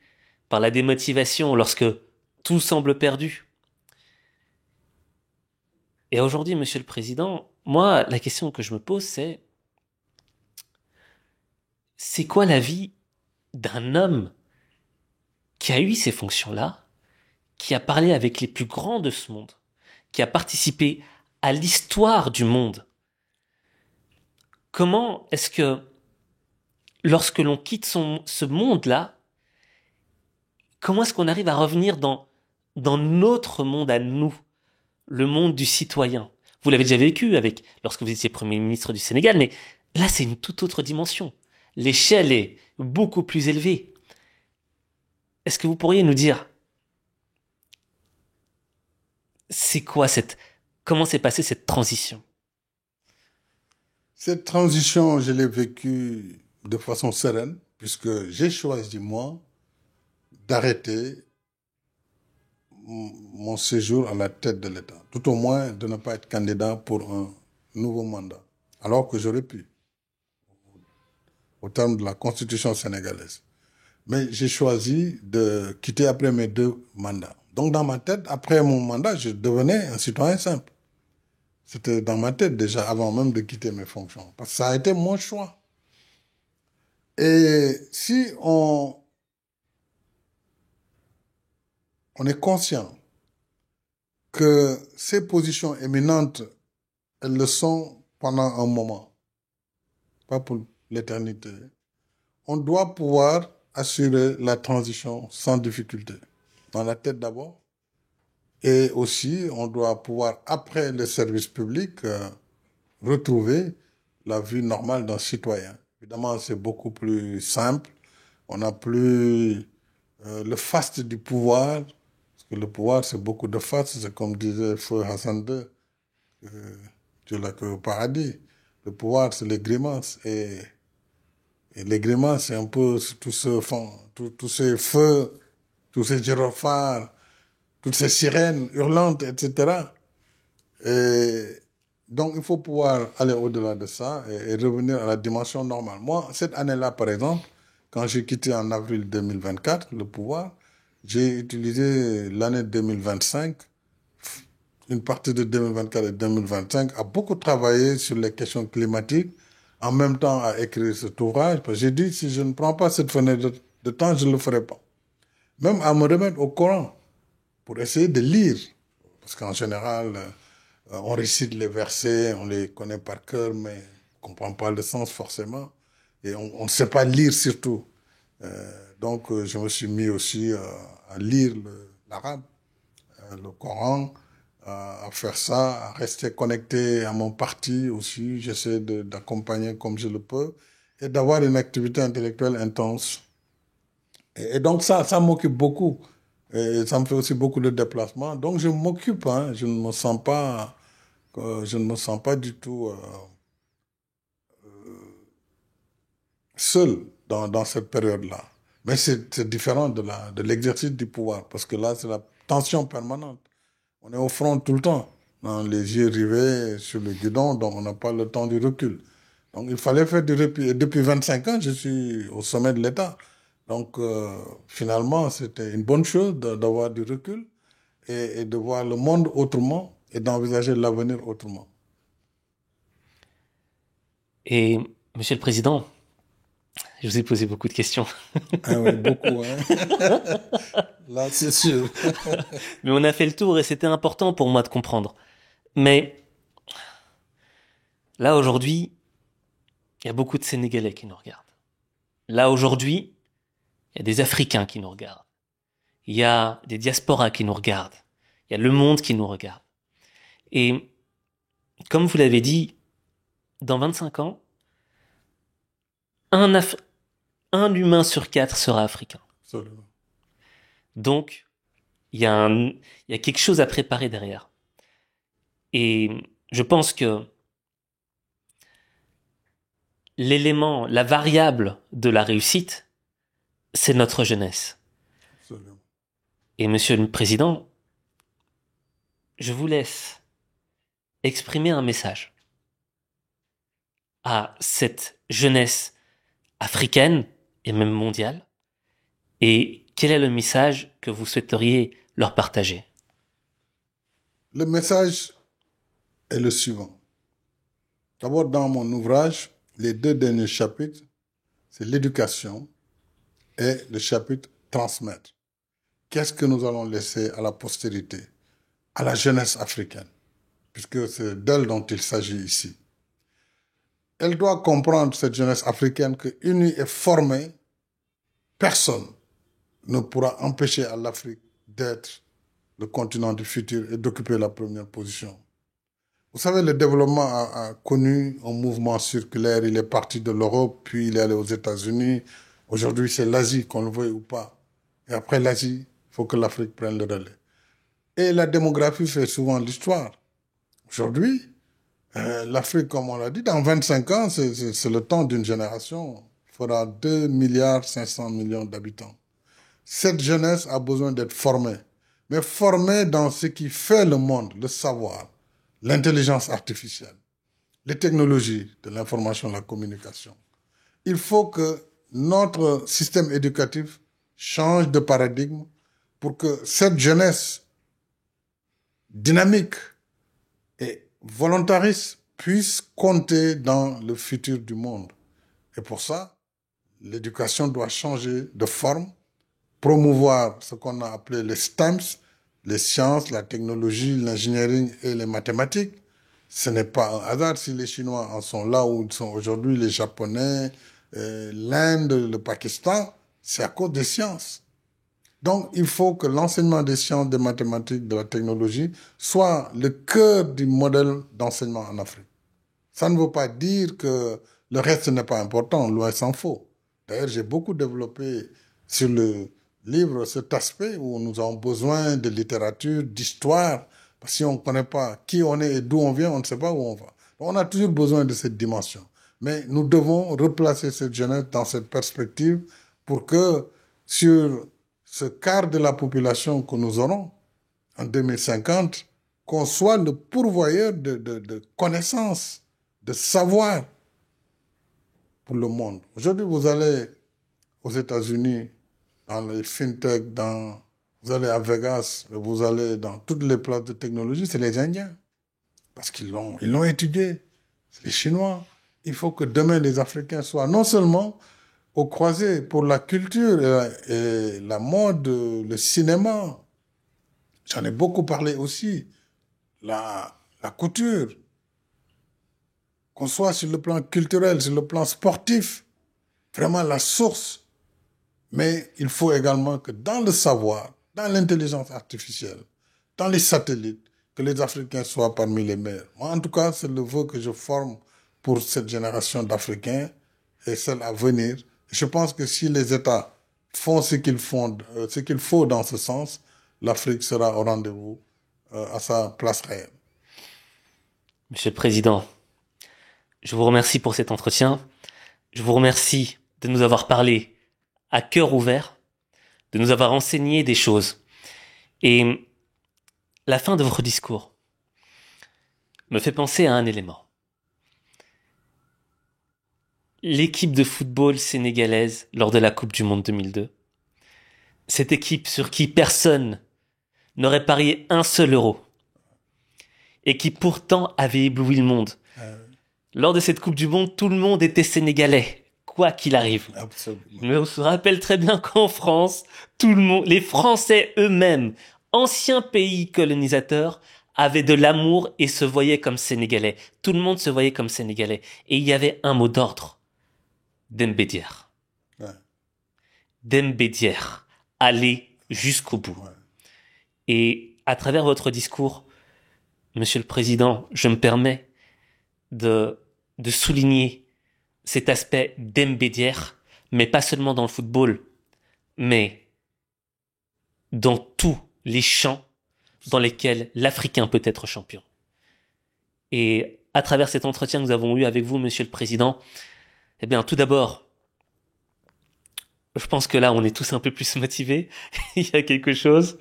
par la démotivation lorsque tout semble perdu. Et aujourd'hui, Monsieur le Président, moi, la question que je me pose, c'est quoi la vie d'un homme qui a eu ces fonctions-là, qui a parlé avec les plus grands de ce monde, qui a participé à l'histoire du monde? Comment est-ce que, lorsque l'on quitte ce monde-là, comment est-ce qu'on arrive à revenir dans notre monde à nous, le monde du citoyen? Vous l'avez déjà vécu lorsque vous étiez Premier ministre du Sénégal, mais là, c'est une toute autre dimension. L'échelle est beaucoup plus élevée. Est-ce que vous pourriez nous dire, c'est quoi Comment s'est passée cette transition? Cette transition, je l'ai vécue de façon sereine, puisque j'ai choisi, moi, d'arrêter mon séjour à la tête de l'État. Tout au moins, de ne pas être candidat pour un nouveau mandat. Alors que j'aurais pu, au terme de la Constitution sénégalaise. Mais j'ai choisi de quitter après mes 2 mandats. Donc, dans ma tête, après mon mandat, je devenais un citoyen simple. C'était dans ma tête déjà, avant même de quitter mes fonctions. Parce que ça a été mon choix. Et si on est conscient que ces positions éminentes, elles le sont pendant un moment, pas pour l'éternité, on doit pouvoir assurer la transition sans difficulté. Dans la tête d'abord. Et aussi, on doit pouvoir, après le service public, retrouver la vie normale d'un citoyen. Évidemment, c'est beaucoup plus simple. On n'a plus le faste du pouvoir. Parce que le pouvoir, c'est beaucoup de faste. C'est comme disait Feu Hassan II, Dieu l'accueille au paradis. Le pouvoir, c'est les grimaces. Et les grimaces, c'est un peu tout tous ces feux, tous ces gyrophares, toutes ces sirènes hurlantes, etc. Et donc, il faut pouvoir aller au-delà de ça et revenir à la dimension normale. Moi, cette année-là, par exemple, quand j'ai quitté en avril 2024 le pouvoir, j'ai utilisé l'année 2025, une partie de 2024 et 2025, à beaucoup travailler sur les questions climatiques, en même temps à écrire cet ouvrage. Parce que j'ai dit, si je ne prends pas cette fenêtre de temps, je ne le ferai pas. Même à me remettre au Coran, pour essayer de lire. Parce qu'en général, on récite les versets, on les connaît par cœur, mais on ne comprend pas le sens forcément. Et on ne sait pas lire surtout. Donc, je me suis mis aussi à lire l'arabe, le Coran, à faire ça, à rester connecté à mon parti aussi. J'essaie d'accompagner comme je le peux et d'avoir une activité intellectuelle intense. Et donc, ça m'occupe beaucoup. Et ça me fait aussi beaucoup de déplacements. Donc, je m'occupe, hein, je ne me sens pas du tout seul dans cette période-là. Mais c'est différent de l'exercice du pouvoir, parce que là, c'est la tension permanente. On est au front tout le temps, dans les yeux rivés sur le guidon, donc on n'a pas le temps du recul. Donc, il fallait faire du répit. Et depuis 25 ans, je suis au sommet de l'État. Donc, finalement, c'était une bonne chose d'avoir du recul et de voir le monde autrement et d'envisager l'avenir autrement. Et, Monsieur le Président, je vous ai posé beaucoup de questions. Ah oui, beaucoup, hein. Là, c'est sûr. Mais on a fait le tour et c'était important pour moi de comprendre. Mais là, aujourd'hui, il y a beaucoup de Sénégalais qui nous regardent. Là, aujourd'hui, il y a des Africains qui nous regardent. Il y a des diasporas qui nous regardent. Il y a le monde qui nous regarde. Et comme vous l'avez dit, dans 25 ans, un humain sur 4 sera africain. Absolument. Donc, il y a quelque chose à préparer derrière. Et je pense que l'élément, la variable de la réussite, c'est notre jeunesse. Absolument. Et Monsieur le Président, je vous laisse exprimer un message à cette jeunesse africaine et même mondiale. Et quel est le message que vous souhaiteriez leur partager? Le message est le suivant. D'abord, dans mon ouvrage, les 2 derniers chapitres, c'est l'éducation et le chapitre transmettre. Qu'est-ce que nous allons laisser à la postérité, à la jeunesse africaine, puisque c'est d'elle dont il s'agit ici. Elle doit comprendre, cette jeunesse africaine, que unie et formée, personne ne pourra empêcher à l'Afrique d'être le continent du futur et d'occuper la première position. Vous savez, le développement a connu un mouvement circulaire. Il est parti de l'Europe, puis il est allé aux États-Unis. Aujourd'hui, c'est l'Asie, qu'on le veuille ou pas. Et après l'Asie, il faut que l'Afrique prenne le relais. Et la démographie fait souvent l'histoire. Aujourd'hui, l'Afrique, comme on l'a dit, dans 25 ans, c'est le temps d'une génération, fera 2 milliards 500 millions d'habitants. Cette jeunesse a besoin d'être formée, mais formée dans ce qui fait le monde, le savoir, l'intelligence artificielle, les technologies de l'information et de la communication. Il faut que notre système éducatif change de paradigme pour que cette jeunesse dynamique et volontariste puisse compter dans le futur du monde. Et pour ça, l'éducation doit changer de forme, promouvoir ce qu'on a appelé les STEMs, les sciences, la technologie, l'ingénierie et les mathématiques. Ce n'est pas un hasard si les Chinois en sont là où ils sont aujourd'hui, les Japonais, l'Inde, le Pakistan, c'est à cause des sciences. Donc, il faut que l'enseignement des sciences, des mathématiques, de la technologie soit le cœur du modèle d'enseignement en Afrique. Ça ne veut pas dire que le reste n'est pas important, loin s'en faut. D'ailleurs, j'ai beaucoup développé sur le livre cet aspect où nous avons besoin de littérature, d'histoire, parce que si on ne connaît pas qui on est et d'où on vient, on ne sait pas où on va. On a toujours besoin de cette dimension. Mais nous devons replacer cette jeunesse dans cette perspective pour que sur ce quart de la population que nous aurons en 2050, qu'on soit le pourvoyeur de connaissances, de savoir pour le monde. Aujourd'hui, vous allez aux États-Unis, dans les fintech, vous allez à Vegas, vous allez dans toutes les places de technologie, c'est les Indiens. Parce qu'ils l'ont étudié. C'est les Chinois. Il faut que demain, les Africains soient non seulement au croisé pour la culture et la mode, le cinéma. J'en ai beaucoup parlé aussi. La couture. Qu'on soit sur le plan culturel, sur le plan sportif. Vraiment la source. Mais il faut également que dans le savoir, dans l'intelligence artificielle, dans les satellites, que les Africains soient parmi les meilleurs. Moi, en tout cas, c'est le vœu que je forme pour cette génération d'Africains et celle à venir. Je pense que si les États font ce qu'il faut dans ce sens, l'Afrique sera au rendez-vous à sa place réelle. Monsieur le Président, je vous remercie pour cet entretien. Je vous remercie de nous avoir parlé à cœur ouvert, de nous avoir enseigné des choses. Et la fin de votre discours me fait penser à un élément. L'équipe de football sénégalaise lors de la Coupe du Monde 2002, cette équipe sur qui personne n'aurait parié un seul euro, et qui pourtant avait ébloui le monde. Lors de cette Coupe du Monde, tout le monde était sénégalais, quoi qu'il arrive. Absolument. Mais on se rappelle très bien qu'en France, tout le monde, les Français eux-mêmes, anciens pays colonisateurs, avaient de l'amour et se voyaient comme sénégalais. Tout le monde se voyait comme sénégalais. Et il y avait un mot d'ordre. Dembédier. Ouais. Dembédier. Aller jusqu'au bout. Ouais. Et à travers votre discours, Monsieur le Président, je me permets de souligner cet aspect Dembédier, mais pas seulement dans le football, mais dans tous les champs dans lesquels l'Africain peut être champion. Et à travers cet entretien que nous avons eu avec vous, Monsieur le Président, eh bien, tout d'abord, je pense que là, on est tous un peu plus motivés. Il y a quelque chose.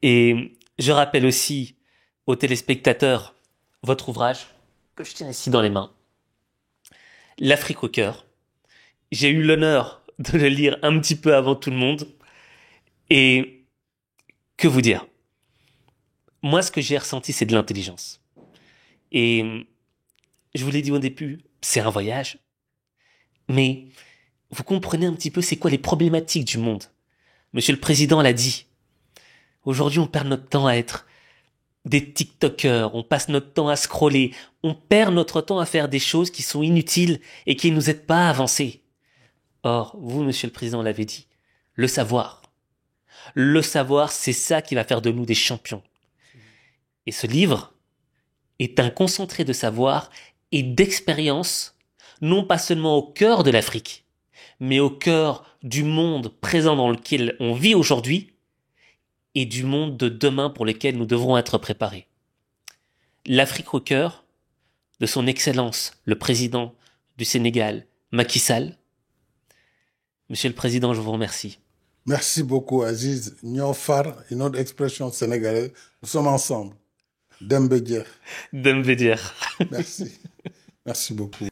Et je rappelle aussi aux téléspectateurs votre ouvrage, que je tiens ici dans les mains. L'Afrique au cœur. J'ai eu l'honneur de le lire un petit peu avant tout le monde. Et que vous dire? Moi, ce que j'ai ressenti, c'est de l'intelligence. Et je vous l'ai dit au début, c'est un voyage. Mais vous comprenez un petit peu c'est quoi les problématiques du monde. Monsieur le Président l'a dit. Aujourd'hui, on perd notre temps à être des TikTokers, on passe notre temps à scroller, on perd notre temps à faire des choses qui sont inutiles et qui ne nous aident pas à avancer. Or, vous, Monsieur le Président, l'avez dit, le savoir. Le savoir, c'est ça qui va faire de nous des champions. Et ce livre est un concentré de savoir et d'expérience, non pas seulement au cœur de l'Afrique, mais au cœur du monde présent dans lequel on vit aujourd'hui et du monde de demain pour lequel nous devrons être préparés. l'Afrique au cœur de son Excellence, le président du Sénégal, Macky Sall. Monsieur le Président, je vous remercie. Merci beaucoup, Aziz. Nyofar, une autre expression sénégalaise. Nous sommes ensemble. Dembédier. Dembédier. Merci. Merci beaucoup.